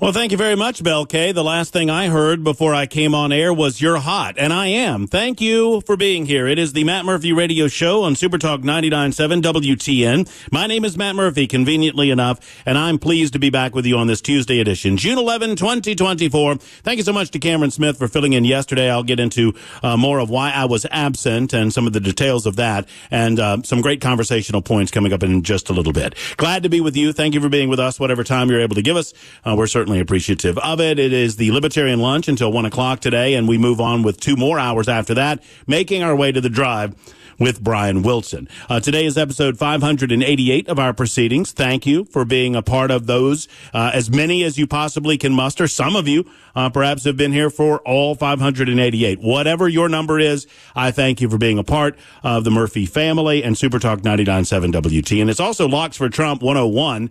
Well, thank you very much, Bel K. The last thing I heard before I came on air was you're hot, and I am. Thank you for being here. It is the Matt Murphy Radio Show on Supertalk 99.7 WTN. My name is Matt Murphy, conveniently enough, and I'm pleased to be back with you on this Tuesday edition, June 11, 2024. Thank you so much to Cameron Smith for filling in yesterday. I'll get into more of why I was absent and some of the details of that, and some great conversational points coming up in just a little bit. Glad to be with you. Thank you for being with us, whatever time you're able to give us. We're certainly appreciative of it. It is the Libertarian Lunch until 1 o'clock today, and we move on with 2 more hours after that, making our way to the drive with Brian Wilson. Today is episode 588 of our proceedings. Thank you for being a part of those, as many as you possibly can muster. Some of you perhaps have been here for all 588. Whatever your number is, I thank you for being a part of the Murphy family and Supertalk 99.7 WT. And it's also Locks for Trump 101,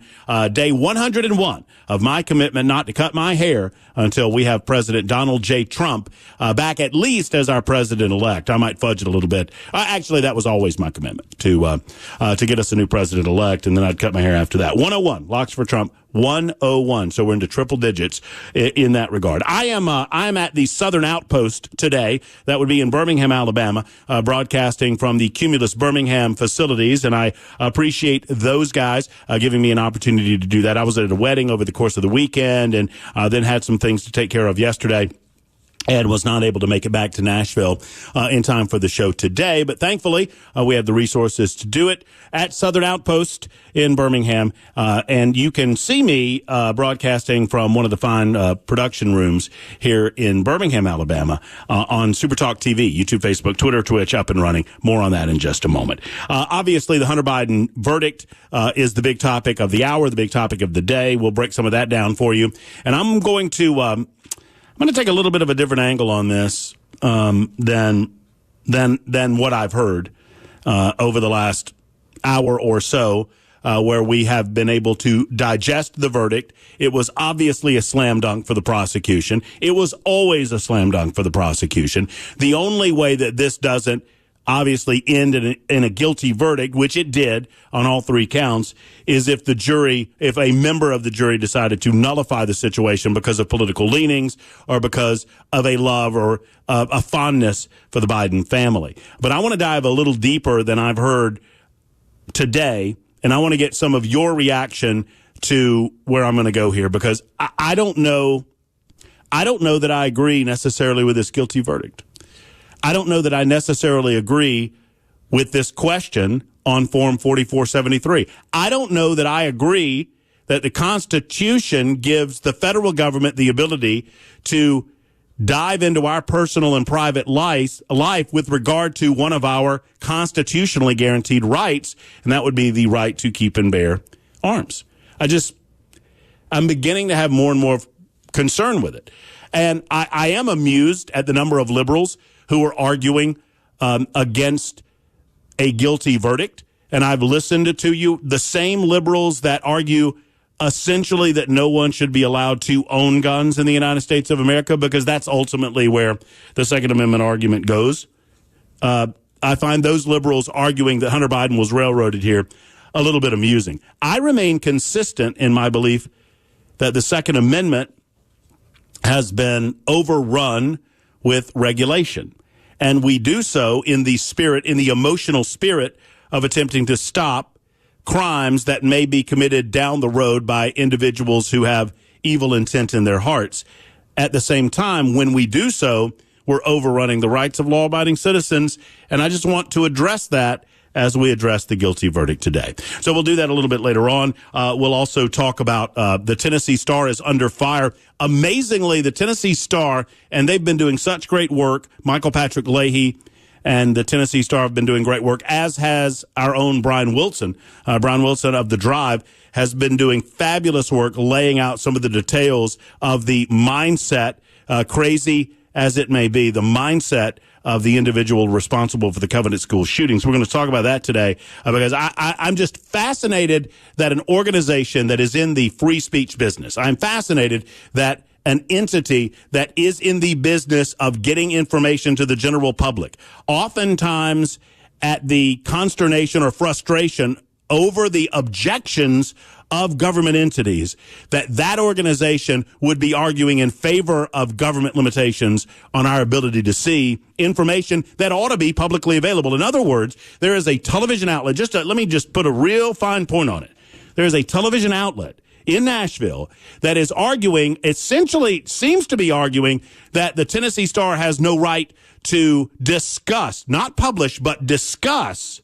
day 101 of my commitment not to cut my hair until we have President Donald J. Trump back at least as our president-elect. I might fudge it a little bit. Actually, that was always my commitment to get us a new president-elect, and then I'd cut my hair after that. 101, Locks for Trump 101. So we're into triple digits in that regard. I'm at the Southern Outpost today. That would be in Birmingham, Alabama, broadcasting from the Cumulus Birmingham facilities. And I appreciate those guys giving me an opportunity to do that. I was at a wedding over the course of the weekend and then had some things to take care of yesterday, and was not able to make it back to Nashville in time for the show today. But thankfully, we have the resources to do it at Southern Outpost in Birmingham. And you can see me broadcasting from one of the fine production rooms here in Birmingham, Alabama, on Supertalk TV, YouTube, Facebook, Twitter, Twitch, up and running. More on that in just a moment. Obviously, the Hunter Biden verdict is the big topic of the hour, the big topic of the day. We'll break some of that down for you. And I'm going to take a little bit of a different angle on this than what I've heard over the last hour or so, where we have been able to digest the verdict. It was obviously a slam dunk for the prosecution. It was always a slam dunk for the prosecution. The only way that this doesn't obviously end in a guilty verdict, which it did on all 3 counts, is if a member of the jury decided to nullify the situation because of political leanings or because of a love or a fondness for the Biden family. But I want to dive a little deeper than I've heard today, and I want to get some of your reaction to where I'm going to go here, because I don't know that I agree necessarily with this guilty verdict. I don't know that I necessarily agree with this question on Form 4473. I don't know that I agree that the Constitution gives the federal government the ability to dive into our personal and private life with regard to one of our constitutionally guaranteed rights, and that would be the right to keep and bear arms. I'm beginning to have more and more concern with it. And I am amused at the number of liberals who are arguing against a guilty verdict. And I've listened to you, the same liberals that argue essentially that no one should be allowed to own guns in the United States of America, because that's ultimately where the Second Amendment argument goes. I find those liberals arguing that Hunter Biden was railroaded here a little bit amusing. I remain consistent in my belief that the Second Amendment has been overrun with regulation. And we do so in the emotional spirit of attempting to stop crimes that may be committed down the road by individuals who have evil intent in their hearts. At the same time, when we do so, we're overrunning the rights of law-abiding citizens. And I just want to address that as we address the guilty verdict today. So we'll do that a little bit later on. We'll also talk about the Tennessee Star is under fire. Amazingly, the Tennessee Star, and they've been doing such great work. Michael Patrick Leahy and the Tennessee Star have been doing great work, as has our own Brian Wilson. Brian Wilson of The Drive has been doing fabulous work laying out some of the details of the mindset, crazy as it may be, the mindset of the individual responsible for the Covenant School shootings. We're going to talk about that today because I'm just fascinated that an organization that is in the free speech business, I'm fascinated that an entity that is in the business of getting information to the general public, oftentimes at the consternation or frustration over the objections of government entities, that organization would be arguing in favor of government limitations on our ability to see information that ought to be publicly available. In other words, there is a television outlet. Let me just put a real fine point on it. There is a television outlet in Nashville that is arguing, essentially seems to be arguing, that the Tennessee Star has no right to discuss, not publish, but discuss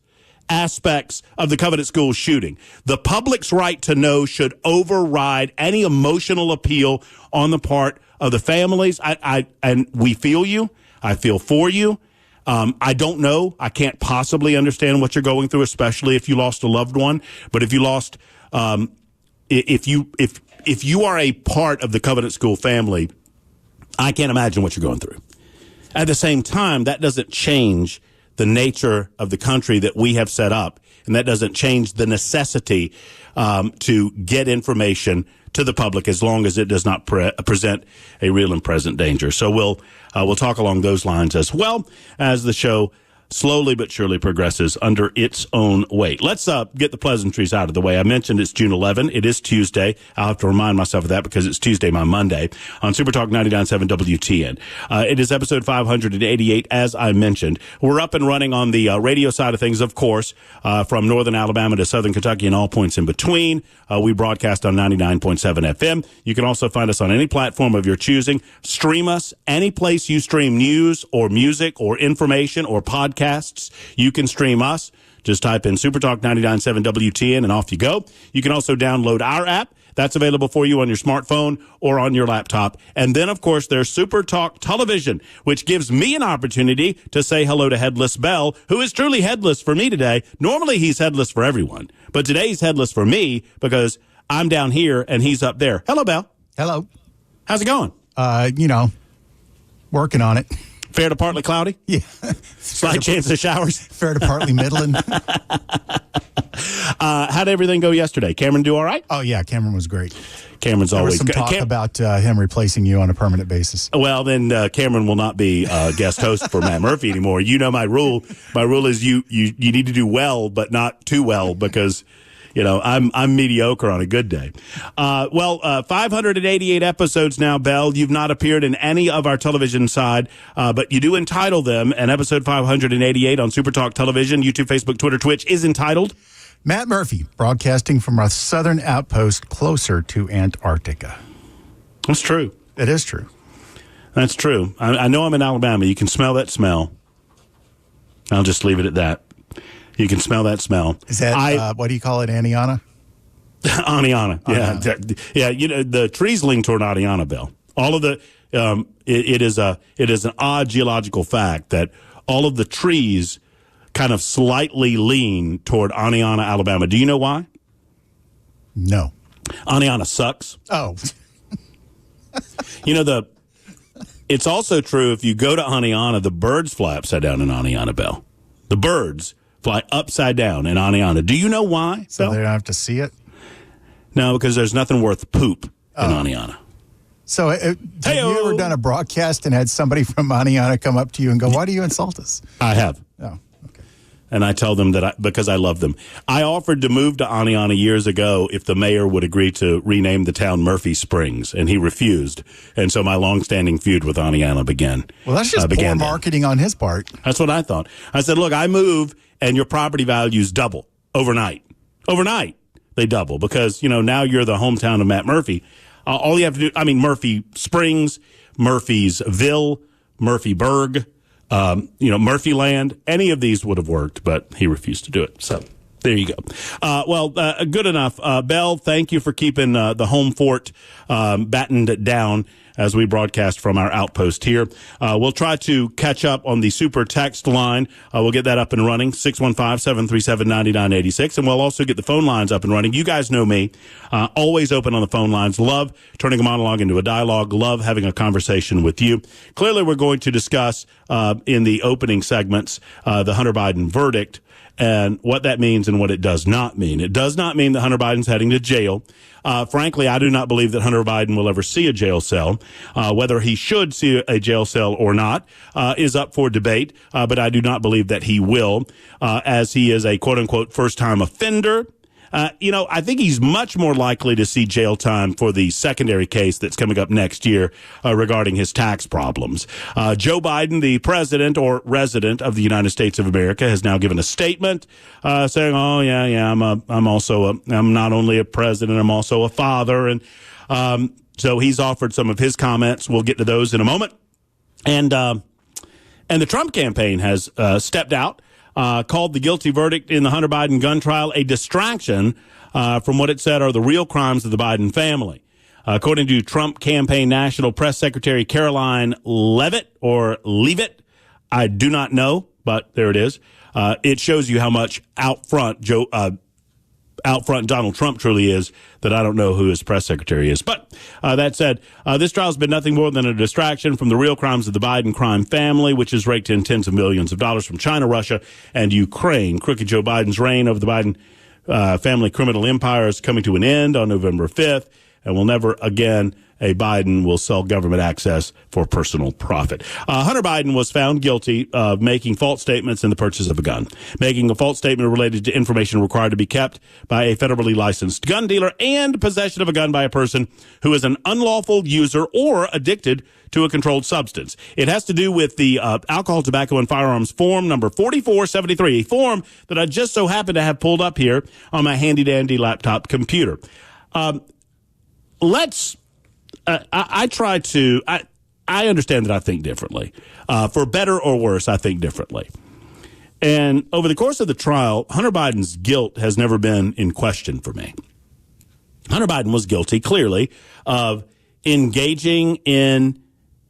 aspects of the Covenant School shooting. The public's right to know should override any emotional appeal on the part of the families. And we feel you. I feel for you. I don't know. I can't possibly understand what you're going through, especially if you lost a loved one. But if you lost, if you are a part of the Covenant School family, I can't imagine what you're going through. At the same time, that doesn't change the nature of the country that we have set up, and that doesn't change the necessity to get information to the public as long as it does not present a real and present danger. So we'll talk along those lines as well as the show slowly but surely progresses under its own weight. Let's get the pleasantries out of the way. I mentioned it's June 11. It is Tuesday. I'll have to remind myself of that because it's Tuesday, my Monday, on Super Talk 99.7 WTN. It is episode 588, as I mentioned. We're up and running on the radio side of things, of course, from northern Alabama to southern Kentucky and all points in between. We broadcast on 99.7 FM. You can also find us on any platform of your choosing. Stream us any place you stream news or music or information or podcasts. You can stream us. Just type in Supertalk 99.7 WTN and off you go. You can also download our app. That's available for you on your smartphone or on your laptop. And then, of course, there's Supertalk Television, which gives me an opportunity to say hello to Headless Bell, who is truly headless for me today. Normally, he's headless for everyone. But today he's headless for me because I'm down here and he's up there. Hello, Bell. Hello. How's it going? Working on it. Fair to partly cloudy? Yeah. Slight chance of showers? Fair to partly middling. How'd everything go yesterday? Cameron do all right? Oh, yeah. Cameron was great. Cameron's there always was some talk about him replacing you on a permanent basis. Well, then Cameron will not be guest host for Matt Murphy anymore. You know my rule. My rule is you need to do well, but not too well because I'm mediocre on a good day. 588 episodes now, Bell. You've not appeared in any of our television side, but you do entitle them. And episode 588 on Supertalk Television, YouTube, Facebook, Twitter, Twitch is entitled Matt Murphy, broadcasting from our southern outpost closer to Antarctica. That's true. It is true. That's true. I know I'm in Alabama. You can smell that smell. I'll just leave it at that. You can smell that smell. Is that, what do you call it, Aniana? Aniana, yeah. Yeah, the trees lean toward Aniana, Bell. All of the, it is an odd geological fact that all of the trees kind of slightly lean toward Aniana, Alabama. Do you know why? No. Aniana sucks. Oh. It's also true if you go to Aniana, the birds fly upside down in Aniana, Bell. The birds fly upside down in Aniana. Do you know why? So Bell? they don't have to see it? No, because there's nothing worth poop in Aniana. So have you ever done a broadcast and had somebody from Aniana come up to you and go, why do you insult us? I have. Oh, okay. And I tell them that because I love them. I offered to move to Aniana years ago if the mayor would agree to rename the town Murphy Springs, and he refused. And so my longstanding feud with Aniana began. Well, that's just poor marketing on his part. That's what I thought. I said, look, I move and your property values double overnight. Overnight, they double because, now you're the hometown of Matt Murphy. All you have to do, Murphy Springs, Murphysville, Murphyburg, Murphyland, any of these would have worked, but he refused to do it. So there you go. Good enough. Bell, thank you for keeping the home fort battened down as we broadcast from our outpost here. We'll try to catch up on the super text line. We'll get that up and running, 615-737-9986. And we'll also get the phone lines up and running. You guys know me, always open on the phone lines. Love turning a monologue into a dialogue. Love having a conversation with you. Clearly, we're going to discuss in the opening segments the Hunter Biden verdict and what that means and what it does not mean. It does not mean that Hunter Biden's heading to jail. Frankly, I do not believe that Hunter Biden will ever see a jail cell. Whether he should see a jail cell or not is up for debate, but I do not believe that he will, as he is a quote-unquote first-time offender. I think he's much more likely to see jail time for the secondary case that's coming up next year regarding his tax problems. Joe Biden, the president or resident of the United States of America, has now given a statement saying, "Oh yeah, I'm not only a president, I'm also a father," and so he's offered some of his comments. We'll get to those in a moment, and the Trump campaign has stepped out. Called the guilty verdict in the Hunter Biden gun trial a distraction from what it said are the real crimes of the Biden family. According to Trump campaign National Press Secretary Caroline Leavitt, I do not know, but there it is. It shows you how much out front Donald Trump truly is, that I don't know who his press secretary is. But that said, this trial has been nothing more than a distraction from the real crimes of the Biden crime family, which has raked in tens of millions of dollars from China, Russia, and Ukraine. Crooked Joe Biden's reign of the Biden family criminal empire is coming to an end on November 5th, and will never again a Biden will sell government access for personal profit. Hunter Biden was found guilty of making false statements in the purchase of a gun, making a false statement related to information required to be kept by a federally licensed gun dealer, and possession of a gun by a person who is an unlawful user or addicted to a controlled substance. It has to do with the alcohol, tobacco, and firearms form number 4473, a form that I just so happen to have pulled up here on my handy-dandy laptop computer. I understand that I think differently. For better or worse, I think differently. And over the course of the trial, Hunter Biden's guilt has never been in question for me. Hunter Biden was guilty, clearly, of engaging in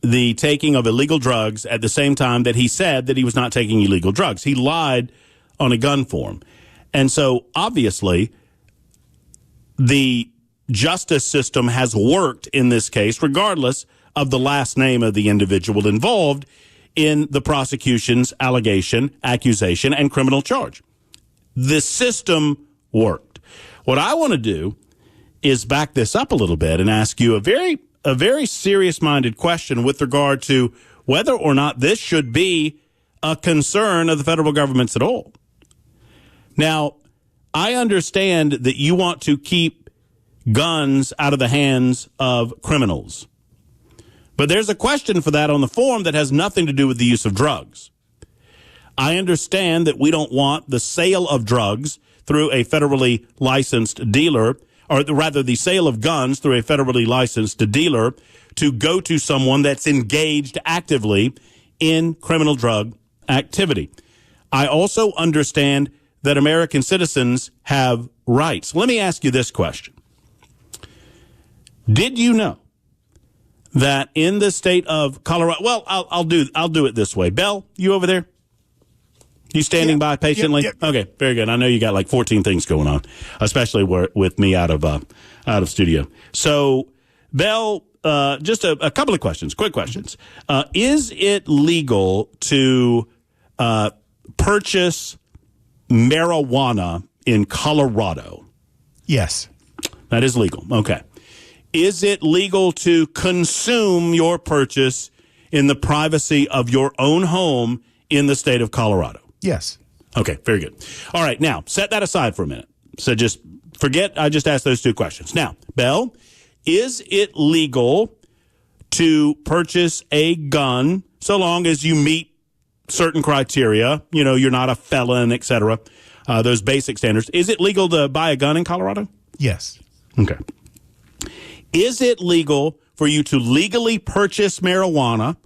the taking of illegal drugs at the same time that he said that he was not taking illegal drugs. He lied on a gun form. And so, obviously, the justice system has worked in this case, regardless of the last name of the individual involved in the prosecution's accusation, and criminal charge. The system worked. What I want to do is back this up a little bit and ask you a very serious-minded question with regard to whether or not this should be a concern of the federal government's at all. Now, I understand that you want to keep guns out of the hands of criminals. But there's a question for that on the form that has nothing to do with the use of drugs. I understand that we don't want the sale of drugs through a federally licensed dealer, or rather the sale of guns through a federally licensed dealer, to go to someone that's engaged actively in criminal drug activity. I also understand that American citizens have rights. Let me ask you this question. Did you know that in the state of Colorado? Well, I'll do it this way. Belle, you over there? You standing by patiently? Yep. Okay, very good. I know you got like 14 things going on, especially with me out of studio. So, Belle, just a couple of questions, quick questions. Is it legal to purchase marijuana in Colorado? Yes. That is legal. Okay. Is it legal to consume your purchase in the privacy of your own home in the state of Colorado? Yes. Okay, very good. All right, now, set that aside for a minute. So just forget I just asked those two questions. Now, Belle, is it legal to purchase a gun so long as you meet certain criteria? You know, you're not a felon, et cetera, those basic standards. Is it legal to buy a gun in Colorado? Yes. Okay. Is it legal for you to legally purchase marijuana,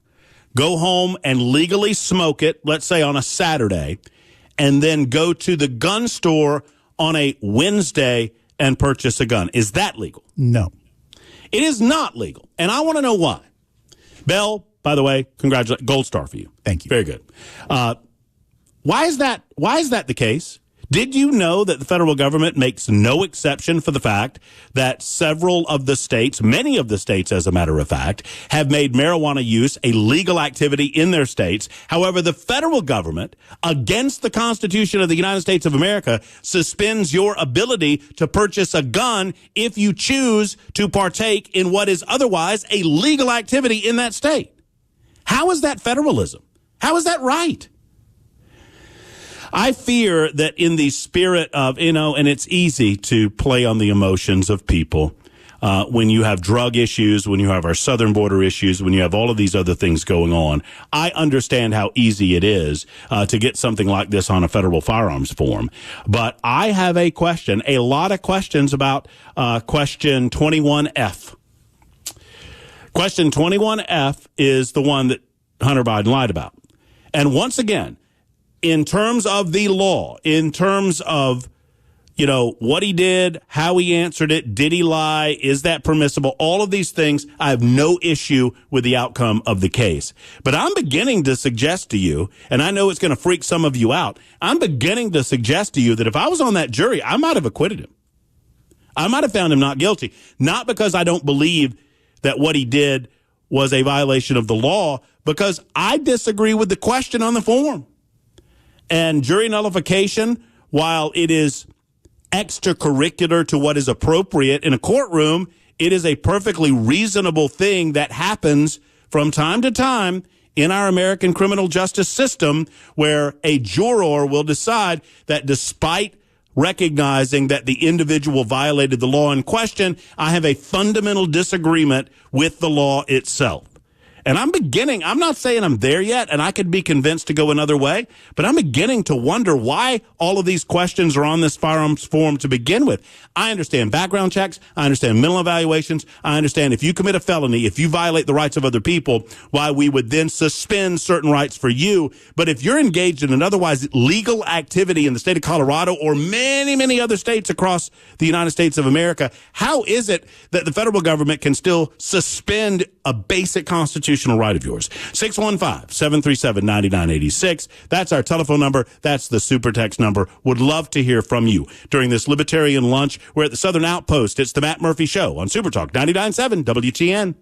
go home and legally smoke it, let's say on a Saturday, and then go to the gun store on a Wednesday and purchase a gun? Is that legal? No. It is not legal, and I want to know why. Belle, by the way, congratulations, gold star for you. Thank you. Very good. Why is that the case? Did you know that the federal government makes no exception for the fact that several of the states, many of the states, as a matter of fact, have made marijuana use a legal activity in their states? However, the federal government, against the Constitution of the United States of America, suspends your ability to purchase a gun if you choose to partake in what is otherwise a legal activity in that state. How is that federalism? How is that right? I fear that in the spirit of, and it's easy to play on the emotions of people. When you have drug issues, when you have our southern border issues, when you have all of these other things going on, I understand how easy it is to get something like this on a federal firearms form. But I have a lot of questions about question 21F. Question 21F is the one that Hunter Biden lied about. And once again, in terms of the law, in terms of what he did, how he answered it, did he lie, is that permissible, all of these things, I have no issue with the outcome of the case. But I'm beginning to suggest to you, and I know it's going to freak some of you out, I'm beginning to suggest to you that if I was on that jury, I might have acquitted him. I might have found him not guilty, not because I don't believe that what he did was a violation of the law, because I disagree with the question on the form. And jury nullification, while it is extracurricular to what is appropriate in a courtroom, it is a perfectly reasonable thing that happens from time to time in our American criminal justice system, where a juror will decide that despite recognizing that the individual violated the law in question, I have a fundamental disagreement with the law itself. And I'm not saying I'm there yet, and I could be convinced to go another way, but I'm beginning to wonder why all of these questions are on this firearms form to begin with. I understand background checks. I understand mental evaluations. I understand if you commit a felony, if you violate the rights of other people, why we would then suspend certain rights for you. But if you're engaged in an otherwise legal activity in the state of Colorado or many, many other states across the United States of America, how is it that the federal government can still suspend a basic constitutional right of yours? 615-737-9986. That's our telephone number. That's the super text number. Would love to hear from you during this libertarian lunch. We're at the Southern Outpost. It's the Matt Murphy Show on Super Talk 99.7 WTN.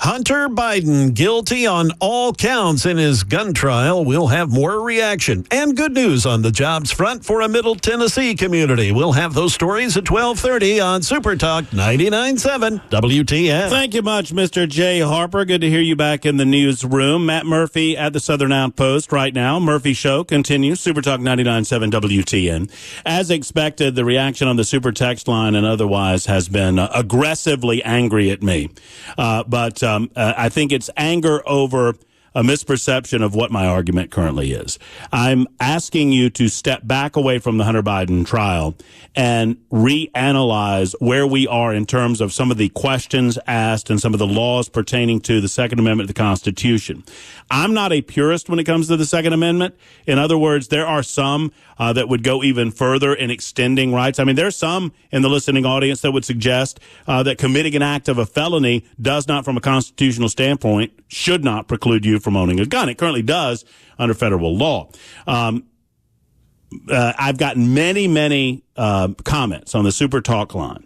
Hunter Biden guilty on all counts in his gun trial. We'll have more reaction and good news on the jobs front for a Middle Tennessee community. We'll have those stories at 12:30 on Super Talk 99.7 WTN. Thank you much, Mr. Jay Harper. Good to hear you back in the newsroom. Matt Murphy at the Southern Outpost right now. Murphy Show continues. Super Talk 99.7 WTN. As expected, the reaction on the Super Text line and otherwise has been aggressively angry at me. But I think it's anger over a misperception of what my argument currently is. I'm asking you to step back away from the Hunter Biden trial and reanalyze where we are in terms of some of the questions asked and some of the laws pertaining to the Second Amendment of the Constitution. I'm not a purist when it comes to the Second Amendment. In other words, there are some that would go even further in extending rights. I mean, there's some in the listening audience that would suggest that committing an act of a felony does not, from a constitutional standpoint, should not preclude you from owning a gun. It currently does under federal law. I've gotten many comments on the Super Talk line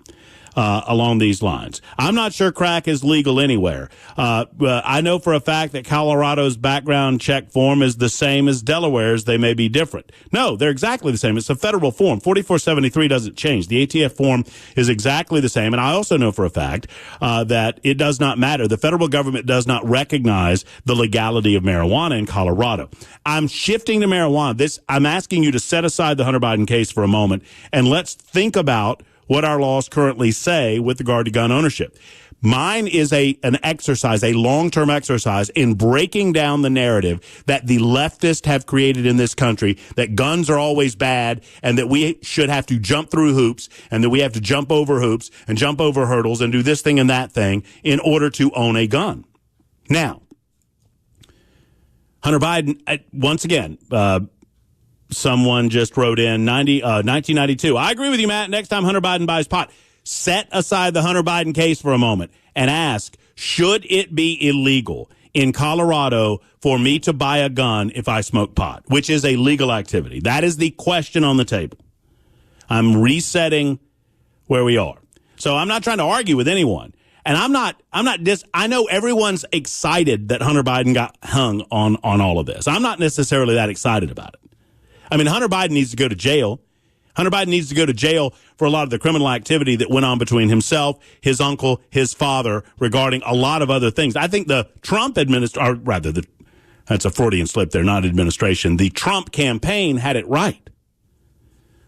along these lines. I'm not sure crack is legal anywhere. I know for a fact that Colorado's background check form is the same as Delaware's. They may be different. No, they're exactly the same. It's a federal form. 4473 doesn't change. The ATF form is exactly the same. And I also know for a fact that it does not matter. The federal government does not recognize the legality of marijuana in Colorado. I'm shifting to marijuana. I'm asking you to set aside the Hunter Biden case for a moment, and let's think about what our laws currently say with regard to gun ownership. Mine is an exercise, a long-term exercise in breaking down the narrative that the leftists have created in this country, that guns are always bad and that we should have to jump through hoops and that we have to jump over hoops and jump over hurdles and do this thing and that thing in order to own a gun. Now, Hunter Biden, once again, someone just wrote in 1992. I agree with you, Matt. Next time Hunter Biden buys pot, set aside the Hunter Biden case for a moment and ask, should it be illegal in Colorado for me to buy a gun if I smoke pot, which is a legal activity? That is the question on the table. I'm resetting where we are. So I'm not trying to argue with anyone. And I know everyone's excited that Hunter Biden got hung on all of this. I'm not necessarily that excited about it. I mean, Hunter Biden needs to go to jail. Hunter Biden needs to go to jail for a lot of the criminal activity that went on between himself, his uncle, his father, regarding a lot of other things. I think the Trump administration, or rather, that's a Freudian slip there, not administration. The Trump campaign had it right.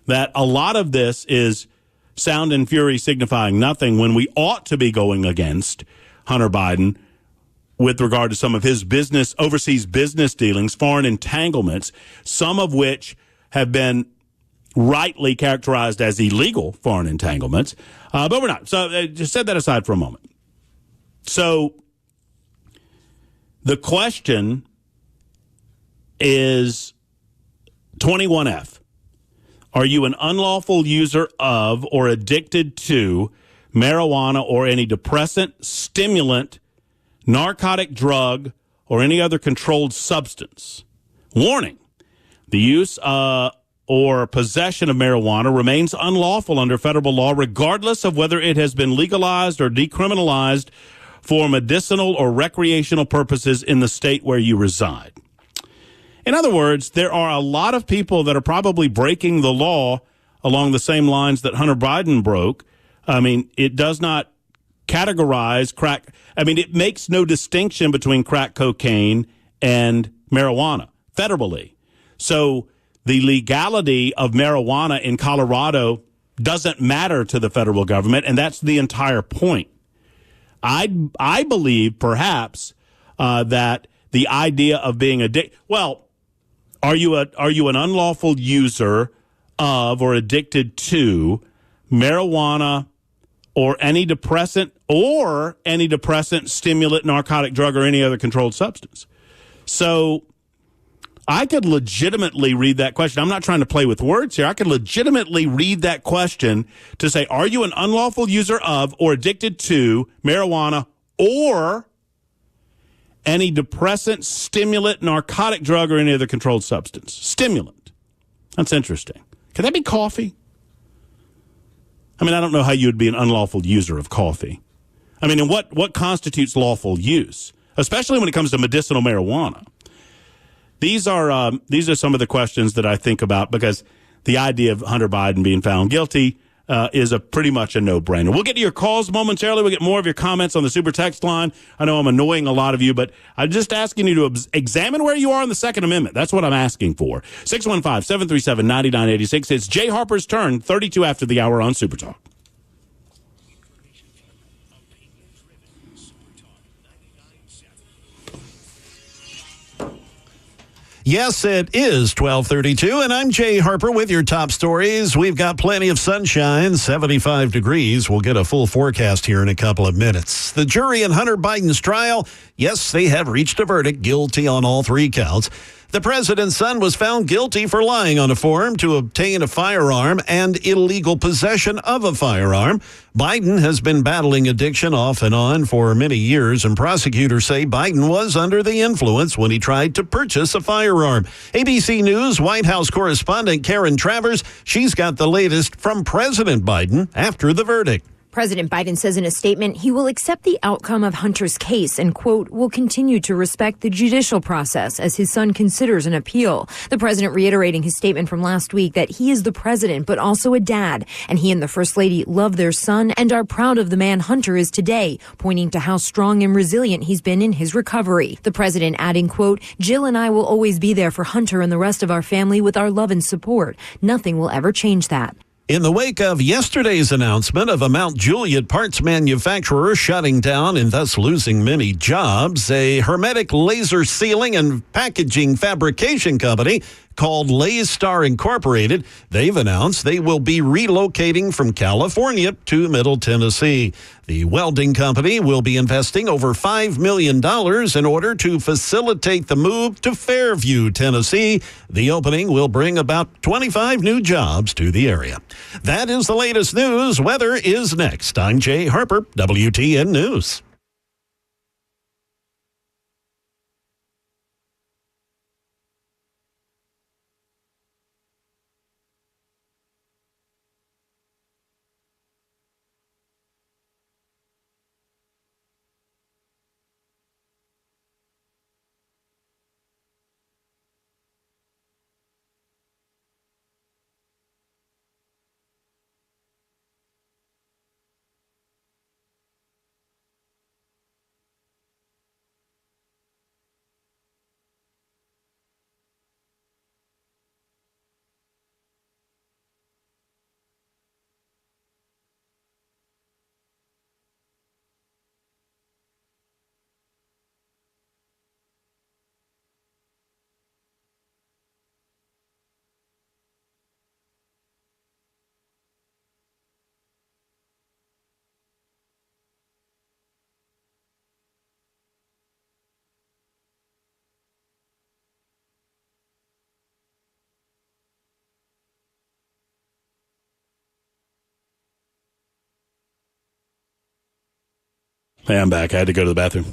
That a lot of this is sound and fury signifying nothing when we ought to be going against Hunter Biden with regard to some of his overseas business dealings, foreign entanglements, some of which have been rightly characterized as illegal foreign entanglements, but we're not. So just set that aside for a moment. So the question is 21F. Are you an unlawful user of or addicted to marijuana or any depressant, stimulant, narcotic drug, or any other controlled substance? Warning, the use or possession of marijuana remains unlawful under federal law, regardless of whether it has been legalized or decriminalized for medicinal or recreational purposes in the state where you reside. In other words, there are a lot of people that are probably breaking the law along the same lines that Hunter Biden broke. I mean, it does not categorize crack. I mean, it makes no distinction between crack cocaine and marijuana federally. So the legality of marijuana in Colorado doesn't matter to the federal government, and that's the entire point. I believe perhaps that the idea of being addicted. Well, are you an unlawful user of or addicted to marijuana or any depressant, stimulant, narcotic drug, or any other controlled substance? So I could legitimately read that question. I'm not trying to play with words here. I could legitimately read that question to say, are you an unlawful user of or addicted to marijuana or any depressant, stimulant, narcotic drug, or any other controlled substance? Stimulant. That's interesting. Could that be coffee? I mean, I don't know how you would be an unlawful user of coffee. I mean, and what constitutes lawful use, especially when it comes to medicinal marijuana? These are some of the questions that I think about, because the idea of Hunter Biden being found guilty is pretty much a no-brainer. We'll get to your calls momentarily. We'll get more of your comments on the super text line. I know I'm annoying a lot of you, but I'm just asking you to examine where you are in the Second Amendment. That's what I'm asking for. 615-737-9986. It's Jay Harper's turn, 32 after the hour on Super Talk. Yes, it is 12:32, and I'm Jay Harper with your top stories. We've got plenty of sunshine, 75 degrees. We'll get a full forecast here in a couple of minutes. The jury in Hunter Biden's trial, yes, they have reached a verdict, guilty on all 3 counts. The president's son was found guilty for lying on a form to obtain a firearm and illegal possession of a firearm. Biden has been battling addiction off and on for many years, and prosecutors say Biden was under the influence when he tried to purchase a firearm. ABC News White House correspondent Karen Travers, she's got the latest from President Biden after the verdict. President Biden says in a statement he will accept the outcome of Hunter's case and, quote, will continue to respect the judicial process as his son considers an appeal. The president reiterating his statement from last week that he is the president but also a dad, and he and the first lady love their son and are proud of the man Hunter is today, pointing to how strong and resilient he's been in his recovery. The president adding, quote, Jill and I will always be there for Hunter and the rest of our family with our love and support. Nothing will ever change that. In the wake of yesterday's announcement of a Mount Juliet parts manufacturer shutting down and thus losing many jobs, a hermetic laser sealing and packaging fabrication company called Laystar Incorporated, they've announced they will be relocating from California to Middle Tennessee. The welding company will be investing over $5 million in order to facilitate the move to Fairview, Tennessee. The opening will bring about 25 new jobs to the area. That is the latest news. Weather is next. I'm Jay Harper, WTN News. Hey, I'm back. I had to go to the bathroom.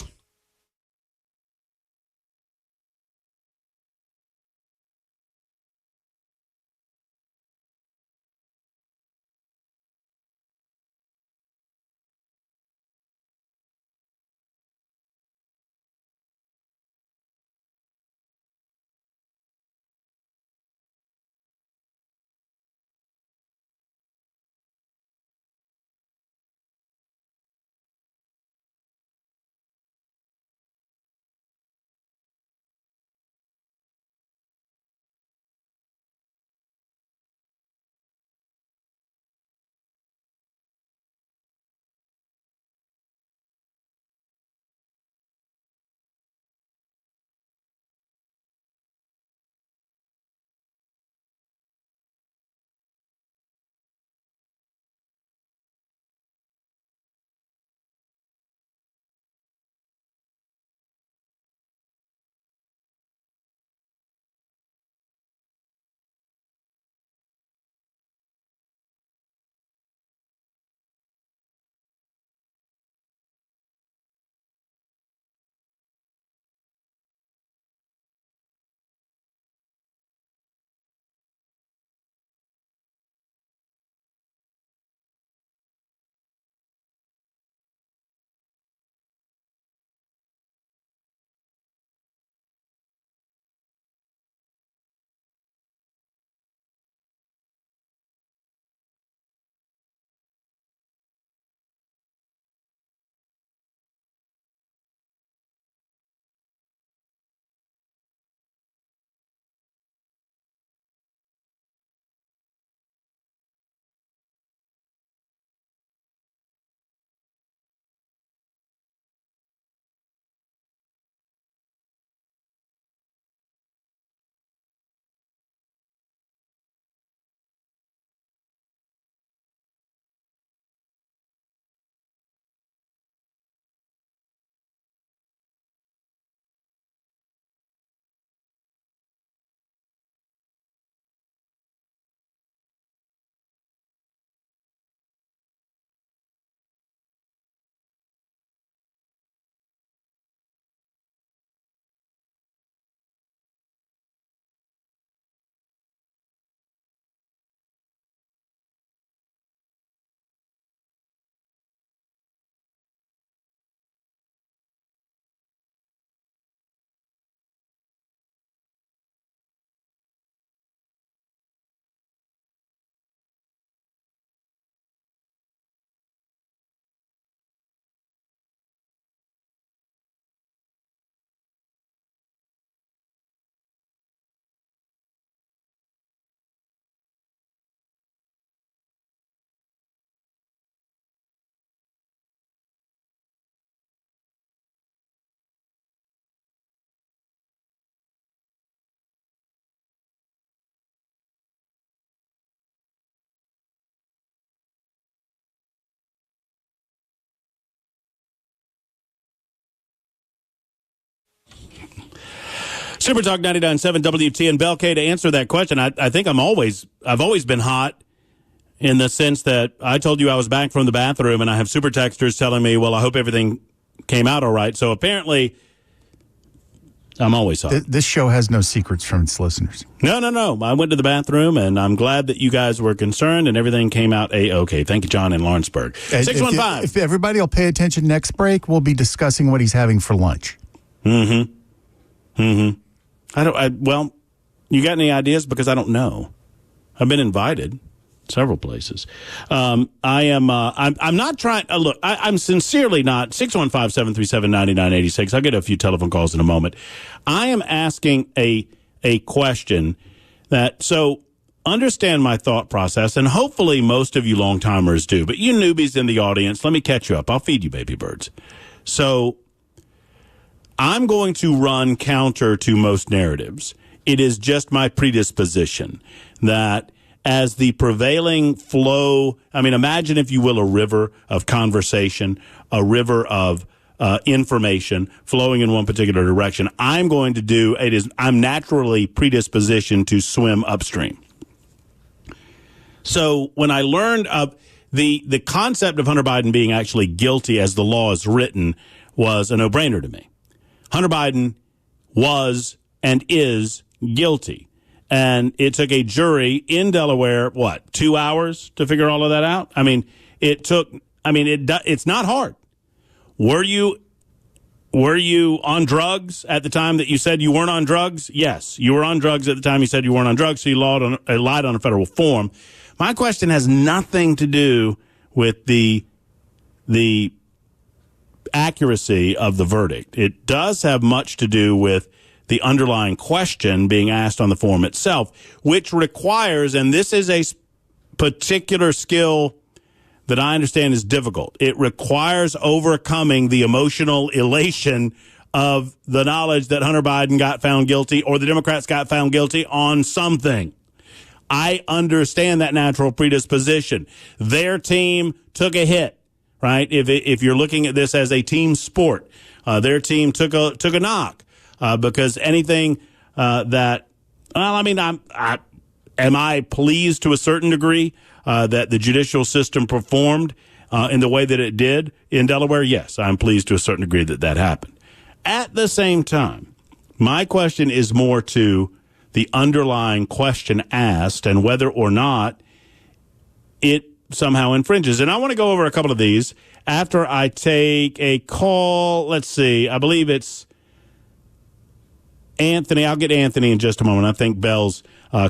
Super Talk 99.7 WTN. Bell K, to answer that question, I think I've always been hot in the sense that I told you I was back from the bathroom, and I have super texters telling me, well, I hope everything came out all right. So apparently, I'm always hot. This show has no secrets from its listeners. No. I went to the bathroom, and I'm glad that you guys were concerned, and everything came out A-OK. Thank you, John in Lawrenceburg. 615. If everybody will pay attention next break, we'll be discussing what he's having for lunch. Well, you got any ideas? Because I don't know. I've been invited several places. I'm not trying. Look, I'm sincerely not. 615-737-9986. I'll get a few telephone calls in a moment. I am asking a question so understand my thought process, and hopefully most of you long-timers do. But you newbies in the audience, let me catch you up. I'll feed you baby birds. So I'm going to run counter to most narratives. It is just my predisposition that as the prevailing flow, imagine, if you will, a river of conversation, a river of information flowing in one particular direction. I'm naturally predispositioned to swim upstream. So when I learned of the concept of Hunter Biden being actually guilty as the law is written was a no-brainer to me. Hunter Biden was and is guilty. And it took a jury in Delaware, 2 hours to figure all of that out? It's not hard. Were you on drugs at the time that you said you weren't on drugs? Yes, you were on drugs at the time you said you weren't on drugs, so you lied on a federal form. My question has nothing to do with the accuracy of the verdict. It does have much to do with the underlying question being asked on the form itself, which requires, and this is a particular skill that I understand is difficult, it requires overcoming the emotional elation of the knowledge that Hunter Biden got found guilty or the Democrats got found guilty on something. I understand that natural predisposition. Their team took a hit, right? If you're looking at this as a team sport, their team took a knock. Because anything am I pleased to a certain degree that the judicial system performed in the way that it did in Delaware? Yes, I'm pleased to a certain degree that happened. At the same time, my question is more to the underlying question asked and whether or not it somehow infringes. And I want to go over a couple of these after I take a call. Let's see. I believe it's Anthony. I'll get Anthony in just a moment. I think Bell's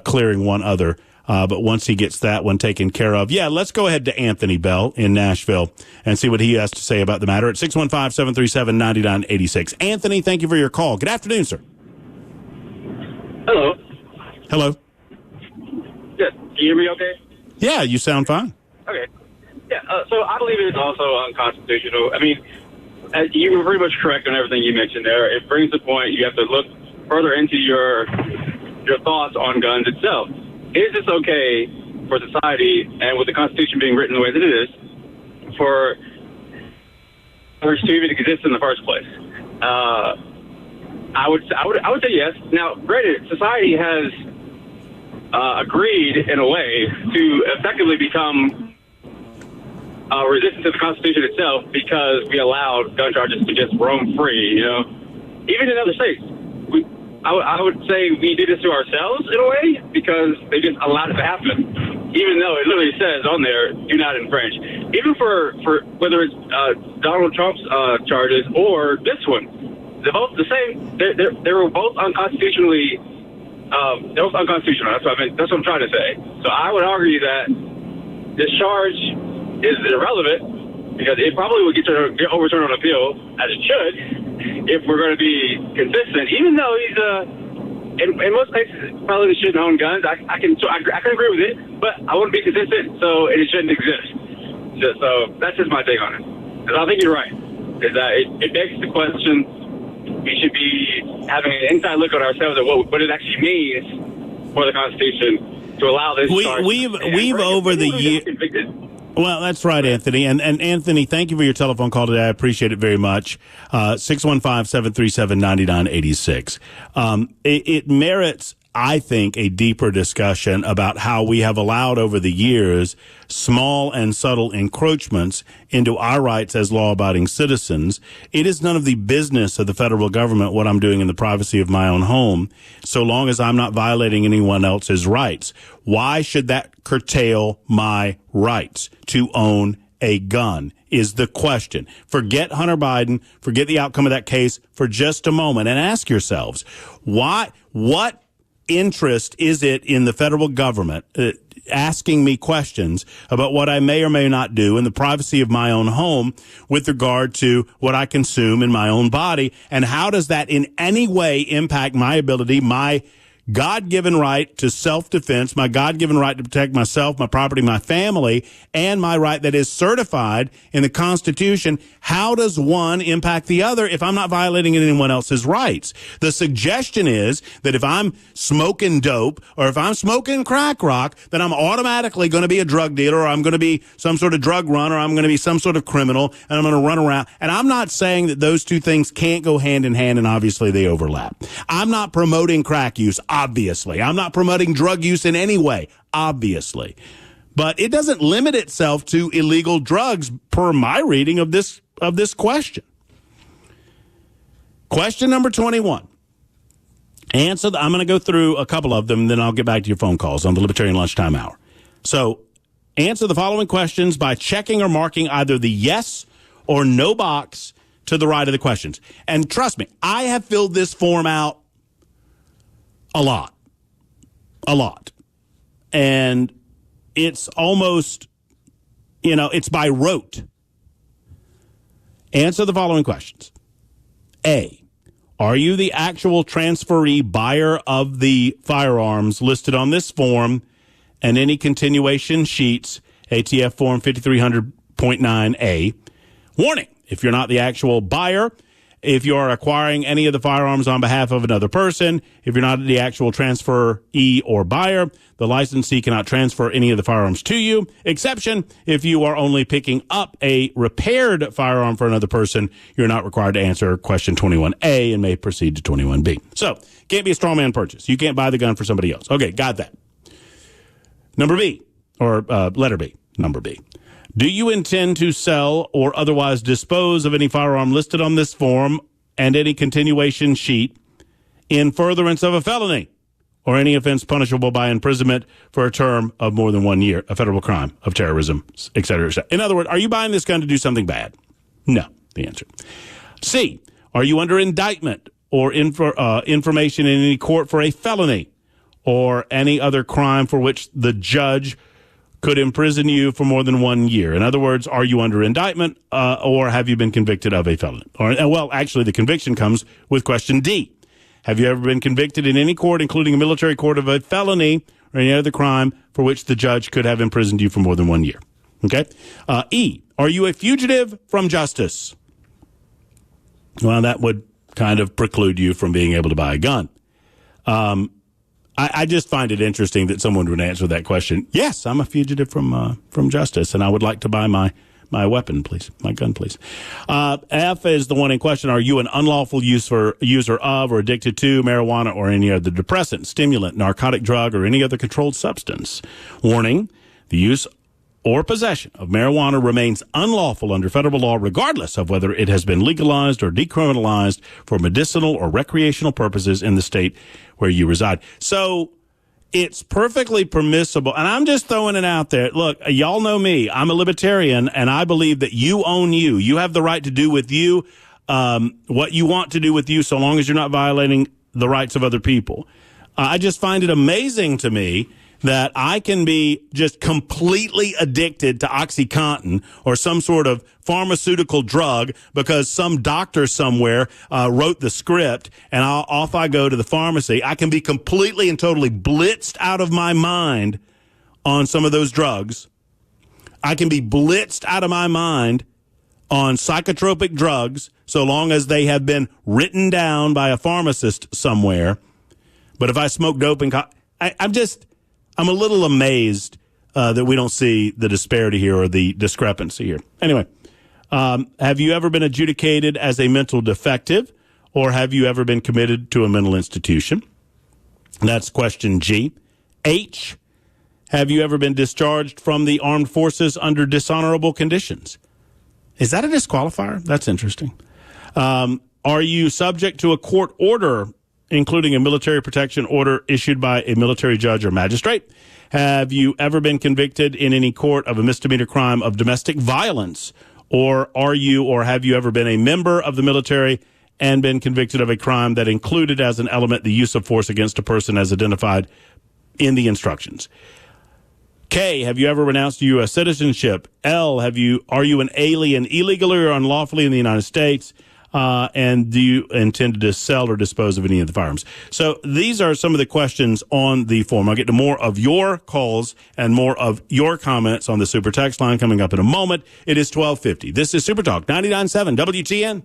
clearing one other, but once he gets that one taken care of, let's go ahead to Anthony Bell in Nashville and see what he has to say about the matter at 615-737-9986. Anthony, thank you for your call. Good afternoon, sir. Hello. Hello. Yeah, can you hear me okay? Yeah, you sound fine. Okay. Yeah, so I believe it's also unconstitutional. You were pretty much correct on everything you mentioned there. It brings the point you have to look further into your thoughts on guns itself. Is this okay for society, and with the Constitution being written the way that it is, for us to even exist in the first place? I would say yes. Now, granted, society has agreed in a way to effectively become resistant to the Constitution itself because we allowed gun charges to just roam free. Even in other states, I would say we did this to ourselves in a way because they just allowed it to happen, even though it literally says on there, "Do not infringe." Even for whether it's Donald Trump's charges or this one, they're both the same. They were both unconstitutionally. They're both unconstitutional. That's what I'm trying to say. So I would argue that this charge is irrelevant because it probably would get overturned on appeal, as it should, if we're going to be consistent. Even though he's in most cases probably shouldn't own guns. I can agree with it, but I wouldn't be consistent, so it shouldn't exist. So that's just my take on it. Because I think you're right. Is that it begs the question. We should be having an inside look at ourselves at what it actually means for the Constitution to allow this charge. We've over the years. Well, that's right, Anthony. And Anthony, thank you for your telephone call today. I appreciate it very much. 615-737-9986. It merits, I think, a deeper discussion about how we have allowed over the years small and subtle encroachments into our rights as law-abiding citizens. It is none of the business of the federal government what I'm doing in the privacy of my own home, so long as I'm not violating anyone else's rights. Why should that curtail my rights to own a gun is the question. Forget Hunter Biden, forget the outcome of that case for just a moment, and ask yourselves, what interest is it in the federal government asking me questions about what I may or may not do in the privacy of my own home with regard to what I consume in my own body, and how does that in any way impact my ability, my God-given right to self-defense, my God-given right to protect myself, my property, my family, and my right that is certified in the Constitution? How does one impact the other if I'm not violating anyone else's rights? The suggestion is that if I'm smoking dope or if I'm smoking crack rock, then I'm automatically going to be a drug dealer, or I'm going to be some sort of drug runner, or I'm going to be some sort of criminal, and I'm going to run around. And I'm not saying that those two things can't go hand in hand, and obviously they overlap. I'm not promoting crack use. Obviously. I'm not promoting drug use in any way, obviously. But it doesn't limit itself to illegal drugs per my reading of this question. Question number 21. I'm going to go through a couple of them, and then I'll get back to your phone calls on the Libertarian Lunchtime Hour. So answer the following questions by checking or marking either the yes or no box to the right of the questions. And trust me, I have filled this form out a lot. And it's almost, it's by rote. Answer the following questions. A, are you the actual transferee buyer of the firearms listed on this form and any continuation sheets, ATF form 5300.9A? Warning, if you're not the actual buyer, if you are acquiring any of the firearms on behalf of another person, if you're not the actual transferee or buyer, the licensee cannot transfer any of the firearms to you. Exception, if you are only picking up a repaired firearm for another person, you're not required to answer question 21A and may proceed to 21B. So, can't be a straw man purchase. You can't buy the gun for somebody else. Okay, got that. Number B, or letter B, number B. Do you intend to sell or otherwise dispose of any firearm listed on this form and any continuation sheet in furtherance of a felony or any offense punishable by imprisonment for a term of more than 1 year, a federal crime of terrorism, et cetera, et cetera? In other words, are you buying this gun to do something bad? No, the answer. C, are you under indictment or information in any court for a felony or any other crime for which the judge could imprison you for more than 1 year? In other words, are you under indictment or have you been convicted of a felony? Well, actually, the conviction comes with question D. Have you ever been convicted in any court, including a military court, of a felony or any other crime for which the judge could have imprisoned you for more than 1 year? Okay. E, are you a fugitive from justice? Well, that would kind of preclude you from being able to buy a gun. I just find it interesting that someone would answer that question. Yes, I'm a fugitive from justice, and I would like to buy my weapon, please, my gun, please. F is the one in question. Are you an unlawful user of or addicted to marijuana or any other depressant, stimulant, narcotic drug, or any other controlled substance? Warning, the use or possession of marijuana remains unlawful under federal law, regardless of whether it has been legalized or decriminalized for medicinal or recreational purposes in the state where you reside. So it's perfectly permissible. And I'm just throwing it out there. Look, y'all know me. I'm a libertarian, and I believe that you own you. You have the right to do with you what you want to do with you, so long as you're not violating the rights of other people. I just find it amazing to me that I can be just completely addicted to OxyContin or some sort of pharmaceutical drug because some doctor somewhere wrote the script, and off I go to the pharmacy. I can be completely and totally blitzed out of my mind on some of those drugs. I can be blitzed out of my mind on psychotropic drugs so long as they have been written down by a pharmacist somewhere. But if I smoke dope and I'm a little amazed that we don't see the disparity here or the discrepancy here. Anyway, have you ever been adjudicated as a mental defective, or have you ever been committed to a mental institution? That's question G. H, have you ever been discharged from the armed forces under dishonorable conditions? Is that a disqualifier? That's interesting. Are you subject to a court order, including a military protection order issued by a military judge or magistrate? Have you ever been convicted in any court of a misdemeanor crime of domestic violence? Or are you or have you ever been a member of the military and been convicted of a crime that included as an element the use of force against a person as identified in the instructions? K, have you ever renounced U.S. citizenship? L, are you an alien illegally or unlawfully in the United States? And do you intend to sell or dispose of any of the firearms? So these are some of the questions on the form. I'll get to more of your calls and more of your comments on the Super Text line coming up in a moment. It is 12:50. This is Super Talk 99.7 WTN.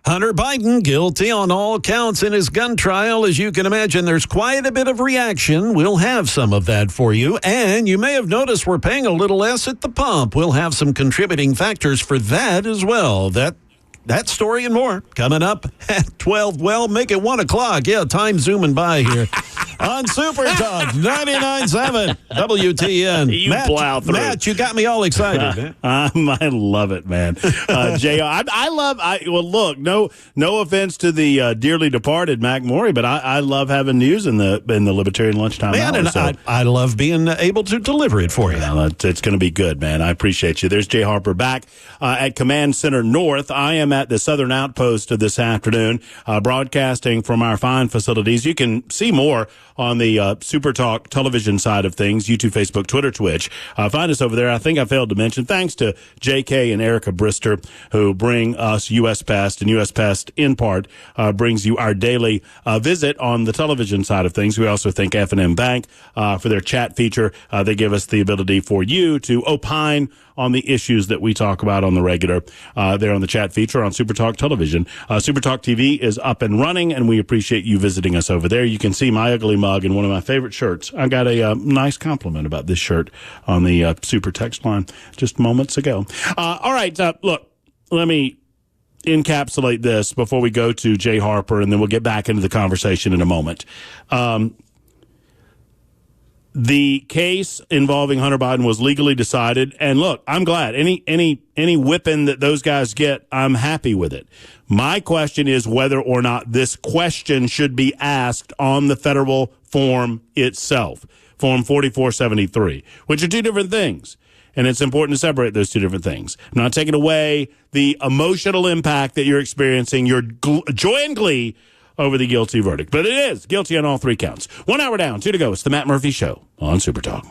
Hunter Biden guilty on all counts in his gun trial. As you can imagine, there's quite a bit of reaction. We'll have some of that for you. And you may have noticed we're paying a little less at the pump. We'll have some contributing factors for that as well. That story and more coming up at 12. Well, make it 1 o'clock. Yeah, time zooming by here on Super Talk 99.7 WTN. You plow through. Matt, you got me all excited. I love it, man. JR, well, look, no offense to the dearly departed Mac Morey, but I love having news in the Libertarian Lunchtime Man, hour. and So. I love being able to deliver it for you. Yeah, it's going to be good, man. I appreciate you. There's Jay Harper back at Command Center North. I am at the Southern Outpost this afternoon, broadcasting from our fine facilities. You can see more on the Super Talk television side of things, YouTube, Facebook, Twitter, Twitch. Find us over there. I think I failed to mention, thanks to JK and Erica Brister, who bring us U.S. Pest, and U.S. Pest, in part, brings you our daily visit on the television side of things. We also thank F&M Bank for their chat feature. They give us the ability for you to opine on the issues that we talk about on the regular there on the chat feature on Super Talk Television. Super Talk TV is up and running, and we appreciate you visiting us over there. You can see my ugly mug and one of my favorite shirts. I got a nice compliment about this shirt on the Super Text line just moments ago. All right, look, let me encapsulate this before we go to Jay Harper, and then we'll get back into the conversation in a moment. The case involving Hunter Biden was legally decided, and look, I'm glad. Any whipping that those guys get, I'm happy with it. My question is whether or not this question should be asked on the federal form itself, Form 4473, which are two different things. And it's important to separate those two different things. I'm not taking away the emotional impact that you're experiencing, your joy and glee over the guilty verdict. But it is guilty on all three counts. 1 hour down, 2 to go. It's the Matt Murphy Show on Super Talk.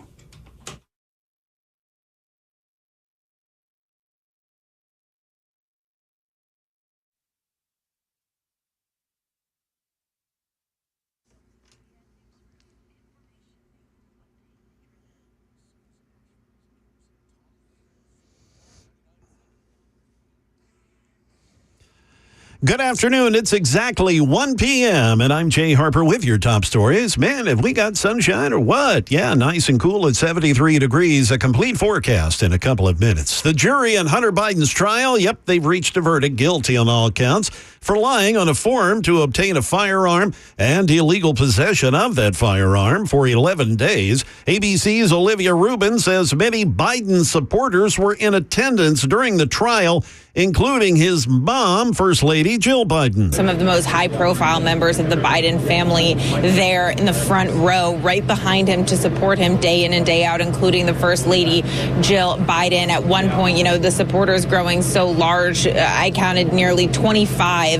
Good afternoon. It's exactly 1 p.m., and I'm Jay Harper with your top stories. Man, have we got sunshine or what? Yeah, nice and cool at 73 degrees. A complete forecast in a couple of minutes. The jury in Hunter Biden's trial, yep, they've reached a verdict guilty on all counts for lying on a form to obtain a firearm and illegal possession of that firearm for 11 days. ABC's Olivia Rubin says many Biden supporters were in attendance during the trial, including his mom, First Lady Jill Biden. Some of the most high-profile members of the Biden family there in the front row, right behind him to support him day in and day out, including the First Lady Jill Biden. At one point, the supporters growing so large, I counted nearly 25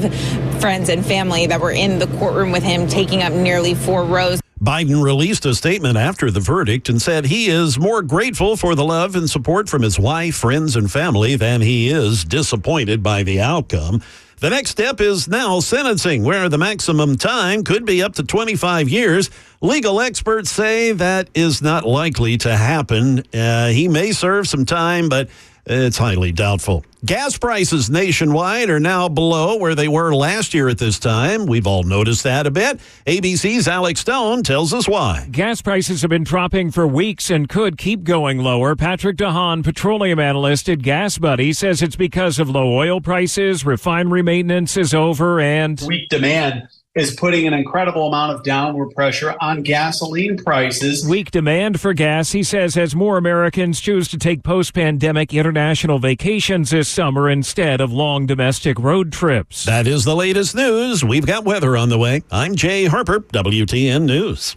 friends and family that were in the courtroom with him, taking up nearly 4 rows. Biden released a statement after the verdict and said he is more grateful for the love and support from his wife, friends, and family than he is disappointed by the outcome. The next step is now sentencing, where the maximum time could be up to 25 years. Legal experts say that is not likely to happen. He may serve some time, but it's highly doubtful. Gas prices nationwide are now below where they were last year at this time. We've all noticed that a bit. ABC's Alex Stone tells us why. Gas prices have been dropping for weeks and could keep going lower. Patrick DeHaan, petroleum analyst at Gas Buddy, says it's because of low oil prices, refinery maintenance is over, and weak demand is putting an incredible amount of downward pressure on gasoline prices. Weak demand for gas, he says, as more Americans choose to take post-pandemic international vacations this summer instead of long domestic road trips. That is the latest news. We've got weather on the way. I'm Jay Harper, WTN News.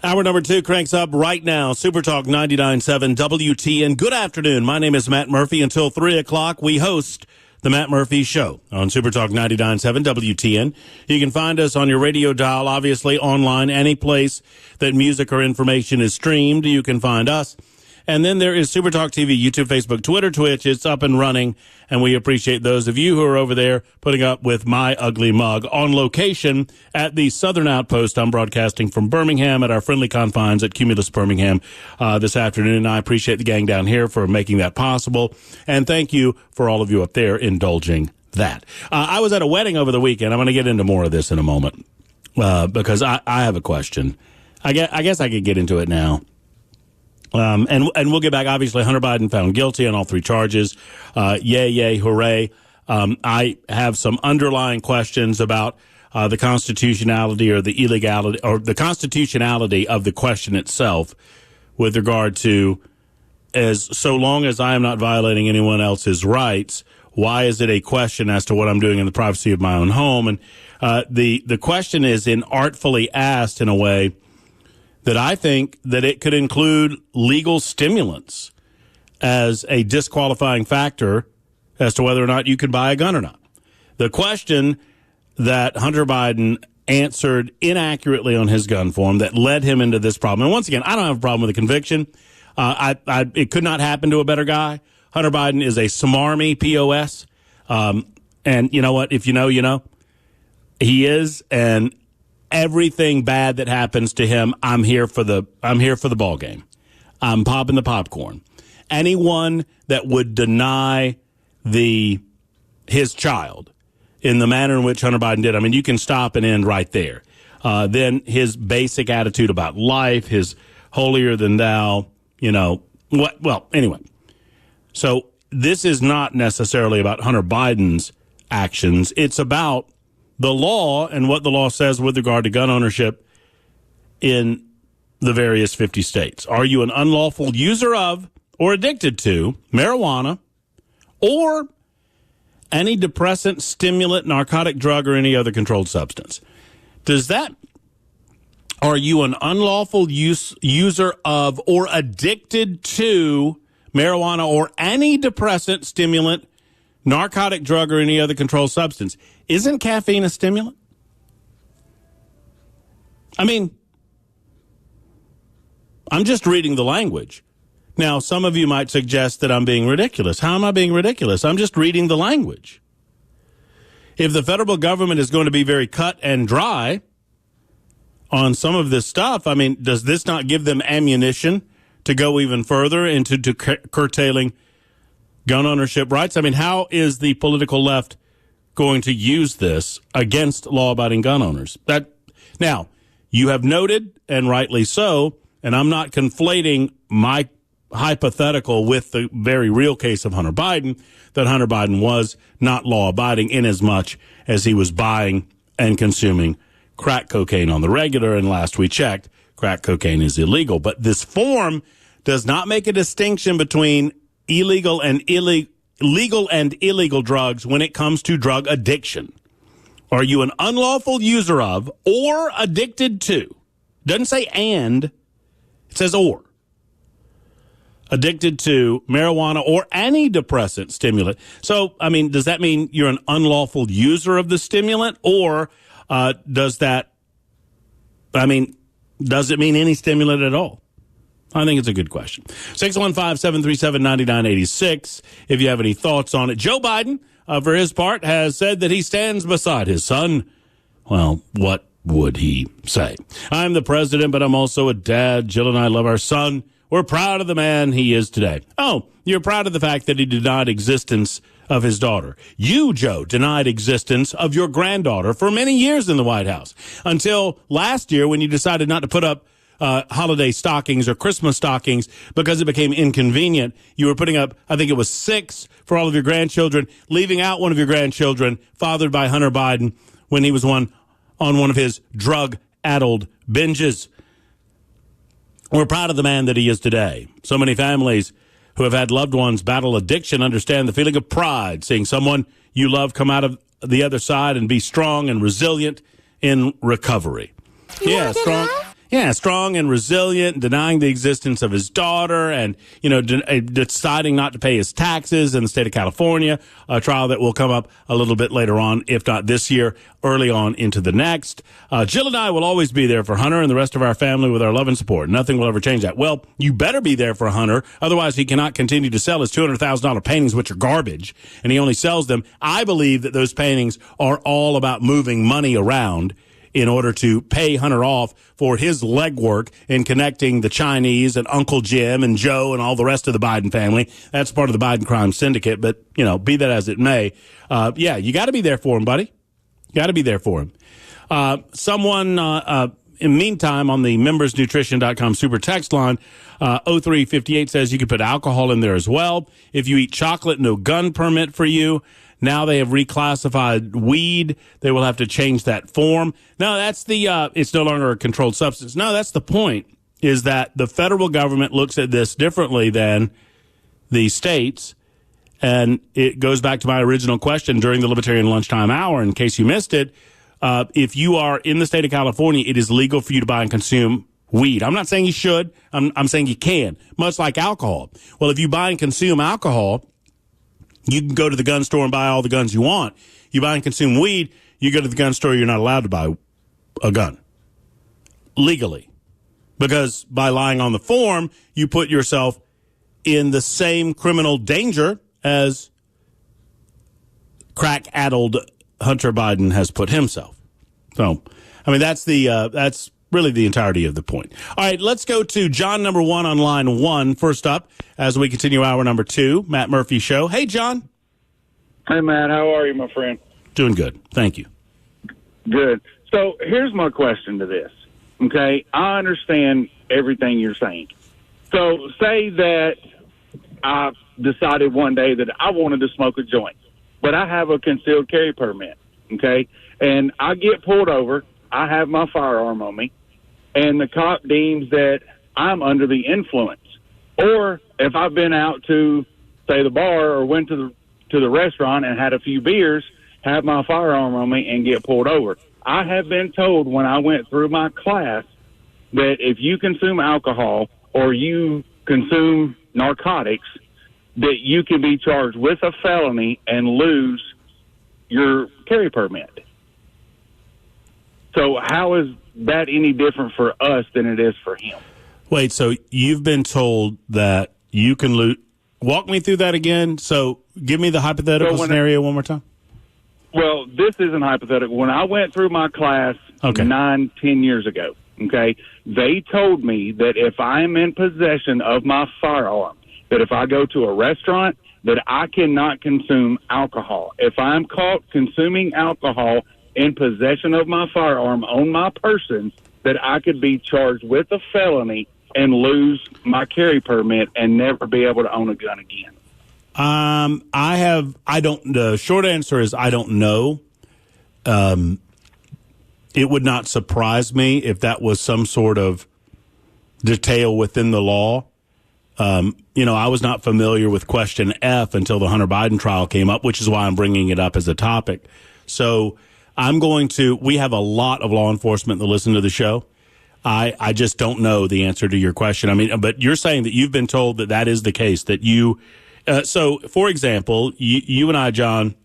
Hour number 2 cranks up right now. Super Talk 99.7 WTN. Good afternoon. My name is Matt Murphy. Until 3 o'clock, we host the Matt Murphy Show on Super Talk 99.7 WTN. You can find us on your radio dial, obviously online, any place that music or information is streamed. You can find us. And then there is Super Talk TV, YouTube, Facebook, Twitter, Twitch. It's up and running, and we appreciate those of you who are over there putting up with my ugly mug on location at the Southern Outpost. I'm broadcasting from Birmingham at our friendly confines at Cumulus Birmingham this afternoon. I appreciate the gang down here for making that possible, and thank you for all of you up there indulging that. I was at a wedding over the weekend. I'm going to get into more of this in a moment because I have a question. I guess I could get into it now. And we'll get back. Obviously, Hunter Biden found guilty on all 3 charges. Yay, hooray. I have some underlying questions about the constitutionality or the illegality or the constitutionality of the question itself with regard to so long as I am not violating anyone else's rights, why is it a question as to what I'm doing in the privacy of my own home? And the question is inartfully asked in a way that I think that it could include legal stimulants as a disqualifying factor as to whether or not you could buy a gun or not. The question that Hunter Biden answered inaccurately on his gun form that led him into this problem. And once again, I don't have a problem with the conviction. It could not happen to a better guy. Hunter Biden is a smarmy POS. And you know what? If you know, you know. He is, and everything bad that happens to him, I'm here for the ball game. I'm popping the popcorn. Anyone that would deny his child in the manner in which Hunter Biden did, I mean, you can stop and end right there. Then his basic attitude about life, his holier than thou, what? Well, anyway. So this is not necessarily about Hunter Biden's actions. It's about the law and what the law says with regard to gun ownership in the various 50 states. Are you an unlawful user of or addicted to marijuana or any depressant, stimulant, narcotic drug, or any other controlled substance? Are you an unlawful user of or addicted to marijuana or any depressant, stimulant, narcotic drug, or any other controlled substance? Isn't caffeine a stimulant? I mean, I'm just reading the language. Now, some of you might suggest that I'm being ridiculous. How am I being ridiculous? I'm just reading the language. If the federal government is going to be very cut and dry on some of this stuff, I mean, does this not give them ammunition to go even further into curtailing gun ownership rights? I mean, how is the political left going to use this against law-abiding gun owners? Now, you have noted, and rightly so, and I'm not conflating my hypothetical with the very real case of Hunter Biden, that Hunter Biden was not law-abiding in as much as he was buying and consuming crack cocaine on the regular, and last we checked, crack cocaine is illegal. But this form does not make a distinction between legal and illegal drugs when it comes to drug addiction. Are you an unlawful user of or addicted to? Doesn't say and, it says or. Addicted to marijuana or any depressant stimulant. So, I mean, does that mean you're an unlawful user of the stimulant, or does it mean any stimulant at all? I think it's a good question. 615-737-9986 if you have any thoughts on it. Joe Biden, for his part, has said that he stands beside his son. Well, what would he say? I'm the president, but I'm also a dad. Jill and I love our son. We're proud of the man he is today. Oh, you're proud of the fact that he denied existence of his daughter. You, Joe, denied existence of your granddaughter for many years in the White House, until last year when you decided not to put up holiday stockings or Christmas stockings because it became inconvenient. You were putting up, I think it was 6 for all of your grandchildren, leaving out one of your grandchildren, fathered by Hunter Biden, when he was on one of his drug-addled binges. We're proud of the man that he is today. So many families who have had loved ones battle addiction understand the feeling of pride, seeing someone you love come out of the other side and be strong and resilient in recovery. Yeah, strong. Yeah, strong and resilient, denying the existence of his daughter and, deciding not to pay his taxes in the state of California, a trial that will come up a little bit later on, if not this year, early on into the next. Jill and I will always be there for Hunter and the rest of our family with our love and support. Nothing will ever change that. Well, you better be there for Hunter. Otherwise, he cannot continue to sell his $200,000 paintings, which are garbage, and he only sells them. I believe that those paintings are all about moving money around in order to pay Hunter off for his legwork in connecting the Chinese and Uncle Jim and Joe and all the rest of the Biden family. That's part of the Biden crime syndicate. But, be that as it may, you got to be there for him, buddy. Got to be there for him. Someone, in the meantime, on the membersnutrition.com super text line, 0358 says you can put alcohol in there as well. If you eat chocolate, no gun permit for you. Now they have reclassified weed. They will have to change that form. No, that's it's no longer a controlled substance. No, that's the point, is that the federal government looks at this differently than the states. And it goes back to my original question during the Libertarian Lunchtime Hour, in case you missed it. If you are in the state of California, it is legal for you to buy and consume weed. I'm not saying you should. I'm saying you can, much like alcohol. Well, if you buy and consume alcohol, you can go to the gun store and buy all the guns you want. You buy and consume weed, you go to the gun store, you're not allowed to buy a gun legally. Because by lying on the form, you put yourself in the same criminal danger as crack-addled Hunter Biden has put himself. So, that's really the entirety of the point. All right, let's go to John number 1 on line 1 first up as we continue hour number 2, Matt Murphy Show. Hey, John. Hey, Matt. How are you, my friend? Doing good. Thank you. Good. So here's my question to this. Okay, I understand everything you're saying. So say that I decided one day that I wanted to smoke a joint, but I have a concealed carry permit, okay? And I get pulled over. I have my firearm on me, and the cop deems that I'm under the influence. Or if I've been out to, say, the bar or went to the restaurant and had a few beers, have my firearm on me and get pulled over. I have been told when I went through my class that if you consume alcohol or you consume narcotics, that you can be charged with a felony and lose your carry permit. So how is that any different for us than it is for him? Wait, so you've been told that you can lose. Walk me through that again. So give me the hypothetical scenario one more time. Well, this isn't hypothetical. When I went through my class 9-10 years ago, okay, they told me that if I am in possession of my firearm, that if I go to a restaurant, that I cannot consume alcohol. If I'm caught consuming alcohol in possession of my firearm on my person, that I could be charged with a felony and lose my carry permit and never be able to own a gun again. The short answer is I don't know. It would not surprise me if that was some sort of detail within the law. I was not familiar with question F until the Hunter Biden trial came up, which is why I'm bringing it up as a topic. So we have a lot of law enforcement that listen to the show. I just don't know the answer to your question. But you're saying that you've been told that is the case, that you, so for example, you and I, John,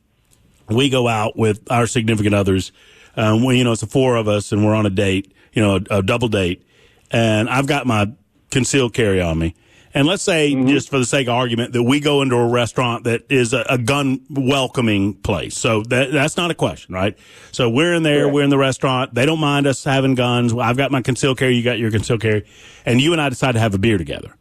we go out with our significant others. It's the four of us and we're on a date, a double date, and I've got my concealed carry on me. And let's say, just for the sake of argument, that we go into a restaurant that is a gun-welcoming place. So that's not a question, right? So we're in there, we're in the restaurant. They don't mind us having guns. I've got my concealed carry, you got your concealed carry. And you and I decide to have a beer together.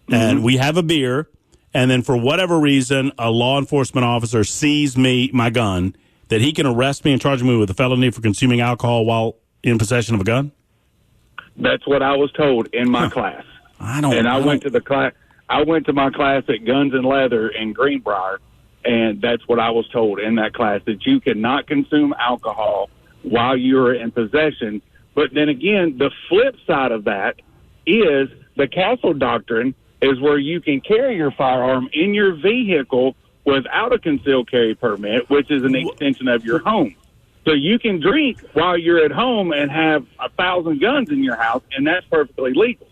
And we have a beer, and then for whatever reason, a law enforcement officer sees my gun, that he can arrest me and charge me with a felony for consuming alcohol while in possession of a gun? That's what I was told in my class. I went to the class. I went to my class at Guns and Leather in Greenbrier, and that's what I was told in that class, that you cannot consume alcohol while you're in possession. But then again, the flip side of that is the castle doctrine is where you can carry your firearm in your vehicle without a concealed carry permit, which is an extension of your home. So you can drink while you're at home and have 1,000 guns in your house, and that's perfectly legal.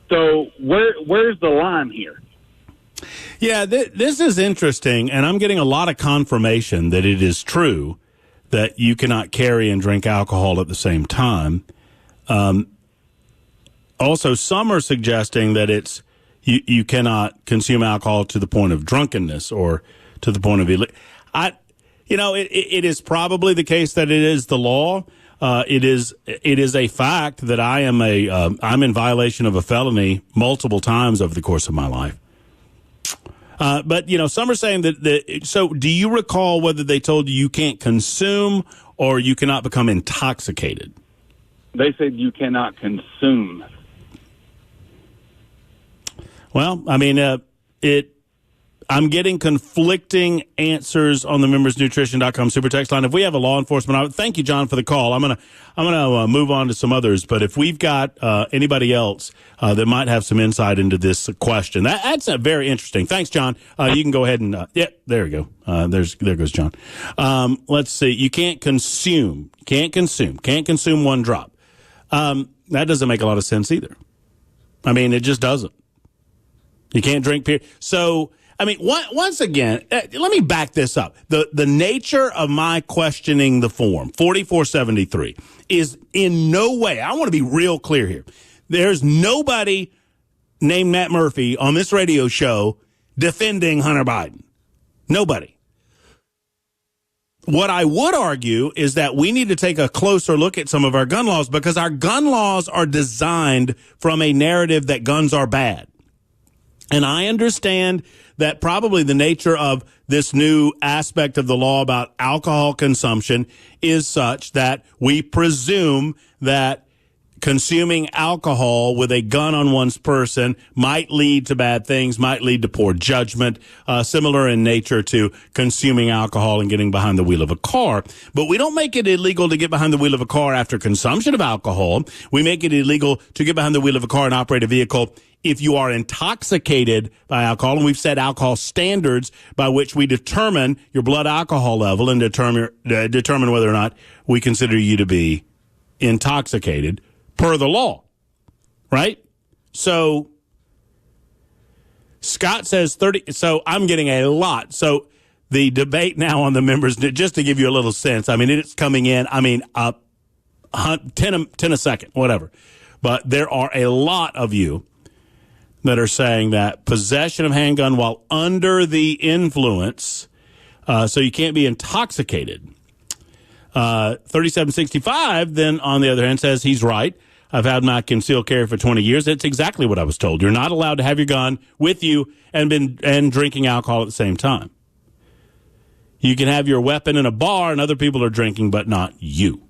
So where's the line here? Yeah, this is interesting, and I'm getting a lot of confirmation that it is true that you cannot carry and drink alcohol at the same time. Also, some are suggesting that you cannot consume alcohol to the point of drunkenness or to the point of it is probably the case that it is the law. It is a fact that I'm in violation of a felony multiple times over the course of my life. But some are saying that. So, do you recall whether they told you can't consume or you cannot become intoxicated? They said you cannot consume. Well, I mean, I'm getting conflicting answers on the membersnutrition.com super text line. If we have a law enforcement, thank you, John, for the call. I'm gonna move on to some others. But if we've got anybody else that might have some insight into this question, that's very interesting. Thanks, John. You can go ahead and there we go. There goes John. Let's see. You can't consume one drop. That doesn't make a lot of sense either. I mean, it just doesn't. You can't drink beer. So, I mean, once again, let me back this up. The nature of my questioning the form, 4473, is in no way, I want to be real clear here. There's nobody named Matt Murphy on this radio show defending Hunter Biden. Nobody. What I would argue is that we need to take a closer look at some of our gun laws because our gun laws are designed from a narrative that guns are bad. And I understand that probably the nature of this new aspect of the law about alcohol consumption is such that we presume that consuming alcohol with a gun on one's person might lead to bad things, might lead to poor judgment, similar in nature to consuming alcohol and getting behind the wheel of a car. But we don't make it illegal to get behind the wheel of a car after consumption of alcohol. We make it illegal to get behind the wheel of a car and operate a vehicle if you are intoxicated by alcohol. And we've set alcohol standards by which we determine your blood alcohol level and determine whether or not we consider you to be intoxicated per the law, right? So Scott says 30. So I'm getting a lot. So the debate now on the members, just to give you a little sense, I mean, it's coming in, 10 a second, whatever. But there are a lot of you that are saying that possession of handgun while under the influence, so you can't be intoxicated. 3765, then, on the other hand, says he's right. I've had my concealed carry for 20 years. It's exactly what I was told. You're not allowed to have your gun with you and drinking alcohol at the same time. You can have your weapon in a bar and other people are drinking, but not you.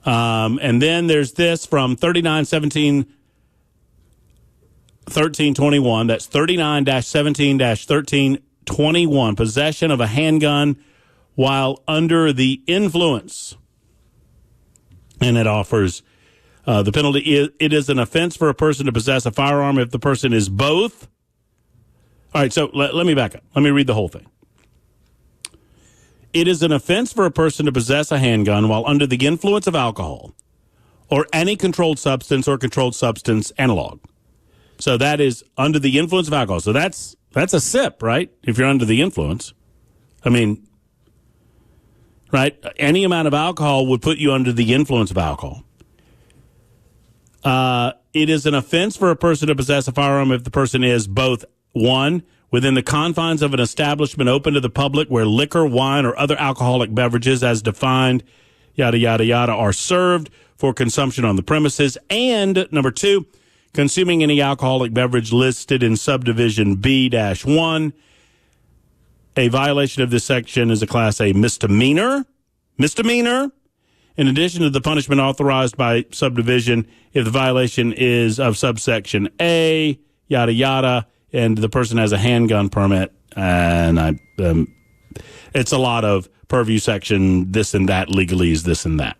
And then there's this from 3917-1321. That's 39-17-1321. Possession of a handgun while under the influence. And it offers the penalty. It is an offense for a person to possess a firearm if the person is both. All right, so let me back up. Let me read the whole thing. It is an offense for a person to possess a handgun while under the influence of alcohol or any controlled substance or controlled substance analog. So that is under the influence of alcohol. So that's a sip, right? If you're under the influence. I mean, right? Any amount of alcohol would put you under the influence of alcohol. It is an offense for a person to possess a firearm if the person is both, one, within the confines of an establishment open to the public where liquor, wine, or other alcoholic beverages as defined, yada, yada, yada, are served for consumption on the premises, and, number two, consuming any alcoholic beverage listed in subdivision B-1. A violation of this section is a Class A misdemeanor. In addition to the punishment authorized by subdivision, if the violation is of subsection A, yada, yada, and the person has a handgun permit, and it's a lot of purview section, this and that, legalese, this and that.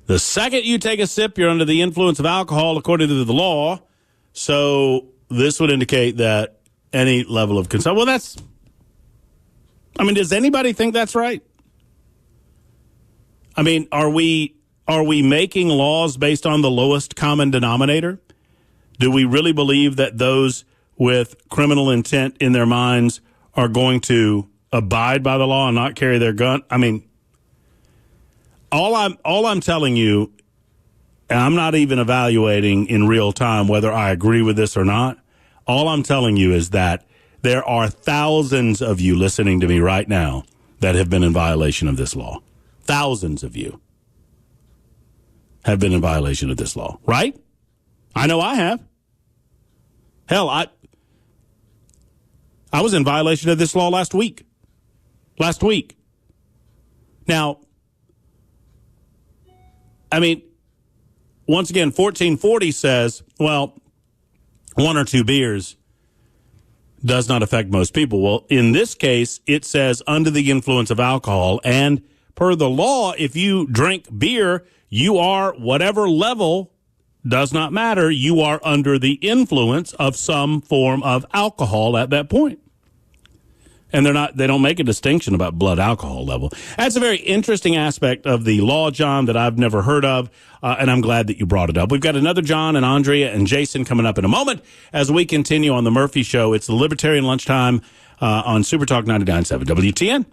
The second you take a sip, you're under the influence of alcohol according to the law. So this would indicate that any level of consumption. Well, does anybody think that's right? I mean, are we making laws based on the lowest common denominator? Do we really believe that those with criminal intent in their minds are going to abide by the law and not carry their gun? I mean, all I'm telling you, and I'm not even evaluating in real time whether I agree with this or not. All I'm telling you is that there are thousands of you listening to me right now that have been in violation of this law. Thousands of you have been in violation of this law, right? I know I have. Hell, I was in violation of this law last week. Now, I mean, once again, 1440 says, well, 1 or 2 beers does not affect most people. Well, in this case, it says under the influence of alcohol. And per the law, if you drink beer, you are whatever level, does not matter. You are under the influence of some form of alcohol at that point. And they don't make a distinction about blood alcohol level. That's a very interesting aspect of the law, John, that I've never heard of. And I'm glad that you brought it up. We've got another John and Andrea and Jason coming up in a moment as we continue on the Murphy Show. It's the Libertarian Lunchtime on Super Talk 99.7 WTN.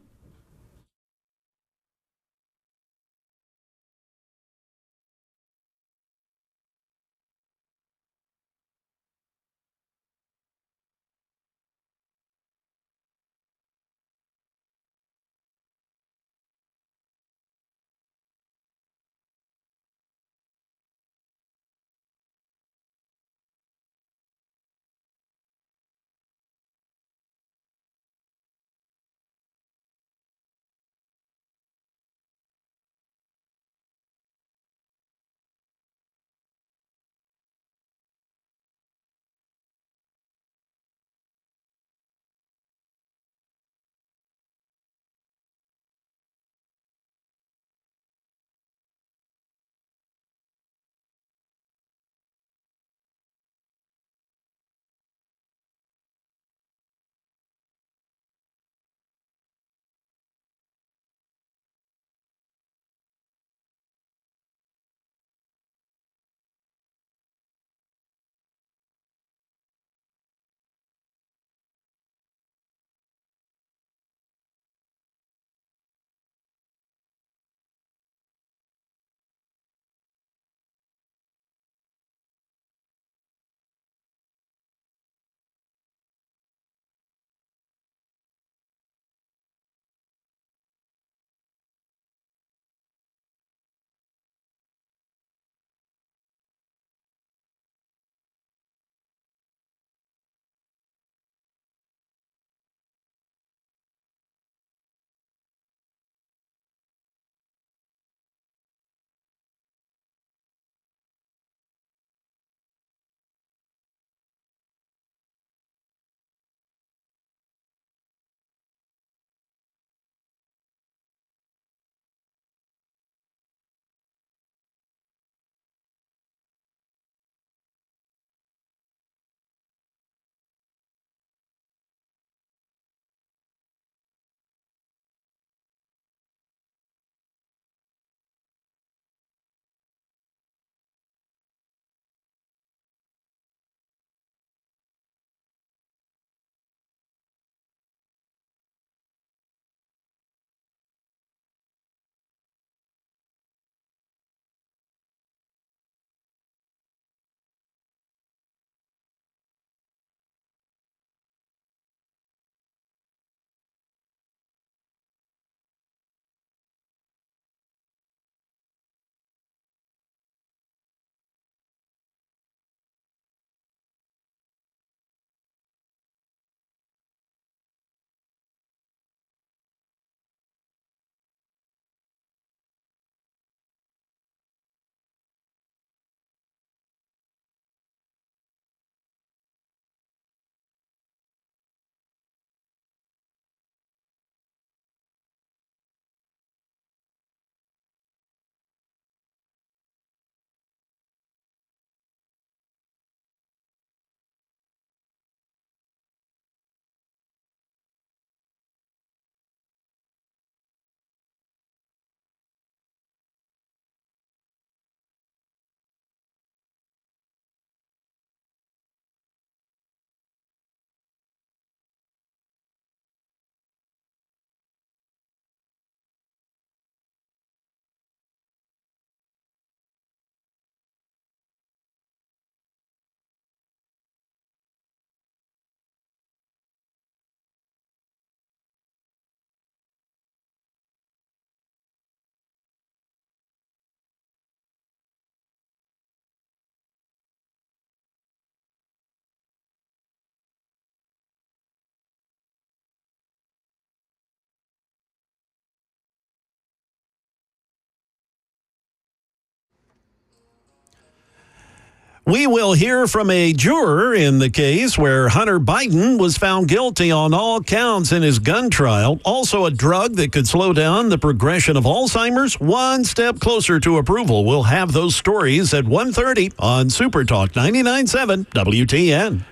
We will hear from a juror in the case where Hunter Biden was found guilty on all counts in his gun trial. Also, a drug that could slow down the progression of Alzheimer's, one step closer to approval. We'll have those stories at 1:30 on Super Talk 99.7 WTN.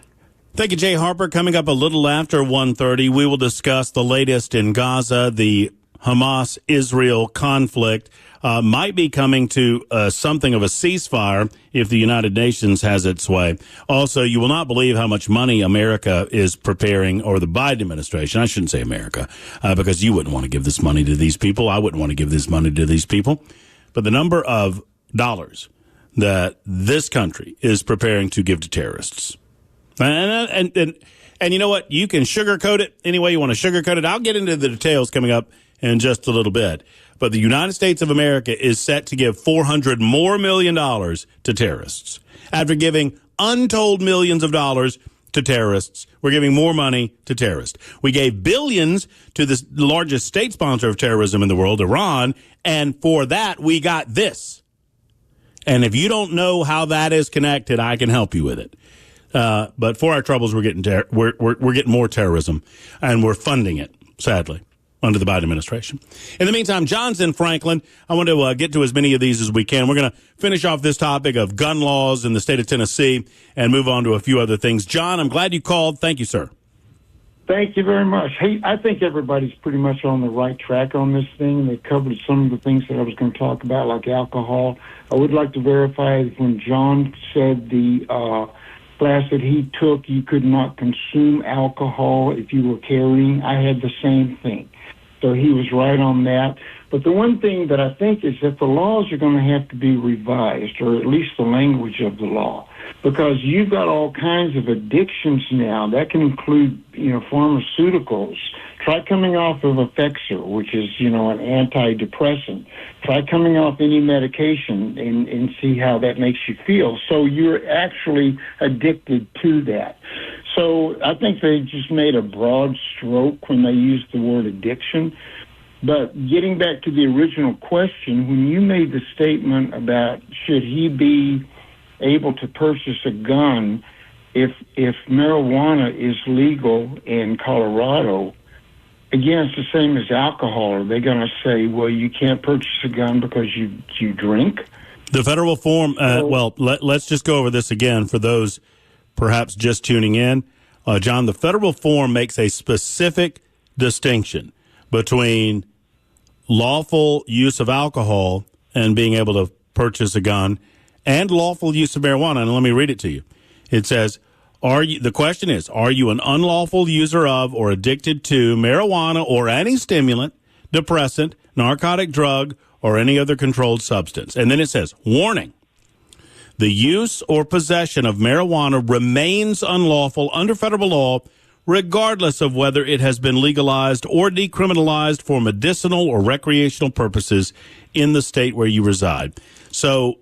Thank you, Jay Harper. Coming up a little after 1:30, we will discuss the latest in Gaza, the Hamas-Israel conflict. Might be coming to something of a ceasefire if the United Nations has its way. Also, you will not believe how much money America is preparing, or the Biden administration. I shouldn't say America, because you wouldn't want to give this money to these people. I wouldn't want to give this money to these people. But the number of dollars that this country is preparing to give to terrorists. And you know what? You can sugarcoat it any way you want to sugarcoat it. I'll get into the details coming up in just a little bit. But the United States of America is set to give $400 million more to terrorists. After giving untold millions of dollars to terrorists, we're giving more money to terrorists. We gave billions to the largest state sponsor of terrorism in the world, Iran, and for that we got this. And if you don't know how that is connected, I can help you with it. But for our troubles, we're getting we're getting more terrorism, and we're funding it, sadly, under the Biden administration. In the meantime, John's in Franklin. I want to get to as many of these as we can. We're going to finish off this topic of gun laws in the state of Tennessee and move on to a few other things. John, I'm glad you called. Thank you, sir. Thank you very much. Hey, I think everybody's pretty much on the right track on this thing. They covered some of the things that I was going to talk about, like alcohol. I would like to verify when John said the class that he took, you could not consume alcohol if you were carrying. I had the same thing. So he was right on that. But the one thing that I think is that the laws are going to have to be revised, or at least the language of the law, because you've got all kinds of addictions now. That can include, pharmaceuticals. Try coming off of Effexor, which is, an antidepressant. Try coming off any medication and see how that makes you feel. So you're actually addicted to that. So I think they just made a broad stroke when they used the word addiction. But getting back to the original question, when you made the statement about should he be able to purchase a gun if marijuana is legal in Colorado, again, it's the same as alcohol. Are they going to say, well, you can't purchase a gun because you drink? The federal form, let's just go over this again for those perhaps just tuning in. John, the federal form makes a specific distinction between lawful use of alcohol and being able to purchase a gun and lawful use of marijuana. And let me read it to you. It says, the question is, are you an unlawful user of or addicted to marijuana or any stimulant, depressant, narcotic drug, or any other controlled substance? And then it says, warning, the use or possession of marijuana remains unlawful under federal law, regardless of whether it has been legalized or decriminalized for medicinal or recreational purposes in the state where you reside. So,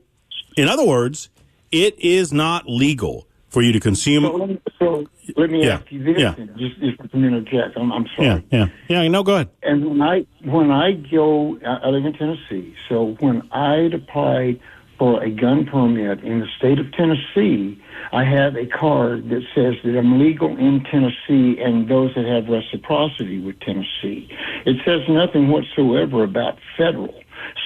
in other words, it is not legal for you to consume. So let me ask you this, just if I can interject. I'm sorry. Yeah. No, go ahead. And when I go, I live in Tennessee, so when I'd apply for a gun permit in the state of Tennessee, I have a card that says that I'm legal in Tennessee and those that have reciprocity with Tennessee. It says nothing whatsoever about federal.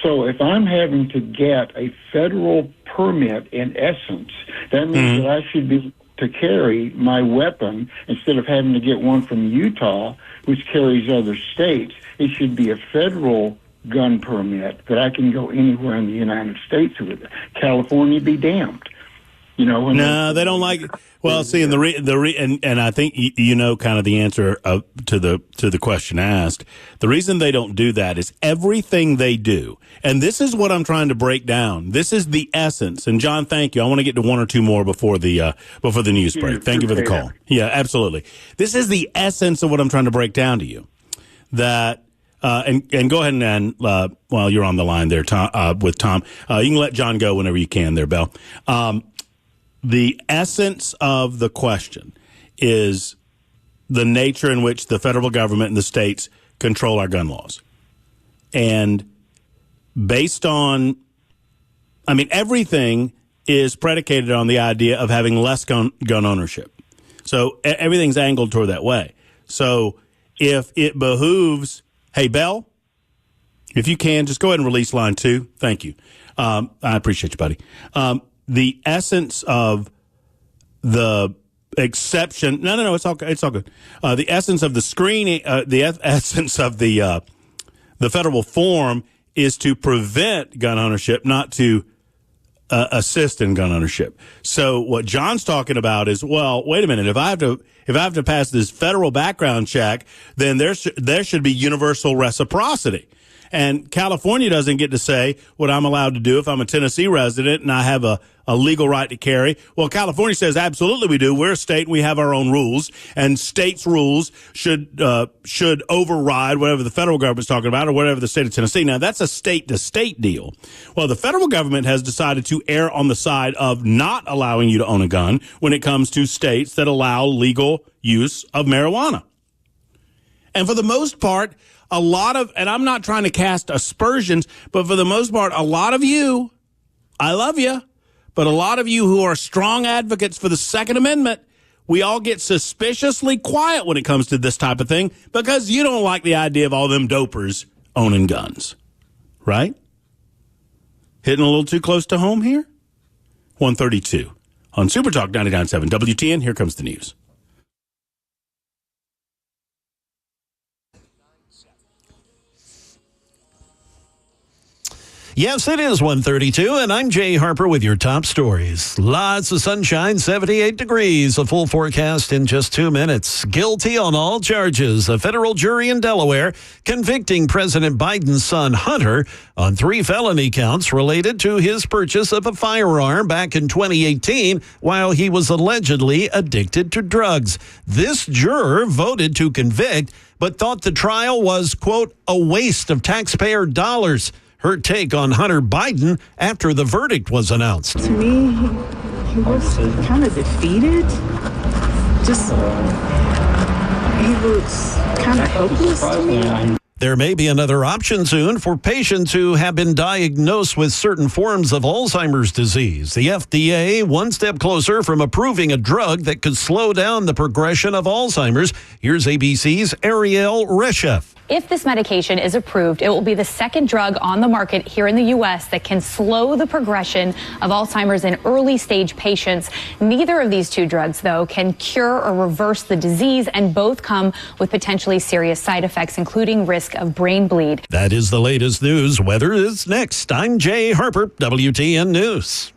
So if I'm having to get a federal permit, in essence, that means that I should be to carry my weapon instead of having to get one from Utah, which carries other states. It should be a federal gun permit that I can go anywhere in the United States with it. California be damned. No, they don't like it. Well, see, and I think kind of the answer to the question asked. The reason they don't do that is everything they do, and this is what I'm trying to break down. This is the essence. And John, thank you. I want to get to one or two more before the news break. Thank you for the call. Yeah, absolutely. This is the essence of what I'm trying to break down to you. That. And go ahead and while you're on the line there, Tom, with Tom, you can let John go whenever you can there, Bell. The essence of the question is the nature in which the federal government and the states control our gun laws. And based on, everything is predicated on the idea of having less gun ownership. So everything's angled toward that way. So if it behooves, hey, Bell, if you can, just go ahead and release line 2. Thank you. I appreciate you, buddy. The essence of the exception, no, it's all good. The essence of the screening, essence of the federal reform is to prevent gun ownership, not to assist in gun ownership. So what John's talking about is, well, wait a minute. If I have to pass this federal background check, then there should be universal reciprocity. And California doesn't get to say what I'm allowed to do if I'm a Tennessee resident and I have a legal right to carry. Well, California says absolutely we do. We're a state and we have our own rules, and states' rules should override whatever the federal government's talking about or whatever the state of Tennessee. Now, that's a state-to-state deal. Well, the federal government has decided to err on the side of not allowing you to own a gun when it comes to states that allow legal use of marijuana. And for the most part, a lot of, and I'm not trying to cast aspersions, but for the most part, a lot of you, I love you, but a lot of you who are strong advocates for the Second Amendment, we all get suspiciously quiet when it comes to this type of thing because you don't like the idea of all them dopers owning guns, right? Hitting a little too close to home here? 132 on Super Talk 99.7 WTN. Here comes the news. Yes, it is 1:32, and I'm Jay Harper with your top stories. Lots of sunshine, 78 degrees, a full forecast in just 2 minutes. Guilty on all charges. A federal jury in Delaware convicting President Biden's son, Hunter, on 3 felony counts related to his purchase of a firearm back in 2018 while he was allegedly addicted to drugs. This juror voted to convict, but thought the trial was, quote, a waste of taxpayer dollars. Her take on Hunter Biden after the verdict was announced. To me, he was kind of defeated. He looks kind of hopeless to me. There may be another option soon for patients who have been diagnosed with certain forms of Alzheimer's disease. The FDA one step closer from approving a drug that could slow down the progression of Alzheimer's. Here's ABC's Ariel Reshef. If this medication is approved, it will be the second drug on the market here in the U.S. that can slow the progression of Alzheimer's in early stage patients. Neither of these 2 drugs, though, can cure or reverse the disease, and both come with potentially serious side effects, including risk of brain bleed. That is the latest news. Weather is next. I'm Jay Harper, WTN News.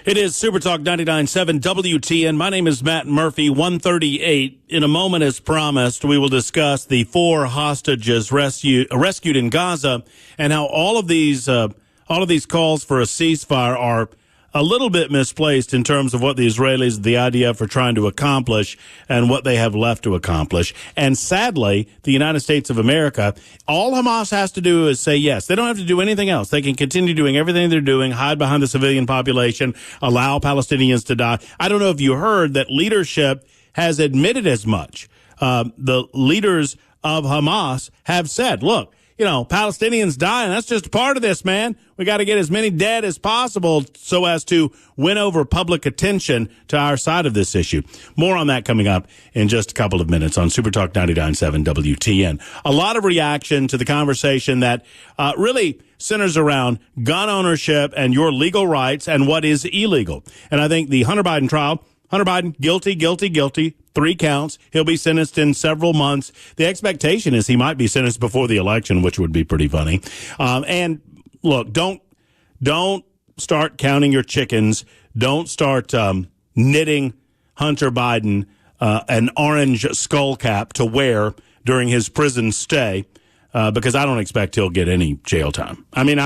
It is Super Talk 99.7 WTN. My name is Matt Murphy, 138. In a moment, as promised, we will discuss the 4 hostages rescued in Gaza and how all of these calls for a ceasefire are a little bit misplaced in terms of what the Israelis, the IDF, are trying to accomplish and what they have left to accomplish. And sadly, the United States of America, all Hamas has to do is say yes. They don't have to do anything else. They can continue doing everything they're doing, hide behind the civilian population, allow Palestinians to die. I don't know if you heard that leadership has admitted as much. The leaders of Hamas have said, look, Palestinians dying, that's just a part of this, man. We got to get as many dead as possible so as to win over public attention to our side of this issue. More on that coming up in just a couple of minutes on Super Talk 99.7 WTN. A lot of reaction to the conversation that really centers around gun ownership and your legal rights and what is illegal. And I think the Hunter Biden trial, Hunter Biden, guilty. 3 counts. He'll be sentenced in several months. The expectation is he might be sentenced before the election, which would be pretty funny. And look, don't start counting your chickens. Don't start knitting Hunter Biden an orange skull cap to wear during his prison stay, because I don't expect he'll get any jail time. I mean,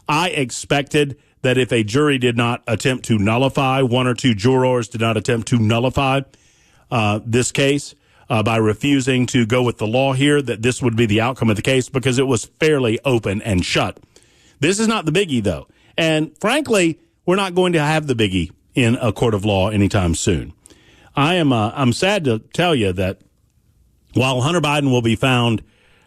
I expected that if a jury did not attempt to nullify, 1 or 2 jurors did not attempt to nullify this case by refusing to go with the law here, that this would be the outcome of the case because it was fairly open and shut. This is not the biggie, though. And frankly, we're not going to have the biggie in a court of law anytime soon. I'm sad to tell you that while Hunter Biden will be found,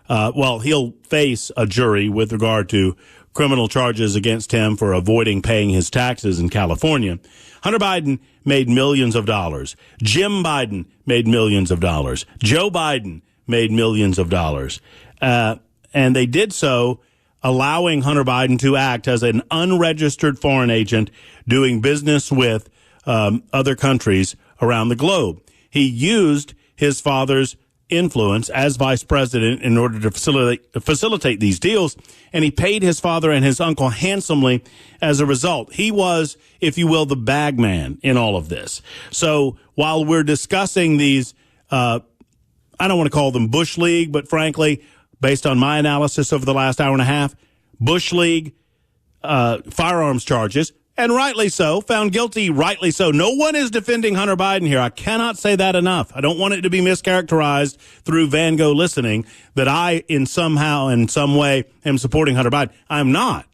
he'll face a jury with regard to criminal charges against him for avoiding paying his taxes in California. Hunter Biden made millions of dollars. Jim Biden made millions of dollars. Joe Biden made millions of dollars. And they did so allowing Hunter Biden to act as an unregistered foreign agent doing business with other countries around the globe. He used his father's influence as vice president in order to facilitate these deals, and he paid his father and his uncle handsomely as a result. He was, if you will, the bag man in all of this. So while we're discussing these, I don't want to call them Bush League, but frankly, based on my analysis over the last hour and a half, Bush League firearms charges, and rightly so, found guilty, rightly so. No one is defending Hunter Biden here. I cannot say that enough. I don't want it to be mischaracterized through Van Gogh listening that I, in some way, am supporting Hunter Biden. I'm not.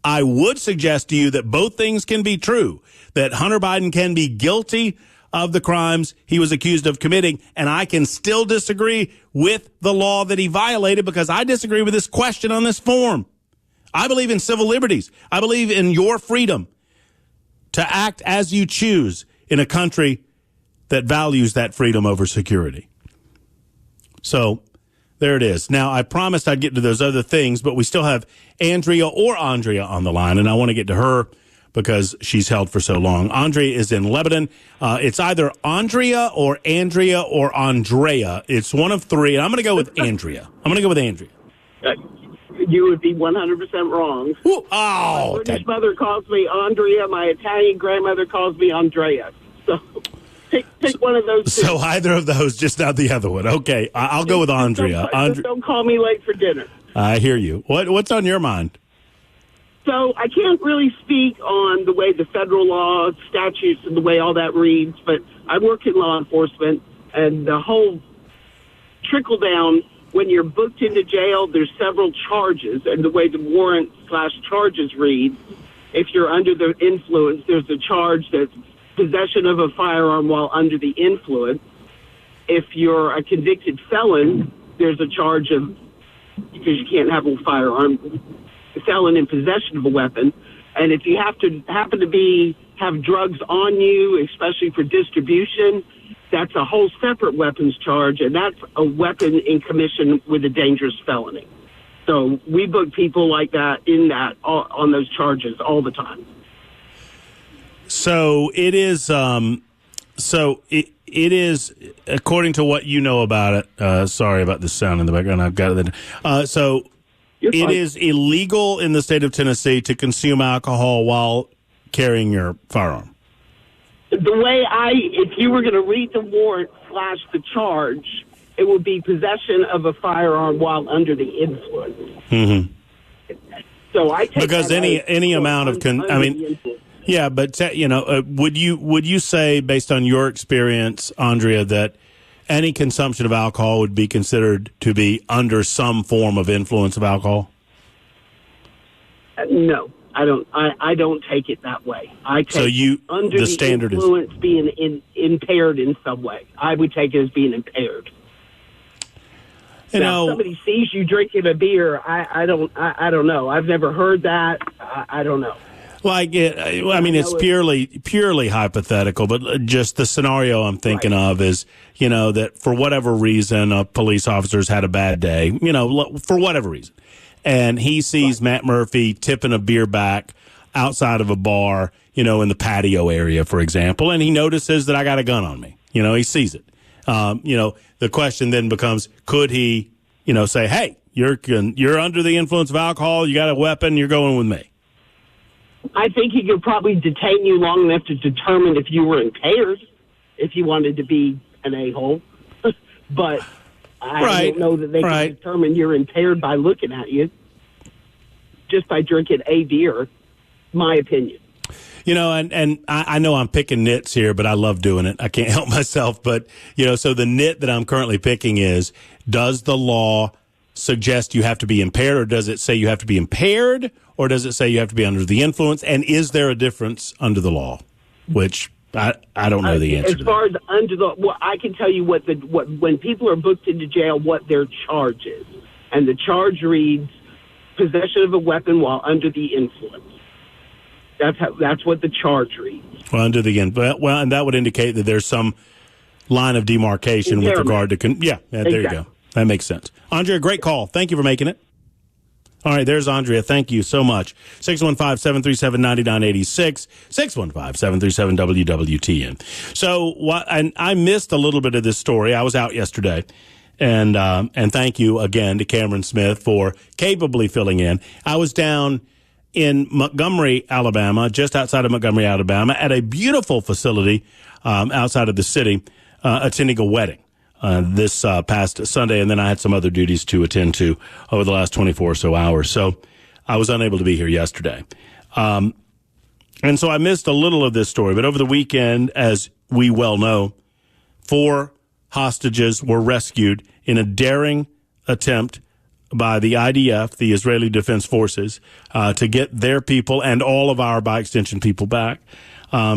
I would suggest to you that both things can be true, that Hunter Biden can be guilty of the crimes he was accused of committing, and I can still disagree with the law that he violated because I disagree with this question on this form. I believe in civil liberties. I believe in your freedom to act as you choose in a country that values that freedom over security. So there it is. Now, I promised I'd get to those other things, but we still have Andrea on the line, and I want to get to her because she's held for so long. Andrea is in Lebanon. It's either Andrea or Andrea. It's one of 3, and I'm going to go with Andrea. You would be 100% wrong. Ooh, my British mother calls me Andrea. My Italian grandmother calls me Andrea. So pick one of those 2. So either of those, just not the other one. Okay, I'll go with Andrea. Just don't call me late for dinner. I hear you. What's on your mind? So I can't really speak on the way the federal law, statutes, and the way all that reads, but I work in law enforcement, and the whole trickle down. When you're booked into jail, there's several charges, and the way the warrant/charges read, if you're under the influence, there's a charge that's possession of a firearm while under the influence. If you're a convicted felon, there's a charge of, because you can't have a firearm, a felon in possession of a weapon. And if you happen to have drugs on you, especially for distribution, that's a whole separate weapons charge, and that's a weapon in commission with a dangerous felony. So we book people like that on those charges all the time. So it is. It is, according to what you know about it. Sorry about the sound in the background. I've got it. It is illegal in the state of Tennessee to consume alcohol while carrying your firearm? The way if you were going to read the warrant / the charge, it would be possession of a firearm while under the influence. Mm-hmm. So I take because any amount of yeah, but would you say, based on your experience, Andrea, that any consumption of alcohol would be considered to be under some form of influence of alcohol? No, I don't. I don't take it that way. I take under the standard influence being impaired in some way. I would take it as being impaired. If somebody sees you drinking a beer, I don't know. I've never heard that. I don't know. It's purely hypothetical, but just the scenario I'm thinking of is, that for whatever reason, a police officer's had a bad day, for whatever reason. And he sees Matt Murphy tipping a beer back outside of a bar, in the patio area, for example, and he notices that I got a gun on me. He sees it. The question then becomes, could he, say, hey, you're under the influence of alcohol, you got a weapon, you're going with me? I think he could probably detain you long enough to determine if you were impaired, if you wanted to be an a-hole. But I don't know that they can determine you're impaired by looking at you, just by drinking a beer, my opinion. And I know I'm picking nits here, but I love doing it. I can't help myself. But, so the nit that I'm currently picking is, does the law suggest you have to be impaired, or does it say you have to be impaired, or does it say you have to be under the influence? And is there a difference under the law? Which I don't know the answer to. As far as under the, I can tell you what when people are booked into jail, what their charge is. And the charge reads possession of a weapon while under the influence. That's what the charge reads. Well, under the and that would indicate that there's some line of demarcation with regard to there you go. That makes sense. Andrea, great call. Thank you for making it. All right, there's Andrea. Thank you so much. 615-737-9986, 615-737-WWTN. So and I missed a little bit of this story. I was out yesterday. And thank you again to Cameron Smith for capably filling in. I was down in Montgomery, Alabama, just outside of Montgomery, Alabama, at a beautiful facility outside of the city, attending a wedding this past Sunday, and then I had some other duties to attend to over the last 24 or so hours. So I was unable to be here yesterday. And so I missed a little of this story. But over the weekend, as we well know, 4 hostages were rescued in a daring attempt by the IDF, the Israeli Defense Forces, to get their people and all of our, by extension, people back.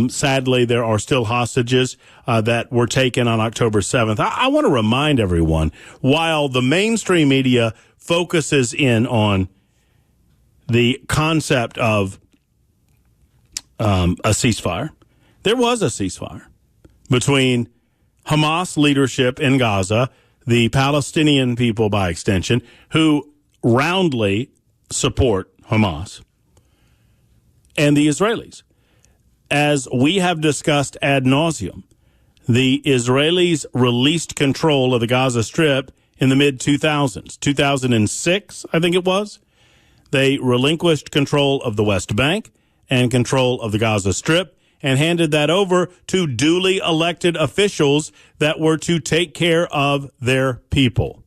Sadly, there are still hostages that were taken on October 7th. I want to remind everyone, while the mainstream media focuses in on the concept of a ceasefire, there was a ceasefire between Hamas leadership in Gaza, the Palestinian people, by extension, who roundly support Hamas, and the Israelis. As we have discussed ad nauseum, the Israelis released control of the Gaza Strip in the mid-2000s. 2006, I think it was. They relinquished control of the West Bank and control of the Gaza Strip and handed that over to duly elected officials that were to take care of their people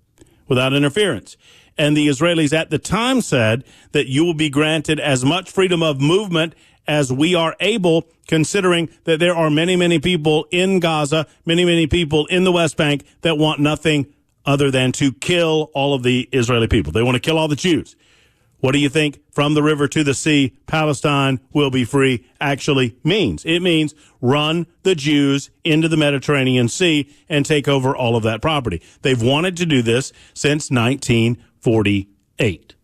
without interference. And the Israelis at the time said that you will be granted as much freedom of movement as we are able, considering that there are many, many people in Gaza, many, many people in the West Bank that want nothing other than to kill all of the Israeli people. They want to kill all the Jews. What do you think from the river to the sea, Palestine will be free actually means? It means run the Jews into the Mediterranean Sea and take over all of that property. They've wanted to do this since 1948,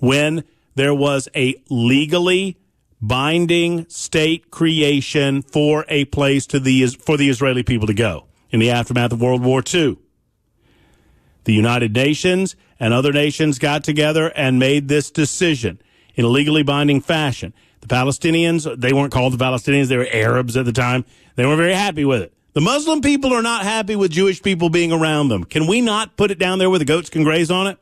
when there was a legally binding state creation for a place for the Israeli people to go in the aftermath of World War II. The United Nations and other nations got together and made this decision in a legally binding fashion. The Palestinians, they weren't called the Palestinians, they were Arabs at the time. They weren't very happy with it. The Muslim people are not happy with Jewish people being around them. Can we not put it down there where the goats can graze on it?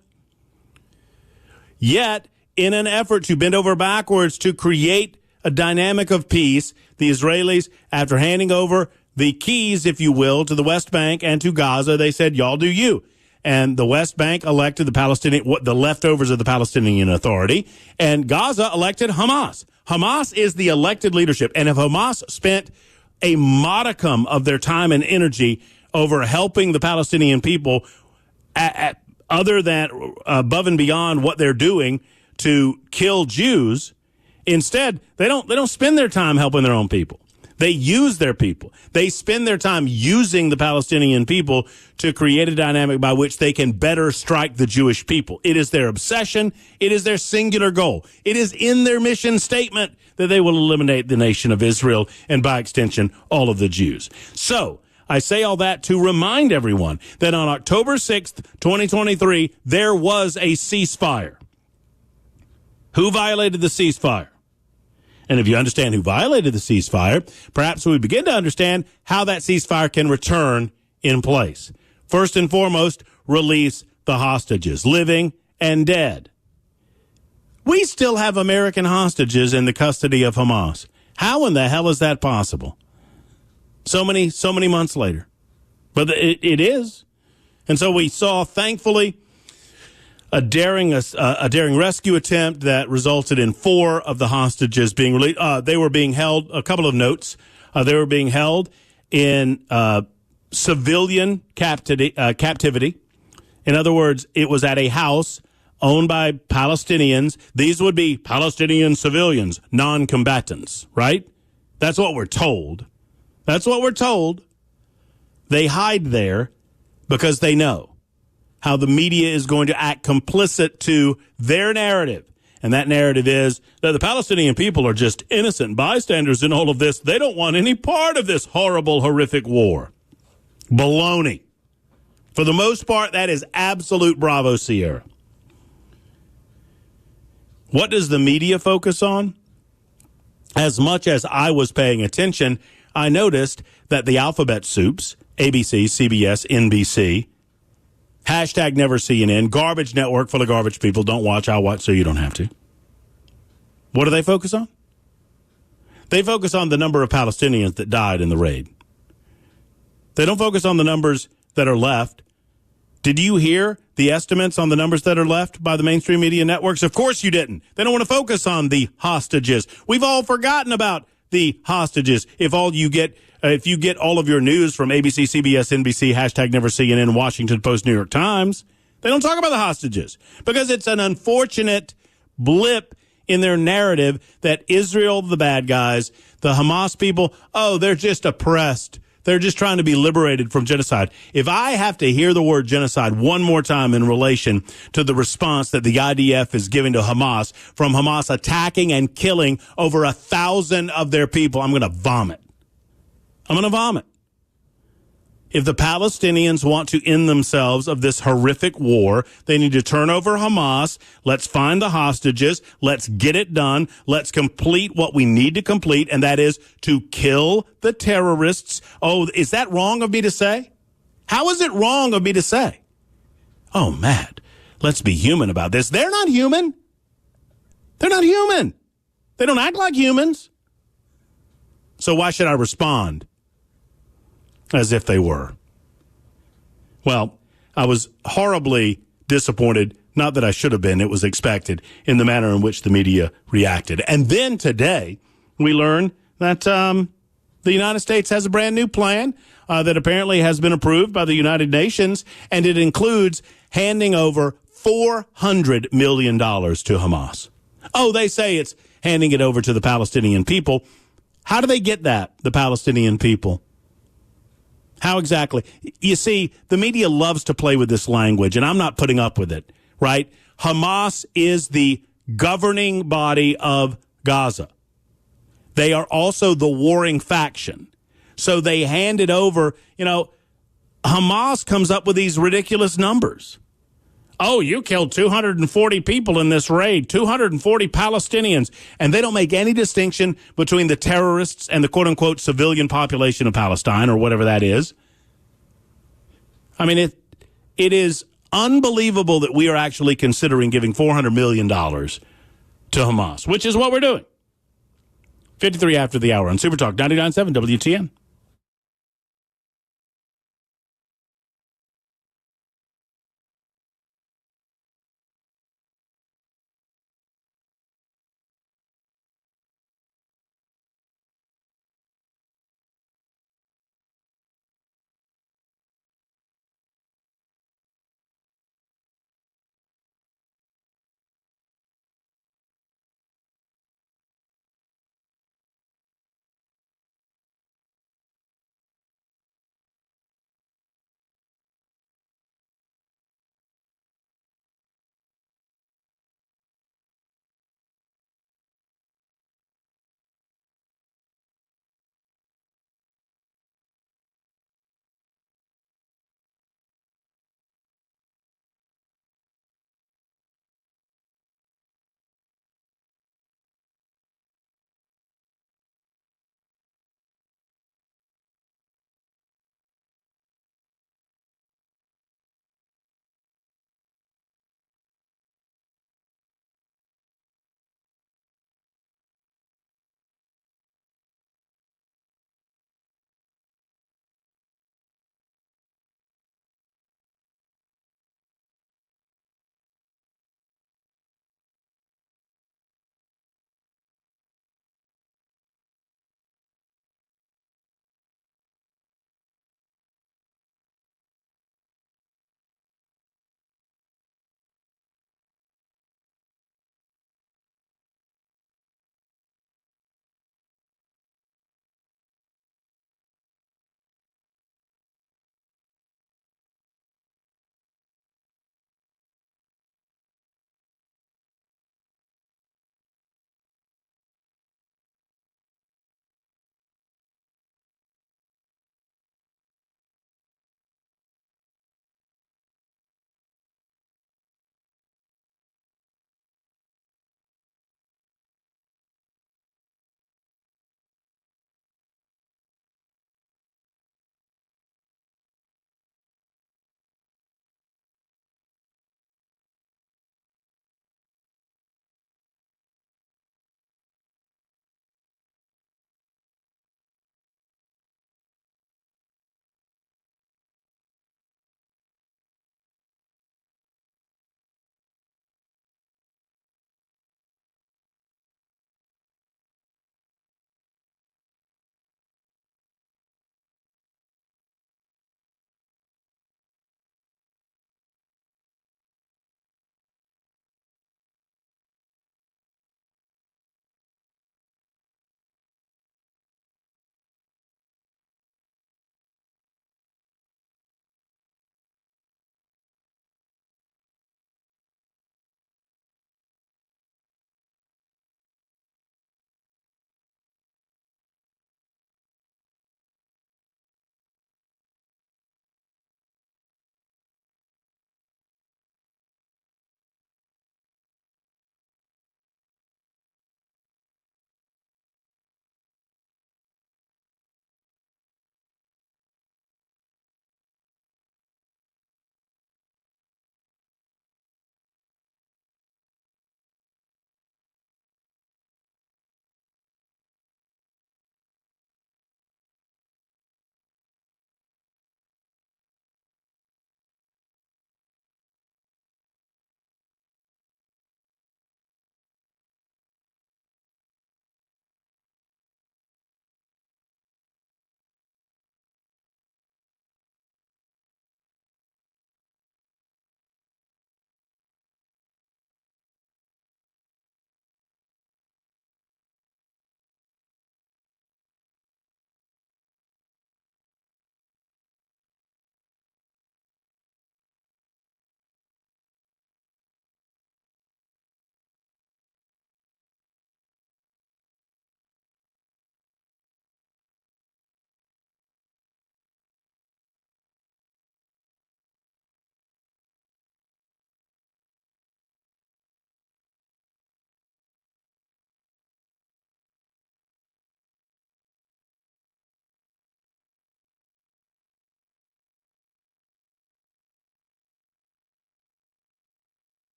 Yet, in an effort to bend over backwards to create a dynamic of peace. The Israelis, after handing over the keys, if you will, to the West Bank and to Gaza, they said, y'all do you. And the West Bank elected the leftovers of the Palestinian Authority, and Gaza elected Hamas. Hamas is the elected leadership. And if Hamas spent a modicum of their time and energy over helping the Palestinian people other than above and beyond what they're doing to kill Jews, instead, they don't spend their time helping their own people. They use their people. They spend their time using the Palestinian people to create a dynamic by which they can better strike the Jewish people. It is their obsession. It is their singular goal. It is in their mission statement that they will eliminate the nation of Israel and, by extension, all of the Jews. So I say all that to remind everyone that on October 6th, 2023, there was a ceasefire. Who violated the ceasefire? And if you understand who violated the ceasefire, perhaps we begin to understand how that ceasefire can return in place. First and foremost, release the hostages, living and dead. We still have American hostages in the custody of Hamas. How in the hell is that possible? So many months later. But it is. And so we saw, thankfully, a daring rescue attempt that resulted in 4 of the hostages being released. They were being held, a couple of notes, they were being held in civilian captivity. In other words, it was at a house owned by Palestinians. These would be Palestinian civilians, non-combatants, right? That's what we're told. That's what we're told. They hide there because they know how the media is going to act complicit to their narrative. And that narrative is that the Palestinian people are just innocent bystanders in all of this. They don't want any part of this horrible, horrific war. Baloney. For the most part, that is absolute Bravo Sierra. What does the media focus on? As much as I was paying attention, I noticed that the alphabet soups, ABC, CBS, NBC, hashtag never CNN, garbage network full of garbage people, don't watch, I'll watch so you don't have to. What do they focus on? They focus on the number of Palestinians that died in the raid. They don't focus on the numbers that are left. Did you hear the estimates on the numbers that are left by the mainstream media networks? Of course you didn't. They don't want to focus on the hostages. We've all forgotten about the hostages. If you get all of your news from ABC, CBS, NBC, hashtag never CNN, Washington Post, New York Times, they don't talk about the hostages because it's an unfortunate blip in their narrative that Israel, the bad guys, the Hamas people, they're just oppressed. They're just trying to be liberated from genocide. If I have to hear the word genocide one more time in relation to the response that the IDF is giving to Hamas, from Hamas attacking and killing over 1,000 of their people, I'm going to vomit. I'm going to vomit. If the Palestinians want to end themselves of this horrific war, they need to turn over Hamas. Let's find the hostages. Let's get it done. Let's complete what we need to complete, and that is to kill the terrorists. Oh, is that wrong of me to say? How is it wrong of me to say? Oh, Matt, let's be human about this. They're not human. They're not human. They don't act like humans. So why should I respond as if they were? Well, I was horribly disappointed. Not that I should have been. It was expected in the manner in which the media reacted. And then today, we learn that the United States has a brand new plan that apparently has been approved by the United Nations, and it includes handing over $400 million to Hamas. Oh, they say it's handing it over to the Palestinian people. How do they get that, the Palestinian people? How exactly? You see, the media loves to play with this language, and I'm not putting up with it, right? Hamas is the governing body of Gaza. They are also the warring faction. So they hand it over. You know, Hamas comes up with these ridiculous numbers. Oh, you killed 240 people in this raid, 240 Palestinians. And they don't make any distinction between the terrorists and the quote-unquote civilian population of Palestine or whatever that is. I mean, it is unbelievable that we are actually considering giving $400 million to Hamas, which is what we're doing. 53 after the hour on Super Talk 99.7 WTN.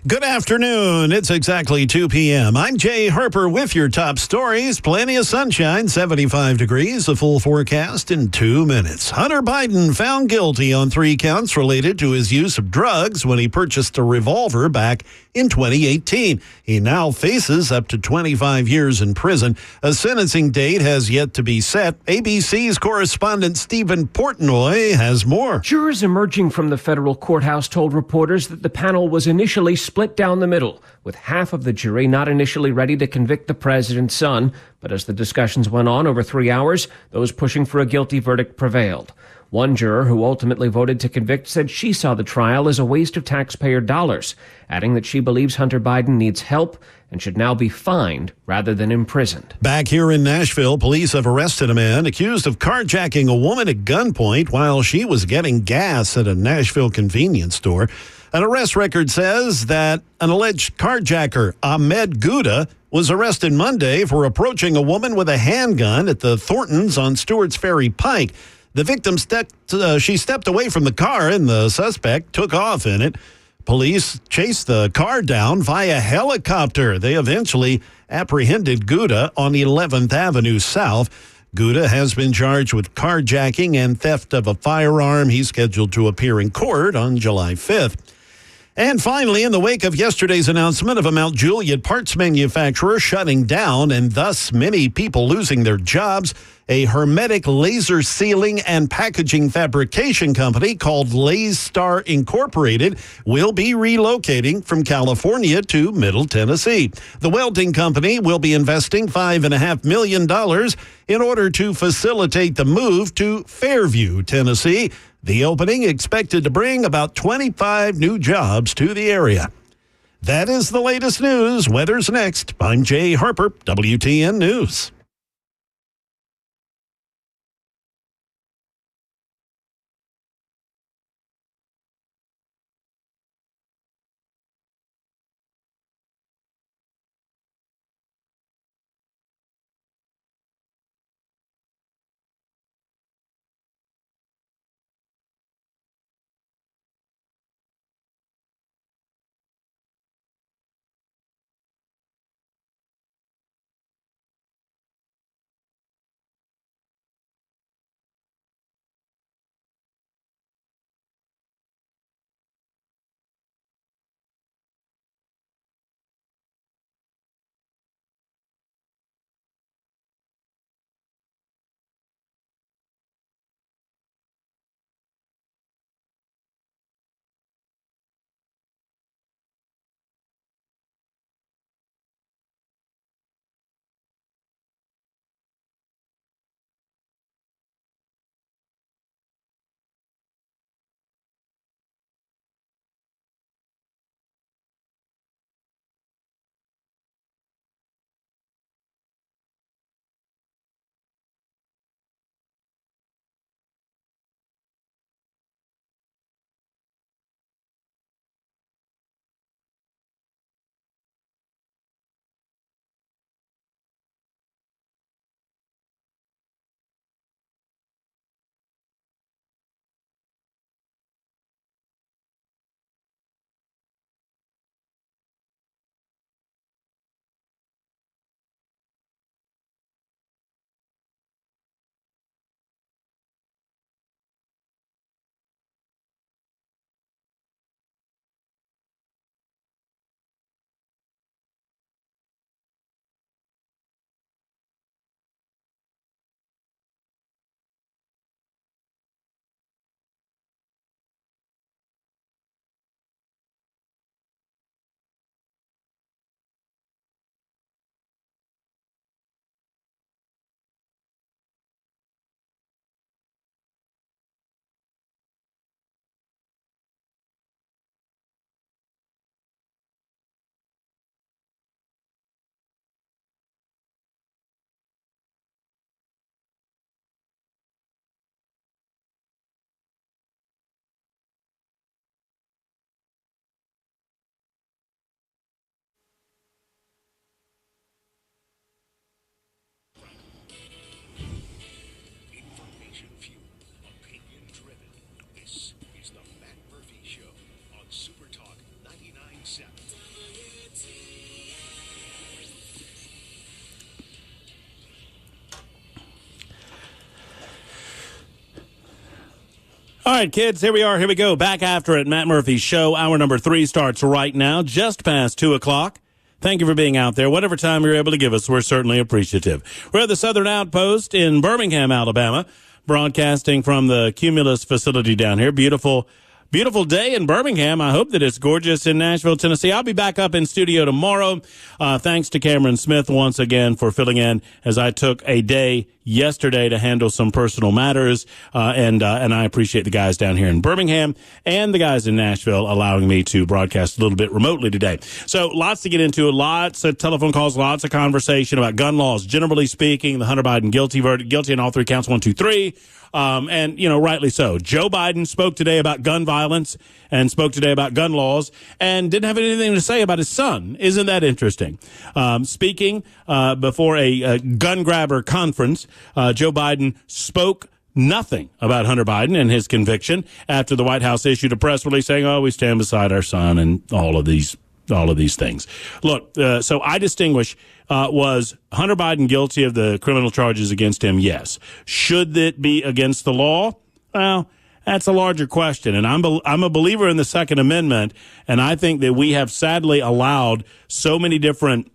Good afternoon. It's exactly 2 p.m. I'm Jay Harper with your top stories. Plenty of sunshine, 75 degrees, a full forecast in 2 minutes. Hunter Biden found guilty on 3 counts related to his use of drugs when he purchased a revolver back in 2018. He now faces up to 25 years in prison. A sentencing date has yet to be set. ABC's correspondent Stephen Portnoy has more. Jurors emerging from the federal courthouse told reporters that the panel was initially split down the middle, with half of the jury not initially ready to convict the president's son. But as the discussions went on over 3 hours, those pushing for a guilty verdict prevailed. One juror who ultimately voted to convict said she saw the trial as a waste of taxpayer dollars, adding that she believes Hunter Biden needs help and should now be fined rather than imprisoned. Back here in Nashville, police have arrested a man accused of carjacking a woman at gunpoint while she was getting gas at a Nashville convenience store. An arrest record says that an alleged carjacker, Ahmed Gouda, was arrested Monday for approaching a woman with a handgun at the Thorntons on Stewart's Ferry Pike. The victim stepped away from the car and the suspect took off in it. Police chased the car down via helicopter. They eventually apprehended Gouda on 11th Avenue South. Gouda has been charged with carjacking and theft of a firearm. He's scheduled to appear in court on July 5th. And finally, in the wake of yesterday's announcement of a Mount Juliet parts manufacturer shutting down and thus many people losing their jobs, a hermetic laser sealing and packaging fabrication company called Laystar Incorporated will be relocating from California to Middle Tennessee. The welding company will be investing $5.5 million in order to facilitate the move to Fairview, Tennessee. The opening expected to bring about 25 new jobs to the area. That is the latest news. Weather's next. I'm Jay Harper, WTN News. All right, kids, here we are. Here we go. Back after it. Matt Murphy's show. Hour number 3 starts right now, just past 2 o'clock. Thank you for being out there. Whatever time you're able to give us, we're certainly appreciative. We're at the Southern Outpost in Birmingham, Alabama, broadcasting from the Cumulus facility down here. Beautiful day in Birmingham. I hope that it's gorgeous in Nashville, Tennessee. I'll be back up in studio tomorrow. Thanks to Cameron Smith once again for filling in as I took a day yesterday to handle some personal matters. And I appreciate the guys down here in Birmingham and the guys in Nashville allowing me to broadcast a little bit remotely today. So lots to get into, lots of telephone calls, lots of conversation about gun laws. Generally speaking, the Hunter Biden guilty verdict, guilty on all 3 counts, 1, 2, 3. And, rightly so. Joe Biden spoke today about gun violence and spoke today about gun laws and didn't have anything to say about his son. Isn't that interesting? Speaking before a gun grabber conference, Joe Biden spoke nothing about Hunter Biden and his conviction after the White House issued a press release saying, "Oh, we stand beside our son," and all of these things. Look, so I distinguish, was Hunter Biden guilty of the criminal charges against him? Yes. Should it be against the law? Well, that's a larger question. And I'm a believer in the Second Amendment, and I think that we have sadly allowed so many different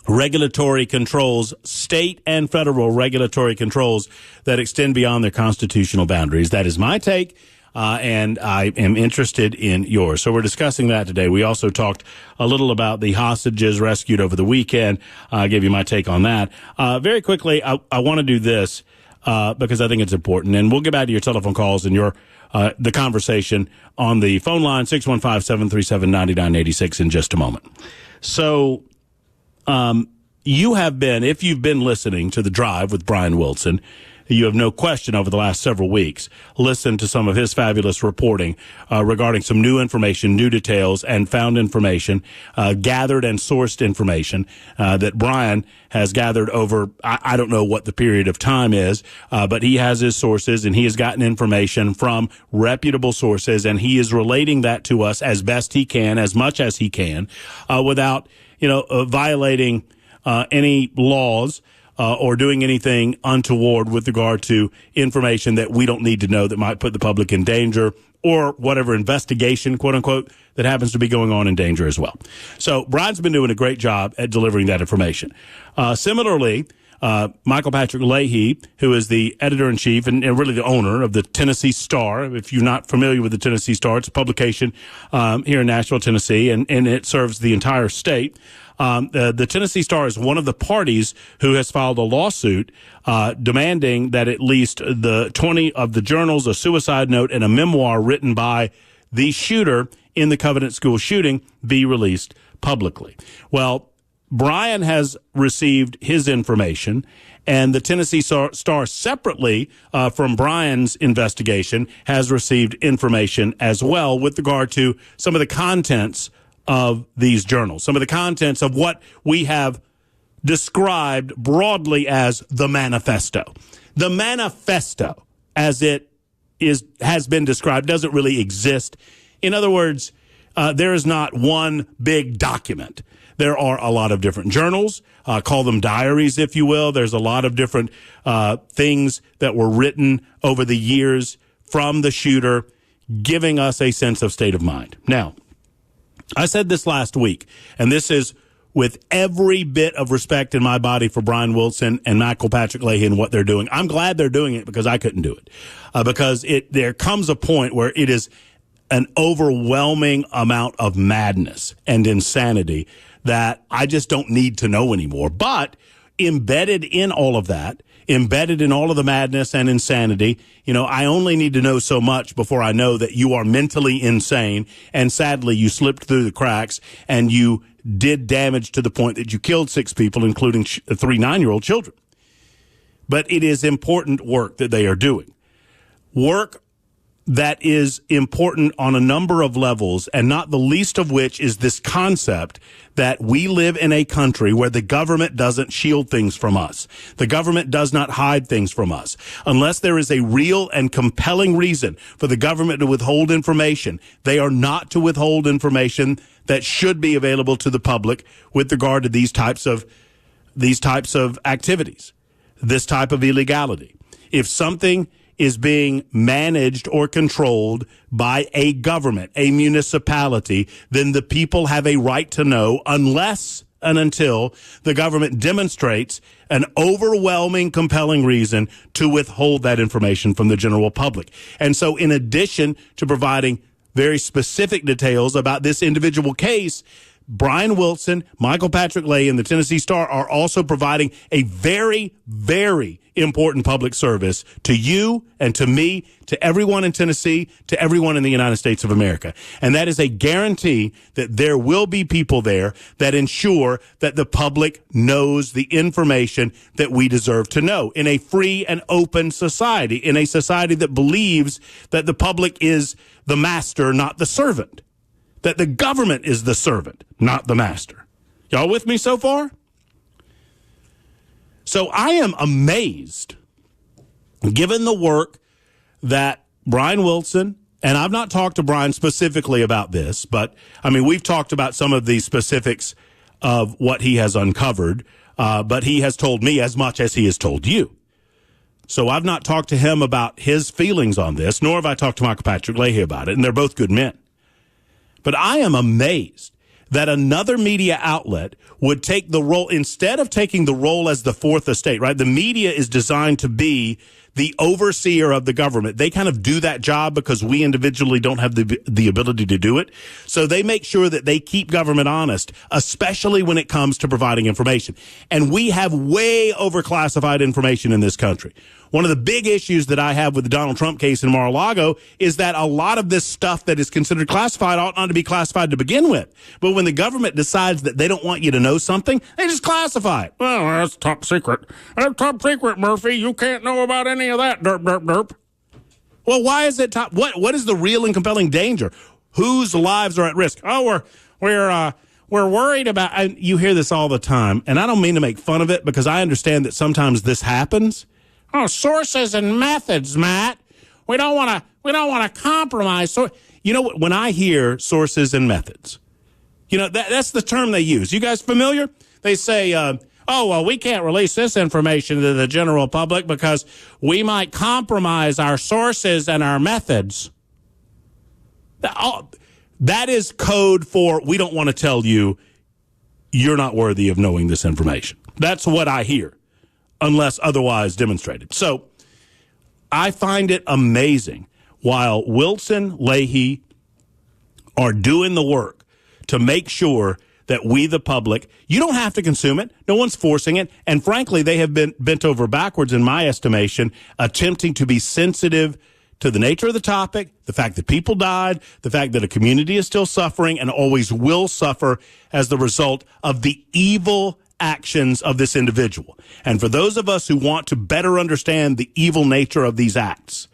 regulatory controls, state and federal regulatory controls, that extend beyond their constitutional boundaries. That is my take. And I am interested in yours. So we're discussing that today. We also talked a little about the hostages rescued over the weekend. I gave you my take on that. Very quickly, I want to do this because I think it's important. And we'll get back to your telephone calls and the conversation on the phone line, 615-737-9986 in just a moment. So you have been, if you've been listening to The Drive with Brian Wilson, you have no question over the last several weeks listened to some of his fabulous reporting regarding some new information, new details, and found information, gathered and sourced information that Brian has gathered over, I don't know what the period of time is, but he has his sources and he has gotten information from reputable sources, and he is relating that to us as best he can, as much as he can, without violating any laws or doing anything untoward with regard to information that we don't need to know that might put the public in danger, or whatever investigation, quote unquote, that happens to be going on in danger as well. So Brian's been doing a great job at delivering that information. Similarly, Michael Patrick Leahy, who is the editor-in-chief and really the owner of the Tennessee Star. If you're not familiar with the Tennessee Star, it's a publication here in Nashville, Tennessee, and it serves the entire state. The Tennessee Star is one of the parties who has filed a lawsuit demanding that at least the 20 of the journals, a suicide note, and a memoir written by the shooter in the Covenant School shooting be released publicly. Well, Brian has received his information, and the Tennessee Star separately from Brian's investigation has received information as well with regard to some of the contents of these journals, some of the contents of what we have described broadly as the manifesto. The manifesto, as it has been described, doesn't really exist. In other words, there is not one big document. There are a lot of different journals, call them diaries, if you will. There's a lot of different things that were written over the years from the shooter, giving us a sense of state of mind. Now, I said this last week, and this is with every bit of respect in my body for Brian Wilson and Michael Patrick Leahy and what they're doing. I'm glad they're doing it because I couldn't do it. Because there comes a point where it is an overwhelming amount of madness and insanity that I just don't need to know anymore. But embedded in all of that, embedded in all of the madness and insanity, I only need to know so much before I know that you are mentally insane, and sadly you slipped through the cracks and you did damage to the point that you killed 6 people, including 3 9-year-old children. But it is important work that they are doing. Work that is important on a number of levels, and not the least of which is this concept that we live in a country where the government doesn't shield things from us. The government does not hide things from us. Unless there is a real and compelling reason for the government to withhold information, they are not to withhold information that should be available to the public with regard to these types of activities, this type of illegality. If something is being managed or controlled by a government, a municipality, then the people have a right to know unless and until the government demonstrates an overwhelming, compelling reason to withhold that information from the general public. And so in addition to providing very specific details about this individual case, Brian Wilson, Michael Patrick Leahy, and the Tennessee Star are also providing a very, very important public service to you and to me, to everyone in Tennessee, to everyone in the United States of America. And that is a guarantee that there will be people there that ensure that the public knows the information that we deserve to know in a free and open society, in a society that believes that the public is the master, not the servant. That the government is the servant, not the master. Y'all with me so far? So I am amazed, given the work that Brian Wilson, and I've not talked to Brian specifically about this, but, I mean, we've talked about some of the specifics of what he has uncovered, but he has told me as much as he has told you. So I've not talked to him about his feelings on this, nor have I talked to Michael Patrick Leahy about it, and they're both good men. But I am amazed that another media outlet would take the role, instead of taking the role as the fourth estate, right? The media is designed to be the overseer of the government. They kind of do that job because we individually don't have the ability to do it. So they make sure that they keep government honest, especially when it comes to providing information. And we have way overclassified information in this country. One of the big issues that I have with the Donald Trump case in Mar-a-Lago is that a lot of this stuff that is considered classified ought not to be classified to begin with. But when the government decides that they don't want you to know something, they just classify it. Well, that's top secret. That's top secret, Murphy. You can't know about any of that, derp, derp, derp. Well, why is it top? What is the real and compelling danger? Whose lives are at risk? Oh, we're worried about, and you hear this all the time, and I don't mean to make fun of it because I understand that sometimes this happens. Oh, sources and methods, Matt. We don't want to compromise. So, you know what? When I hear sources and methods, you know, that's the term they use. You guys familiar? They say, oh, well, we can't release this information to the general public because we might compromise our sources and our methods. That is code for we don't want to tell you you're not worthy of knowing this information. That's what I hear, unless otherwise demonstrated. So I find it amazing while Wilson, Leahy are doing the work to make sure that we, the public, you don't have to consume it. No one's forcing it. And frankly, they have been bent over backwards, in my estimation, attempting to be sensitive to the nature of the topic, the fact that people died, the fact that a community is still suffering and always will suffer as the result of the evil actions of this individual. And for those of us who want to better understand the evil nature of these acts,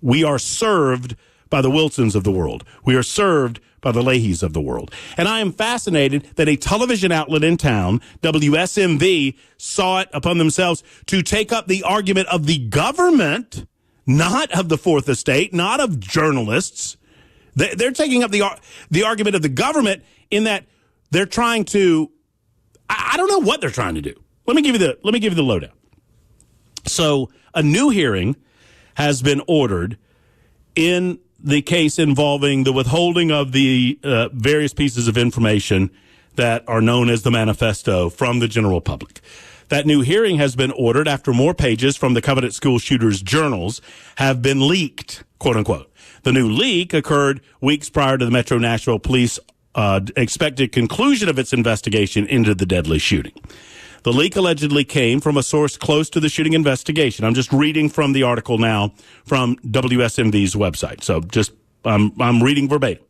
we are served by the Wilsons of the world. We are served by the Leahys of the world. And I am fascinated that a television outlet in town, WSMV, saw it upon themselves to take up the argument of the government, not of the Fourth Estate, not of journalists. They're taking up the argument of the government in that they're trying to, I don't know what they're trying to do. Let me give you the lowdown. So a new hearing has been ordered in the case involving the withholding of the various pieces of information that are known as the manifesto from the general public. That new hearing has been ordered after more pages from the Covenant school shooters' journals have been leaked, quote unquote. The new leak occurred weeks prior to the Metro Nashville Police expected conclusion of its investigation into the deadly shooting. The leak allegedly came from a source close to the shooting investigation. I'm just reading from the article now from WSMV's website. So I'm reading verbatim.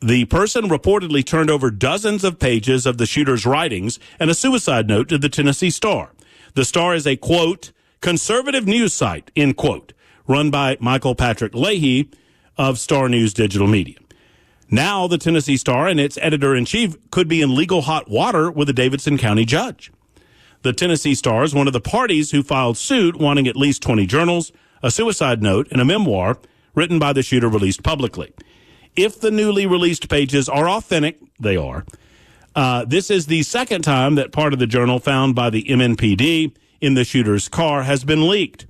The person reportedly turned over dozens of pages of the shooter's writings and a suicide note to the Tennessee Star. The Star is a, quote, conservative news site, end quote, run by Michael Patrick Leahy of Star News Digital Media. Now the Tennessee Star and its editor-in-chief could be in legal hot water with a Davidson County judge. The Tennessee Star is one of the parties who filed suit wanting at least 20 journals, a suicide note, and a memoir written by the shooter released publicly. If the newly released pages are authentic, they are, this is the second time that part of the journal found by the MNPD in the shooter's car has been leaked.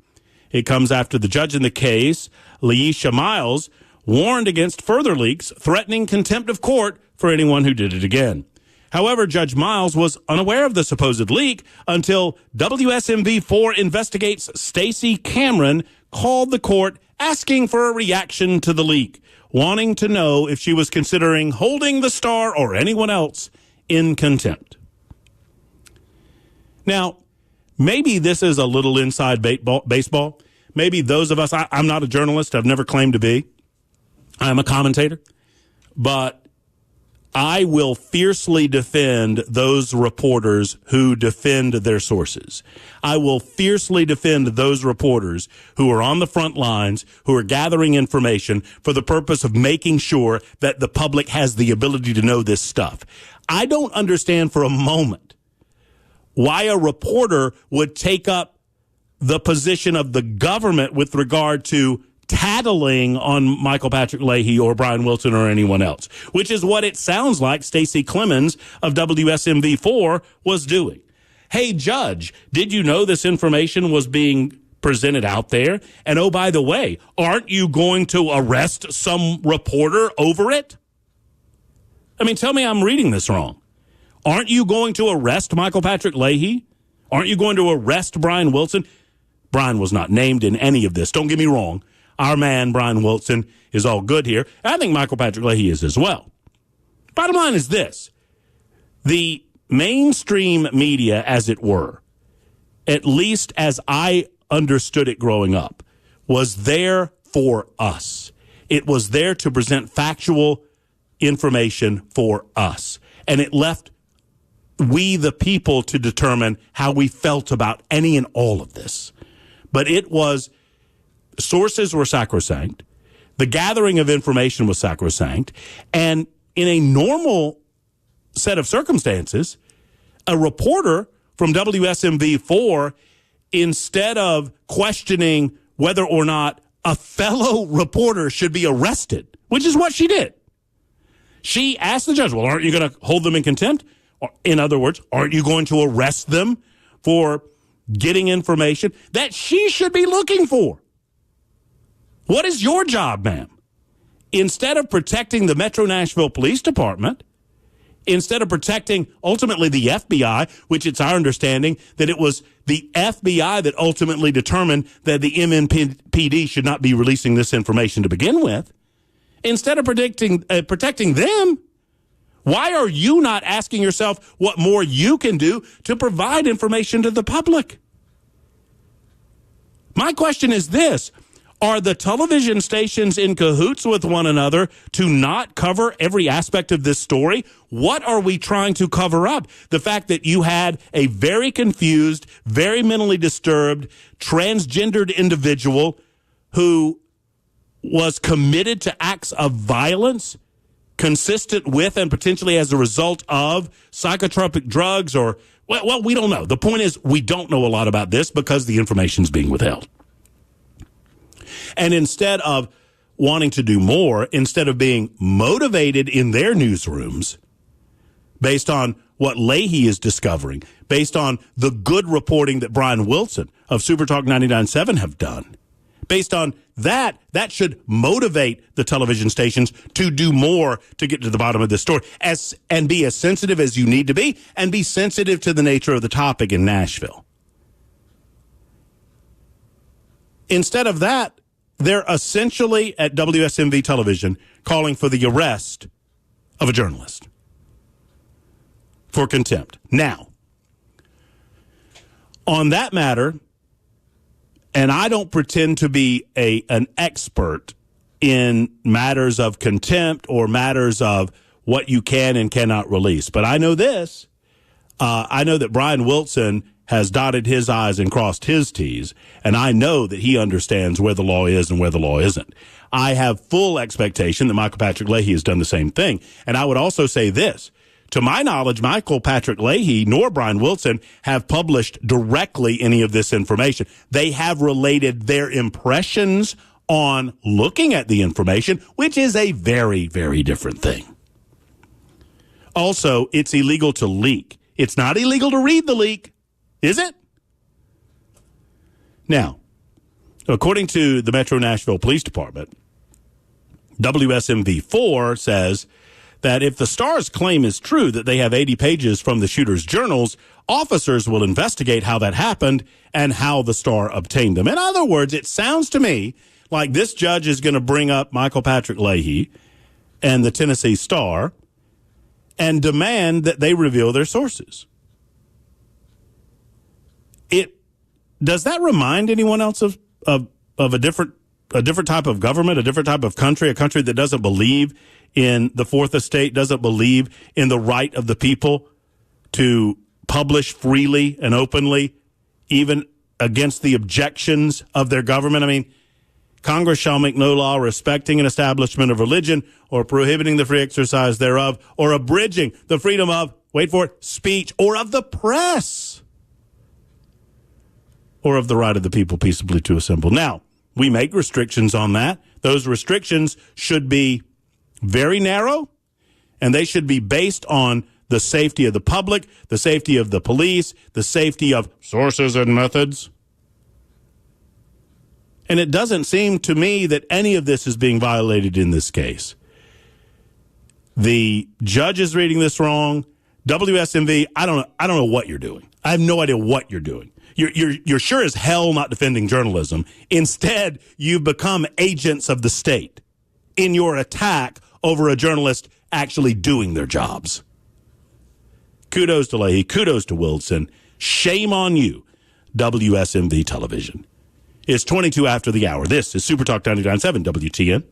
It comes after the judge in the case, Leisha Miles, warned against further leaks, threatening contempt of court for anyone who did it again. However, Judge Miles was unaware of the supposed leak until WSMV4 investigates Stacey Cameron called the court asking for a reaction to the leak, wanting to know if she was considering holding the star or anyone else in contempt. Now, maybe this is a little inside baseball. Maybe those of us, I'm not a journalist. I've never claimed to be. I'm a commentator. But I will fiercely defend those reporters who defend their sources. I will fiercely defend those reporters who are on the front lines, who are gathering information for the purpose of making sure that the public has the ability to know this stuff. I don't understand for a moment why a reporter would take up the position of the government with regard to tattling on Michael Patrick Leahy or Brian Wilson or anyone else, which is what it sounds like Stacey Clemens of WSMV4 was doing. Hey, Judge, did you know this information was being presented out there? And oh, by the way, aren't you going to arrest some reporter over it? I mean, tell me I'm reading this wrong. Aren't you going to arrest Michael Patrick Leahy? Aren't you going to arrest Brian Wilson? Brian was not named in any of this. Don't get me wrong. Our man, Brian Wilson, is all good here. I think Michael Patrick Leahy is as well. Bottom line is this. The mainstream media, as it were, at least as I understood it growing up, was there for us. It was there to present factual information for us. And it left we, the people, to determine how we felt about any and all of this. But it was... sources were sacrosanct. The gathering of information was sacrosanct. And in a normal set of circumstances, a reporter from WSMV4, instead of questioning whether or not a fellow reporter should be arrested, which is what she did, she asked the judge, well, aren't you going to hold them in contempt? Or, in other words, aren't you going to arrest them for getting information that she should be looking for? What is your job, ma'am? Instead of protecting the Metro Nashville Police Department, instead of protecting ultimately the FBI, which it's our understanding that it was the FBI that ultimately determined that the MNPD should not be releasing this information to begin with, instead of protecting them, why are you not asking yourself what more you can do to provide information to the public? My question is this. Are the television stations in cahoots with one another to not cover every aspect of this story? What are we trying to cover up? The fact that you had a very confused, very mentally disturbed, transgendered individual who was committed to acts of violence consistent with and potentially as a result of psychotropic drugs or, well, we don't know. The point is we don't know a lot about this because the information is being withheld. And instead of wanting to do more, instead of being motivated in their newsrooms based on what Leahy is discovering, based on the good reporting that Brian Wilson of Supertalk 99.7 have done, based on that should motivate the television stations to do more to get to the bottom of this story and be as sensitive as you need to be and be sensitive to the nature of the topic in Nashville. Instead of that, they're essentially at WSMV television calling for the arrest of a journalist for contempt. Now, on that matter, and I don't pretend to be an expert in matters of contempt or matters of what you can and cannot release, but I know this. I know that Brian Wilson has dotted his I's and crossed his T's, and I know that he understands where the law is and where the law isn't. I have full expectation that Michael Patrick Leahy has done the same thing. And I would also say this. To my knowledge, Michael Patrick Leahy nor Brian Wilson have published directly any of this information. They have related their impressions on looking at the information, which is a very, very different thing. Also, it's illegal to leak. It's not illegal to read the leak. Is it? Now, According to the Metro Nashville Police Department, WSMV4 says that if the Star's claim is true that they have 80 pages from the shooter's journals, officers will investigate how that happened and how the Star obtained them. In other words, it sounds to me like this judge is going to bring up Michael Patrick Leahy and the Tennessee Star and demand that they reveal their sources. Does that remind anyone else of a different type of government, a different type of country, a country that doesn't believe in the Fourth Estate, doesn't believe in the right of the people to publish freely and openly, even against the objections of their government? I mean, Congress shall make no law respecting an establishment of religion or prohibiting the free exercise thereof or abridging the freedom of, wait for it, speech or of the press or of the right of the people peaceably to assemble. Now, we make restrictions on that. Those restrictions should be very narrow, and they should be based on the safety of the public, the safety of the police, the safety of sources and methods. And it doesn't seem to me that any of this is being violated in this case. The judge is reading this wrong. WSMV, I don't know what you're doing. I have no idea what you're doing. You're sure as hell not defending journalism. Instead, you've become agents of the state in your attack over a journalist actually doing their jobs. Kudos to Leahy. Kudos to Wilson. Shame on you, WSMV Television. It's 22 after the hour. This is Super Talk 99.7 WTN.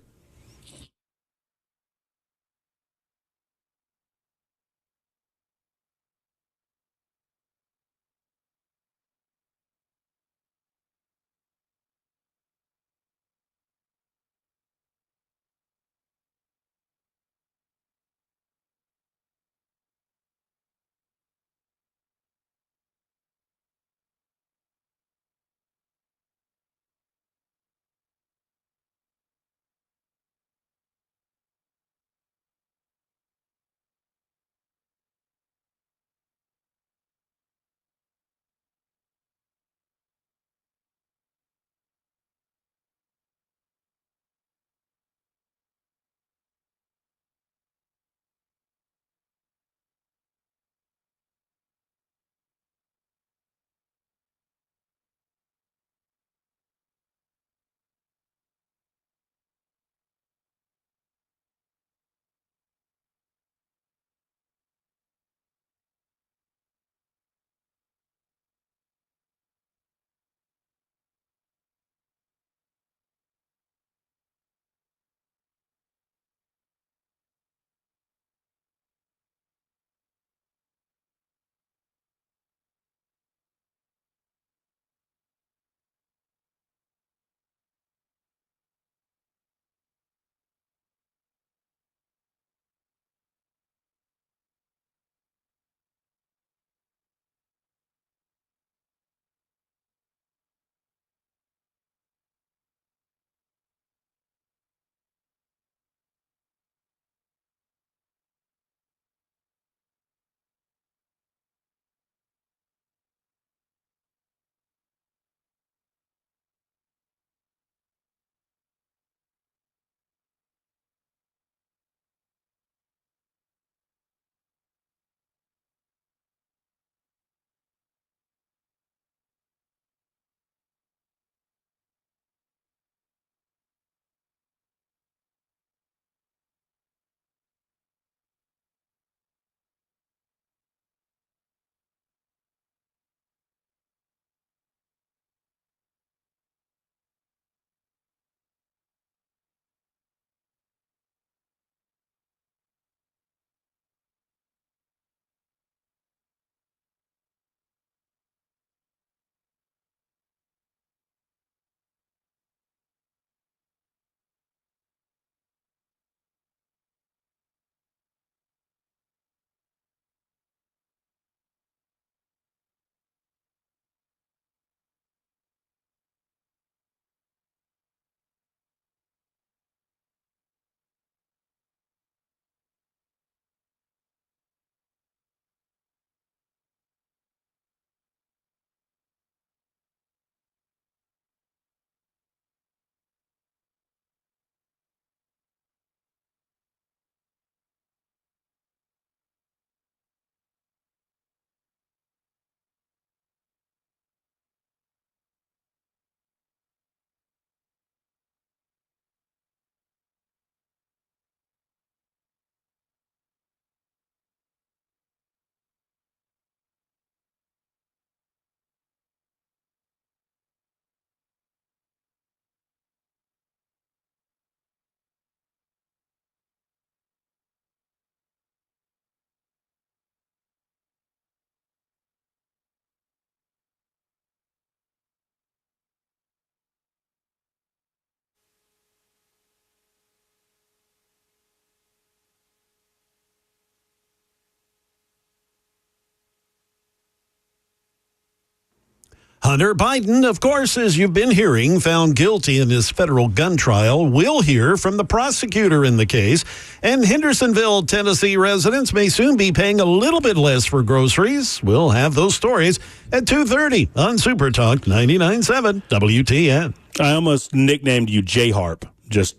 Hunter Biden, of course, as you've been hearing, found guilty in this federal gun trial. We'll hear from the prosecutor in the case. And Hendersonville, Tennessee residents may soon be paying a little bit less for groceries. We'll have those stories at 2:30 on Super Talk 99.7 WTN. I almost nicknamed you J-Harp just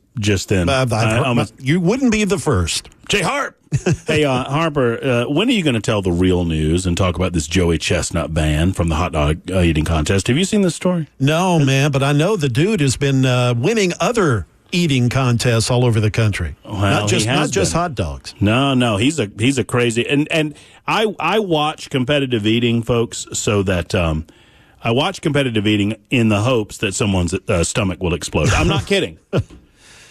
then. You wouldn't be the first. J-Harp! Hey, Harper, when are you going to tell the real news and talk about this Joey Chestnut ban from the hot dog eating contest? Have you seen this story? No, man, but I know the dude has been winning other eating contests all over the country. Well, not just hot dogs. No, he's a crazy. And I watch competitive eating, folks, so that I watch competitive eating in the hopes that someone's stomach will explode. I'm not kidding.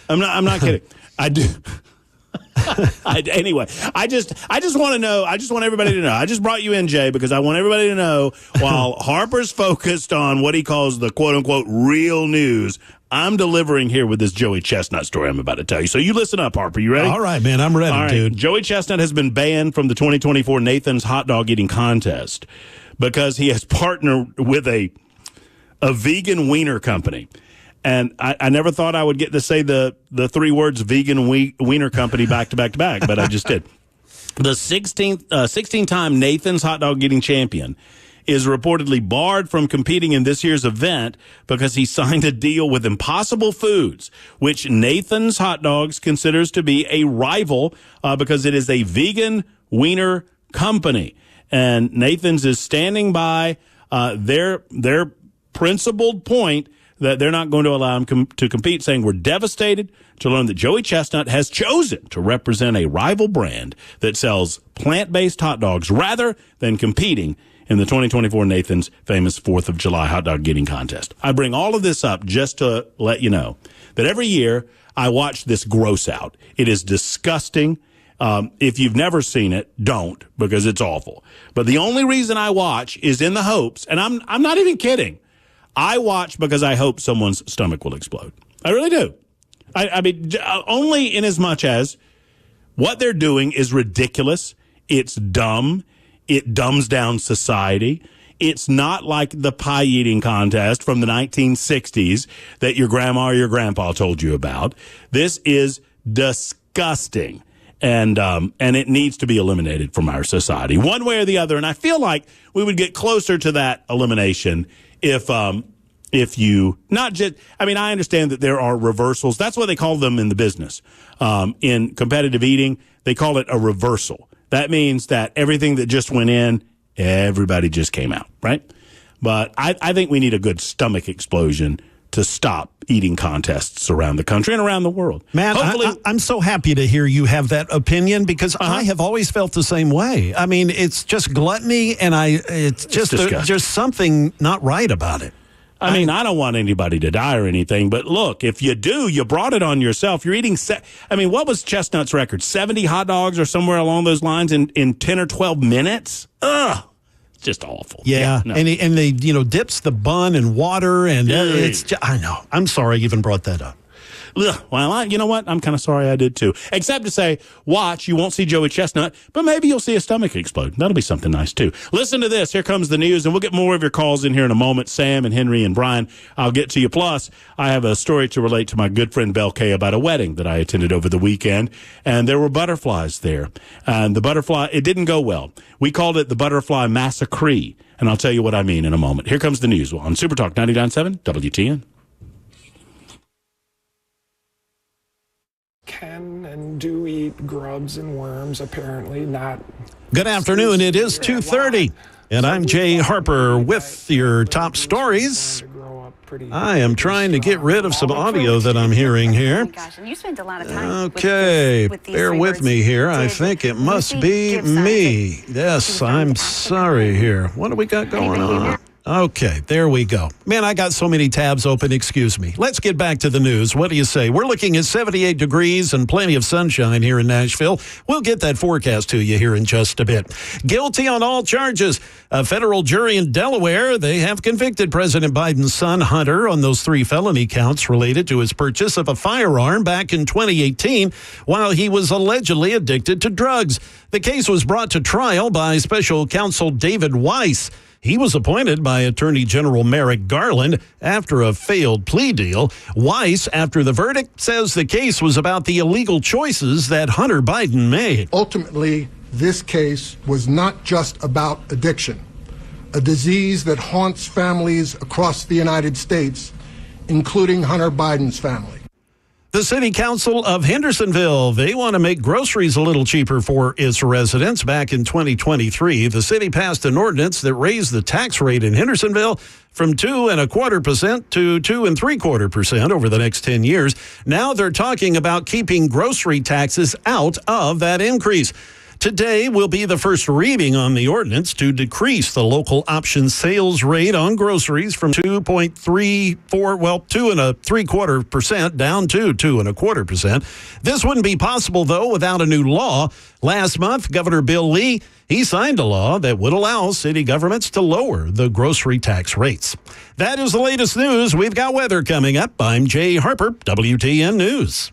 I'm not kidding. I do. Anyway, I just want to know. I just want everybody to know. I just brought you in, Jay, because I want everybody to know while Harper's focused on what he calls the quote-unquote real news, I'm delivering here with this Joey Chestnut story I'm about to tell you. So you listen up, Harper. You ready? All right, man. I'm ready, dude. Joey Chestnut has been banned from the 2024 Nathan's Hot Dog Eating Contest because he has partnered with a vegan wiener company. And I never thought I would get to say the three words vegan wiener company back to back to back, but I just did. The 16-time Nathan's Hot Dog Eating Champion is reportedly barred from competing in this year's event because he signed a deal with Impossible Foods, which Nathan's Hot Dogs considers to be a rival because it is a vegan wiener company. And Nathan's is standing by their principled point that they're not going to allow him to compete, saying we're devastated to learn that Joey Chestnut has chosen to represent a rival brand that sells plant-based hot dogs rather than competing in the 2024 Nathan's famous 4th of July hot dog eating contest. I bring all of this up just to let you know that every year I watch this gross out. It is disgusting. If you've never seen it, don't, because it's awful. But the only reason I watch is in the hopes, and I'm not even kidding, I watch because I hope someone's stomach will explode. I really do. I mean, only in as much as what they're doing is ridiculous. It's dumb. It dumbs down society. It's not like the pie eating contest from the 1960s that your grandma or your grandpa told you about. This is disgusting. And it needs to be eliminated from our society one way or the other. And I feel like we would get closer to that elimination if you not just, I mean, I understand that there are reversals. That's what they call them in the business. In competitive eating, they call it a reversal. That means that everything that just went in, everybody just came out, right? But I think we need a good stomach explosion to stop eating contests around the country and around the world. Man, I'm so happy to hear you have that opinion because I have always felt the same way. I mean, it's just gluttony, and it's just there's something not right about it. I mean, I don't want anybody to die or anything, but look, if you do, you brought it on yourself. You're eating, I mean, what was Chestnut's record? 70 hot dogs or somewhere along those lines in 10 or 12 minutes? Ugh. Just awful. Yeah, no. and they dips the bun in water, and it's just, I know. I'm sorry I even brought that up. Ugh. Well, you know what? I'm kind of sorry I did too. Except to say, watch, you won't see Joey Chestnut, but maybe you'll see a stomach explode. That'll be something nice too. Listen to this. Here comes the news, and we'll get more of your calls in here in a moment. Sam and Henry and Brian, I'll get to you. Plus, I have a story to relate to my good friend Belle Kay about a wedding that I attended over the weekend, and there were butterflies there. And the butterfly, it didn't go well. We called it the butterfly massacre, and I'll tell you what I mean in a moment. Here comes the news on Super Talk 99.7 WTN. Can and do eat grubs and worms, apparently not. Good afternoon. It is 2:30, and I'm Jay Harper with your top stories. I am trying to get rid of some audio that I'm hearing here. Okay, bear with me here. I think it must be me. Yes, I'm sorry here. What do we got going on? Okay, there we go. Man, I got so many tabs open, excuse me. Let's get back to the news. What do you say? We're looking at 78 degrees and plenty of sunshine here in Nashville. We'll get that forecast to you here in just a bit. Guilty on all charges. A federal jury in Delaware, they have convicted President Biden's son, Hunter, on those 3 felony counts related to his purchase of a firearm back in 2018 while he was allegedly addicted to drugs. The case was brought to trial by special counsel David Weiss. He was appointed by Attorney General Merrick Garland after a failed plea deal. Weiss, after the verdict, says the case was about the illegal choices that Hunter Biden made. Ultimately, this case was not just about addiction, a disease that haunts families across the United States, including Hunter Biden's family. The City Council of Hendersonville, they want to make groceries a little cheaper for its residents. Back in 2023, the city passed an ordinance that raised the tax rate in Hendersonville from 2.25% to 2.75% over the next 10 years. Now they're talking about keeping grocery taxes out of that increase. Today will be the first reading on the ordinance to decrease the local option sales rate on groceries from 2.75% down to 2.25%. This wouldn't be possible, though, without a new law. Last month, Governor Bill Lee, he signed a law that would allow city governments to lower the grocery tax rates. That is the latest news. We've got weather coming up. I'm Jay Harper, WTN News.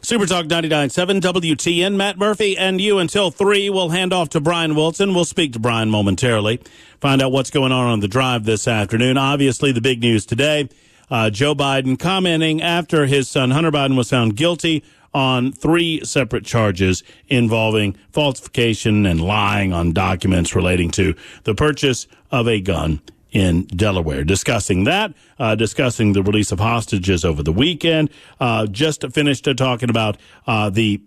Super Talk 99.7 WTN. Matt Murphy and you until 3. We'll hand off to Brian Wilson. We'll speak to Brian momentarily, find out what's going on the drive this afternoon. Obviously, the big news today, Joe Biden commenting after his son Hunter Biden was found guilty on 3 separate charges involving falsification and lying on documents relating to the purchase of a gun in Delaware. Discussing that, discussing the release of hostages over the weekend. Just finished talking about the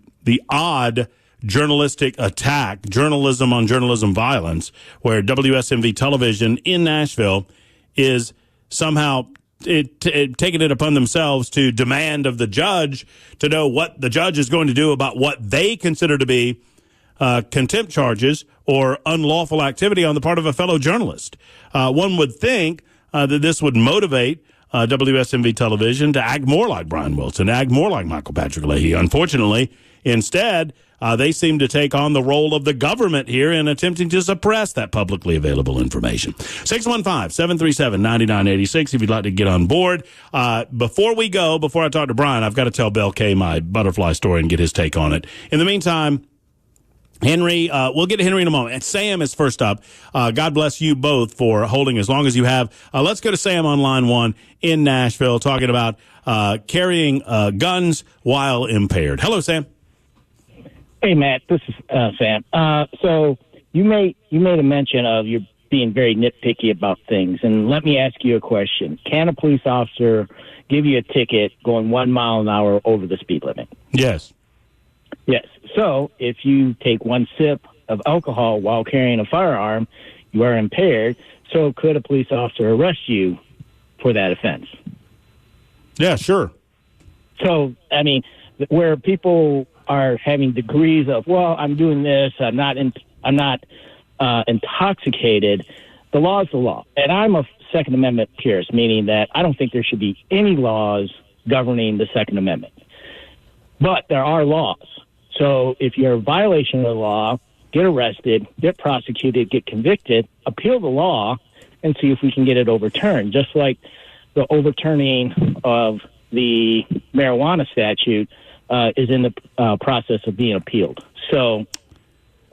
odd journalistic attack, journalism on journalism violence, where WSMV television in Nashville is somehow taking it upon themselves to demand of the judge to know what the judge is going to do about what they consider to be contempt charges or unlawful activity on the part of a fellow journalist. One would think that this would motivate WSMV television to act more like Brian Wilson, to act more like Michael Patrick Leahy. Unfortunately, instead, they seem to take on the role of the government here in attempting to suppress that publicly available information. 615-737-9986 if you'd like to get on board. Before I talk to Brian, I've got to tell Bel K my butterfly story and get his take on it. In the meantime, Henry, we'll get to Henry in a moment. And Sam is first up. God bless you both for holding as long as you have. Let's go to Sam on line 1 in Nashville, talking about carrying guns while impaired. Hello, Sam. Hey, Matt. This is Sam. So you made a mention of you being very nitpicky about things, and let me ask you a question. Can a police officer give you a ticket going 1 mile an hour over the speed limit? Yes. Yes. So if you take 1 sip of alcohol while carrying a firearm, you are impaired. So could a police officer arrest you for that offense? Yeah, sure. So, I mean, where people are having degrees of, well, I'm doing this, I'm not intoxicated. The law is the law. And I'm a Second Amendment purist, meaning that I don't think there should be any laws governing the Second Amendment. But there are laws. So if you're in violation of the law, get arrested, get prosecuted, get convicted, appeal the law, and see if we can get it overturned. Just like the overturning of the marijuana statute is in the process of being appealed. So,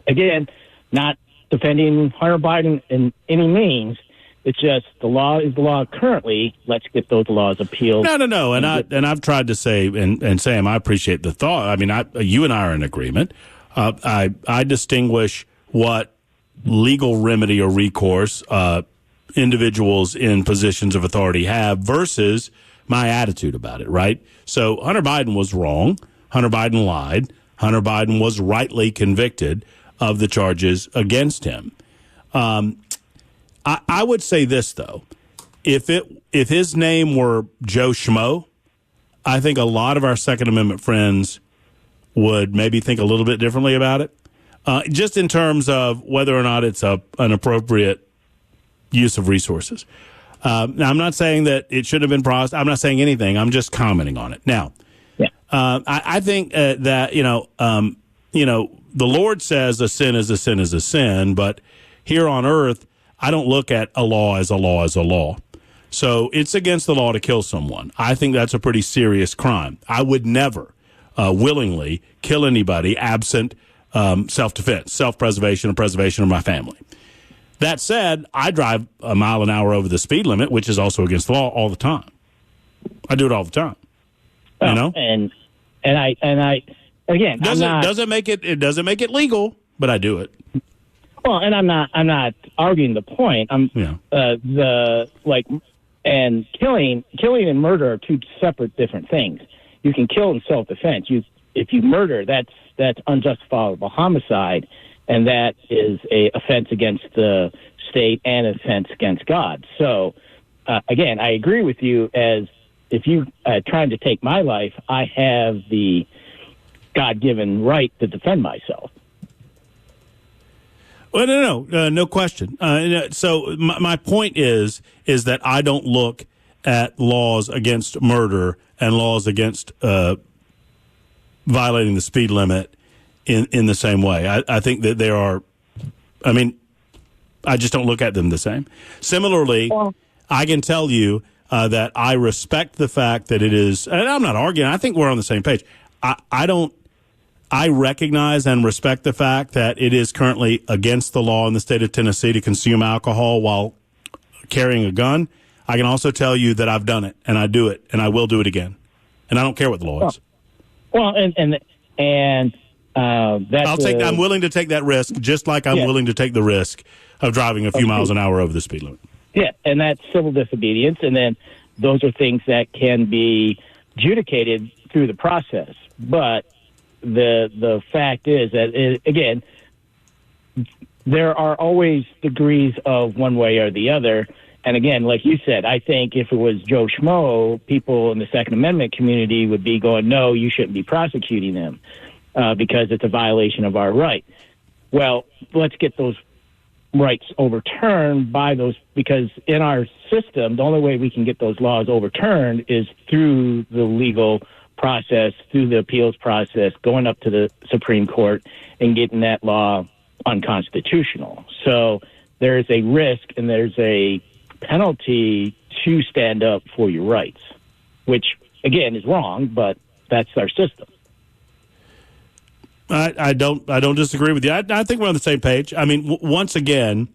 again, not defending Hunter Biden in any means. It's just the law is the law currently. Let's get those laws appealed. No. And I've tried to say, and Sam, I appreciate the thought. I mean, you and I are in agreement. I distinguish what legal remedy or recourse individuals in positions of authority have versus my attitude about it, right? So Hunter Biden was wrong. Hunter Biden lied. Hunter Biden was rightly convicted of the charges against him. I would say this, though. If his name were Joe Schmo, I think a lot of our Second Amendment friends would maybe think a little bit differently about it, just in terms of whether or not it's an appropriate use of resources. Now, I'm not saying that it should have been processed. I'm not saying anything. I'm just commenting on it. Now, I think that, the Lord says a sin is a sin is a sin, but here on earth, I don't look at a law as a law as a law. So it's against the law to kill someone. I think that's a pretty serious crime. I would never willingly kill anybody absent self-defense, self-preservation, or preservation of my family. That said, I drive a mile an hour over the speed limit, which is also against the law, all the time. I do it all the time. You know? And I again, doesn't make it legal, but I do it. Well, and I'm not arguing the point. And killing and murder are 2 separate different things. You can kill in self-defense. If you murder, that's unjustifiable homicide, and that is a offense against the state and an offense against God. So, again, I agree with you. As if you trying to take my life, I have the God-given right to defend myself. Well, no question. So my point is that I don't look at laws against murder and laws against violating the speed limit in the same way. I think that there are, I just don't look at them the same. Similarly, I can tell you that I respect the fact that it is, and I'm not arguing, I think we're on the same page. I recognize and respect the fact that it is currently against the law in the state of Tennessee to consume alcohol while carrying a gun. I can also tell you that I've done it, and I do it, and I will do it again. And I don't care what the law is. Well, and that's I'm willing to take that risk, just like I'm willing to take the risk of driving a few miles an hour over the speed limit. Yeah, and that's civil disobedience, and then those are things that can be adjudicated through the process. But the fact is that, again, there are always degrees of one way or the other. And again, like you said, I think if it was Joe Schmo, people in the Second Amendment community would be going, no, you shouldn't be prosecuting them because it's a violation of our right. Well, let's get those rights overturned by those, because in our system, the only way we can get those laws overturned is through the legal process, through the appeals process, going up to the Supreme Court and getting that law unconstitutional. So there's a risk and there's a penalty to stand up for your rights, which again is wrong, but that's our system. I don't disagree with you. I think we're on the same page. I mean, once again,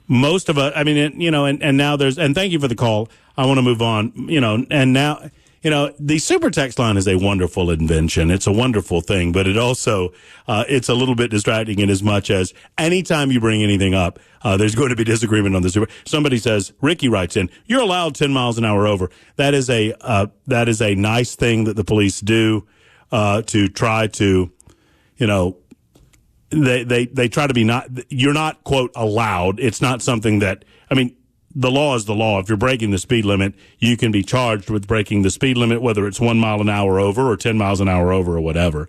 most of us, I mean, and now and thank you for the call. I want to move on, and now, the super text line is a wonderful invention. It's a wonderful thing, but it also, it's a little bit distracting in as much as anytime you bring anything up, there's going to be disagreement on the super. Somebody says, Ricky writes in, you're allowed 10 miles an hour over. That is a nice thing that the police do, to try to, they try to be you're not, quote, allowed. It's not something that, the law is the law. If you're breaking the speed limit, you can be charged with breaking the speed limit, whether it's 1 mile an hour over or 10 miles an hour over or whatever.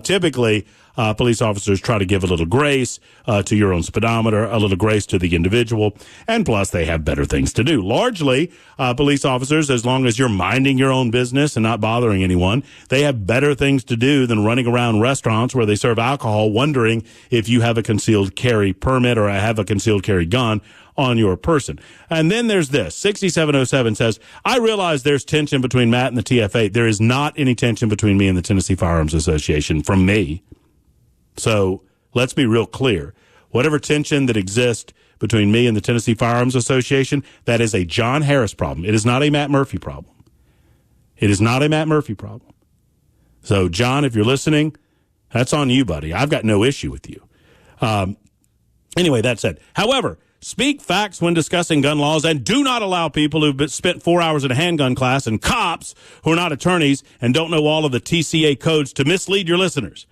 Typically, police officers try to give a little grace to your own speedometer, a little grace to the individual, and plus they have better things to do. Largely, police officers, as long as you're minding your own business and not bothering anyone, they have better things to do than running around restaurants where they serve alcohol, wondering if you have a concealed carry permit or have a concealed carry gun on your person. And then there's this. 6707 says, I realize there's tension between Matt and the TFA. There is not any tension between me and the Tennessee Firearms Association from me. So let's be real clear. Whatever tension that exists between me and the Tennessee Firearms Association, that is a John Harris problem. It is not a Matt Murphy problem. It is not a Matt Murphy problem. So, John, if you're listening, that's on you, buddy. I've got no issue with you. Anyway, that said, however, speak facts when discussing gun laws and do not allow people who've spent 4 hours in a handgun class and cops who are not attorneys and don't know all of the TCA codes to mislead your listeners.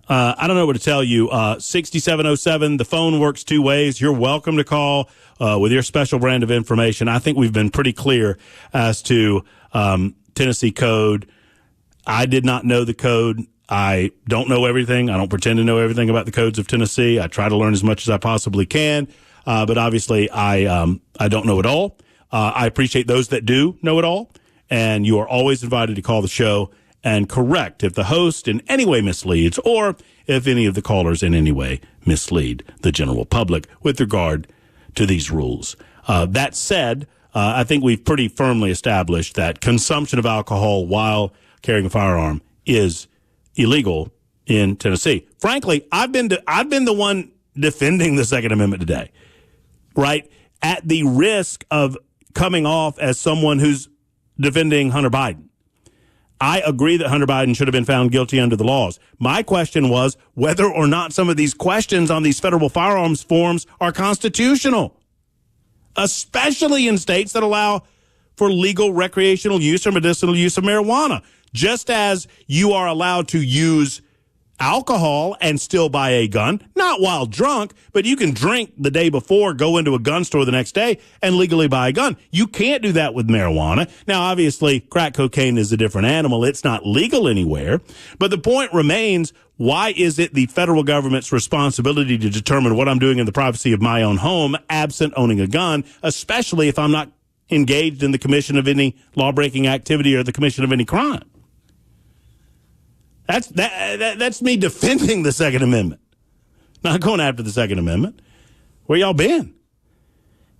I don't know what to tell you. 6707, the phone works two ways. You're welcome to call with your special brand of information. I think we've been pretty clear as to Tennessee code. I did not know the code. I don't know everything. I don't pretend to know everything about the codes of Tennessee. I try to learn as much as I possibly can. But obviously, I don't know it all. I appreciate those that do know it all. And you are always invited to call the show and correct if the host in any way misleads or if any of the callers in any way mislead the general public with regard to these rules. That said, I think we've pretty firmly established that consumption of alcohol while carrying a firearm is illegal in Tennessee. Frankly, I've been the one defending the Second Amendment today, right? At the risk of coming off as someone who's defending Hunter Biden. I agree that Hunter Biden should have been found guilty under the laws. My question was whether or not some of these questions on these federal firearms forms are constitutional, especially in states that allow for legal recreational use or medicinal use of marijuana. Just as you are allowed to use alcohol and still buy a gun, not while drunk, but you can drink the day before, go into a gun store the next day and legally buy a gun. You can't do that with marijuana. Now, obviously, crack cocaine is a different animal. It's not legal anywhere. But the point remains, why is it the federal government's responsibility to determine what I'm doing in the privacy of my own home, absent owning a gun, especially if I'm not engaged in the commission of any law-breaking activity or the commission of any crime? That's me defending the Second Amendment, not going after the Second Amendment. Where y'all been?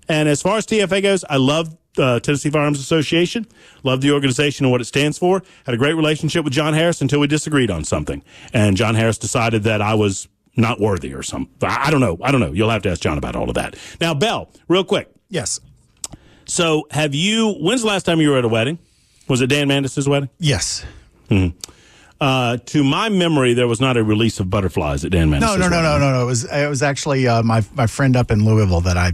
And as far as TFA goes, I love Tennessee Firearms Association. Love the organization and what it stands for. Had a great relationship with John Harris until we disagreed on something. And John Harris decided that I was not worthy or something. I don't know. You'll have to ask John about all of that. Now, Bell, real quick. Yes. So when's the last time you were at a wedding? Was it Dan Mandis' wedding? Yes. Mm-hmm. To my memory, there was not a release of butterflies at Dan Mandis' wedding. No. It was actually my friend up in Louisville that I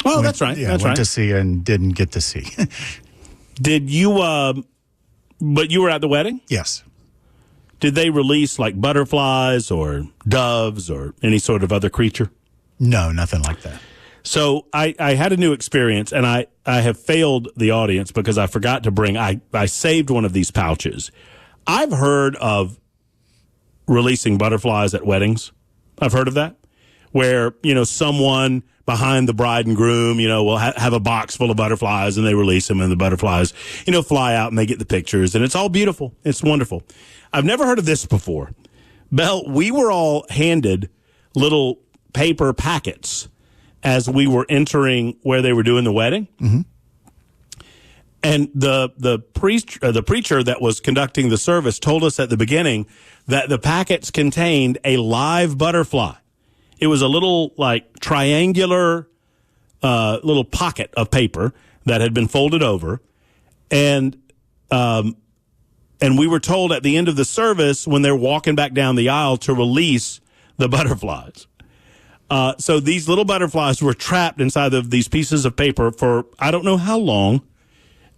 that's right. Went to see and didn't get to see. Did you, but you were at the wedding? Yes. Did they release like butterflies or doves or any sort of other creature? No, nothing like that. So I had a new experience, and I have failed the audience because I forgot to bring, I saved one of these pouches. I've heard of releasing butterflies at weddings. I've heard of that, where, someone behind the bride and groom, will have a box full of butterflies, and they release them, and the butterflies, fly out, and they get the pictures, and it's all beautiful. It's wonderful. I've never heard of this before. Belle, we were all handed little paper packets as we were entering where they were doing the wedding. Mm-hmm. And the preacher that was conducting the service told us at the beginning that the packets contained a live butterfly. It was a little triangular little pocket of paper that had been folded over, and we were told at the end of the service when they're walking back down the aisle to release the butterflies. So these little butterflies were trapped inside of these pieces of paper for I don't know how long,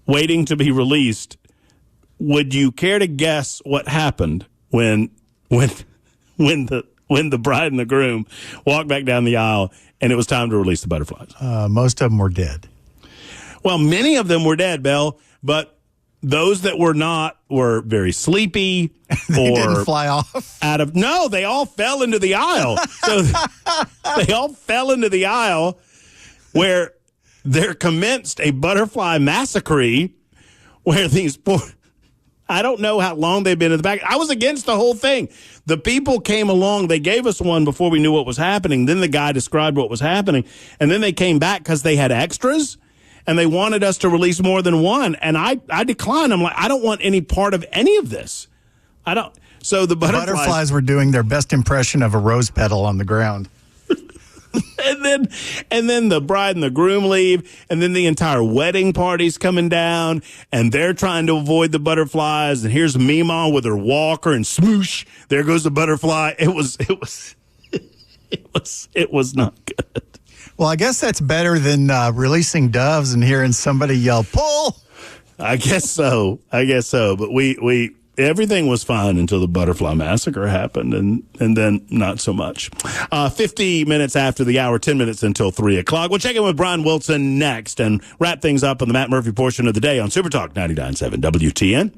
waiting to be released. Would you care to guess what happened when the bride and the groom walked back down the aisle and it was time to release the butterflies? Most of them were dead. Well, many of them were dead, Belle, but those that were not were very sleepy. They didn't fly off? No, they all fell into the aisle. So they all fell into the aisle where there commenced a butterfly massacre where these poor, I don't know how long they've been in the back. I was against the whole thing. The people came along. They gave us one before we knew what was happening. Then the guy described what was happening. And then they came back because they had extras and they wanted us to release more than one. And I declined. I'm like, I don't want any part of any of this. I don't. So the butterflies were doing their best impression of a rose petal on the ground. And then the bride and the groom leave, and then the entire wedding party's coming down, and they're trying to avoid the butterflies. And here's Meemaw with her walker, and smoosh, there goes the butterfly. It was not good. Well, I guess that's better than releasing doves and hearing somebody yell, "Pull!" I guess so. But we everything was fine until the butterfly massacre happened, and then not so much. 50 minutes after the hour, 10 minutes until 3 o'clock. We'll check in with Brian Wilson next and wrap things up on the Matt Murphy portion of the day on Super Talk 99.7 WTN.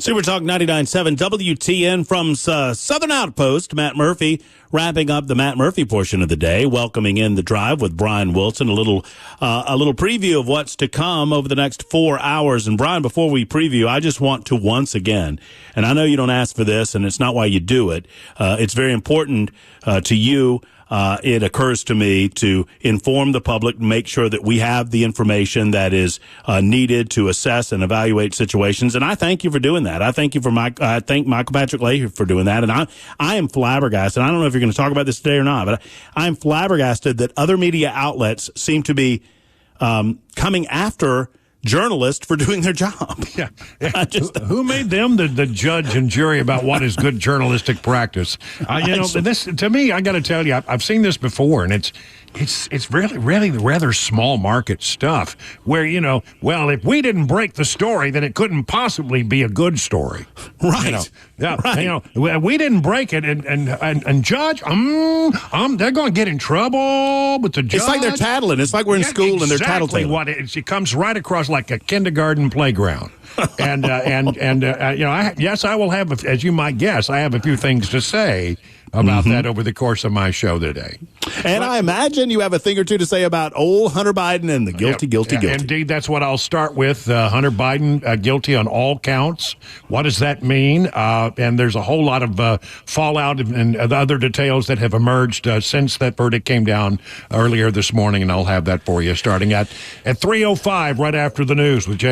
Super Talk 99.7 WTN from Southern Outpost. Matt Murphy wrapping up the Matt Murphy portion of the day, welcoming in the drive with Brian Wilson. A little preview of what's to come over the next 4 hours. And Brian, before we preview, I just want to once again, and I know you don't ask for this, and it's not why you do it. It's very important to you. It occurs to me to inform the public, make sure that we have the information that is needed to assess and evaluate situations. And I thank you for doing that. I thank Michael Patrick Leahy for doing that. And I am flabbergasted. I don't know if you're going to talk about this today or not, but I'm flabbergasted that other media outlets seem to be coming after journalists for doing their job. Yeah. Who made them the judge and jury about what is good journalistic practice? This, to me, I got to tell you, I've seen this before, and it's really rather small market stuff where, if we didn't break the story, then it couldn't possibly be a good story. Right. Right. We didn't break it, and judge, they're going to get in trouble with the judge. It's like they're tattling. It's like we're in school and they're tattling. What it comes right across like a kindergarten playground. Yes, I will have, as you might guess, I have a few things to say about that over the course of my show today. And I imagine you have a thing or two to say about old Hunter Biden and the guilty. Indeed, that's what I'll start with. Hunter Biden guilty on all counts. What does that mean? And there's a whole lot of fallout and other details that have emerged since that verdict came down earlier this morning, and I'll have that for you starting at 3:05 right after the news with Jay.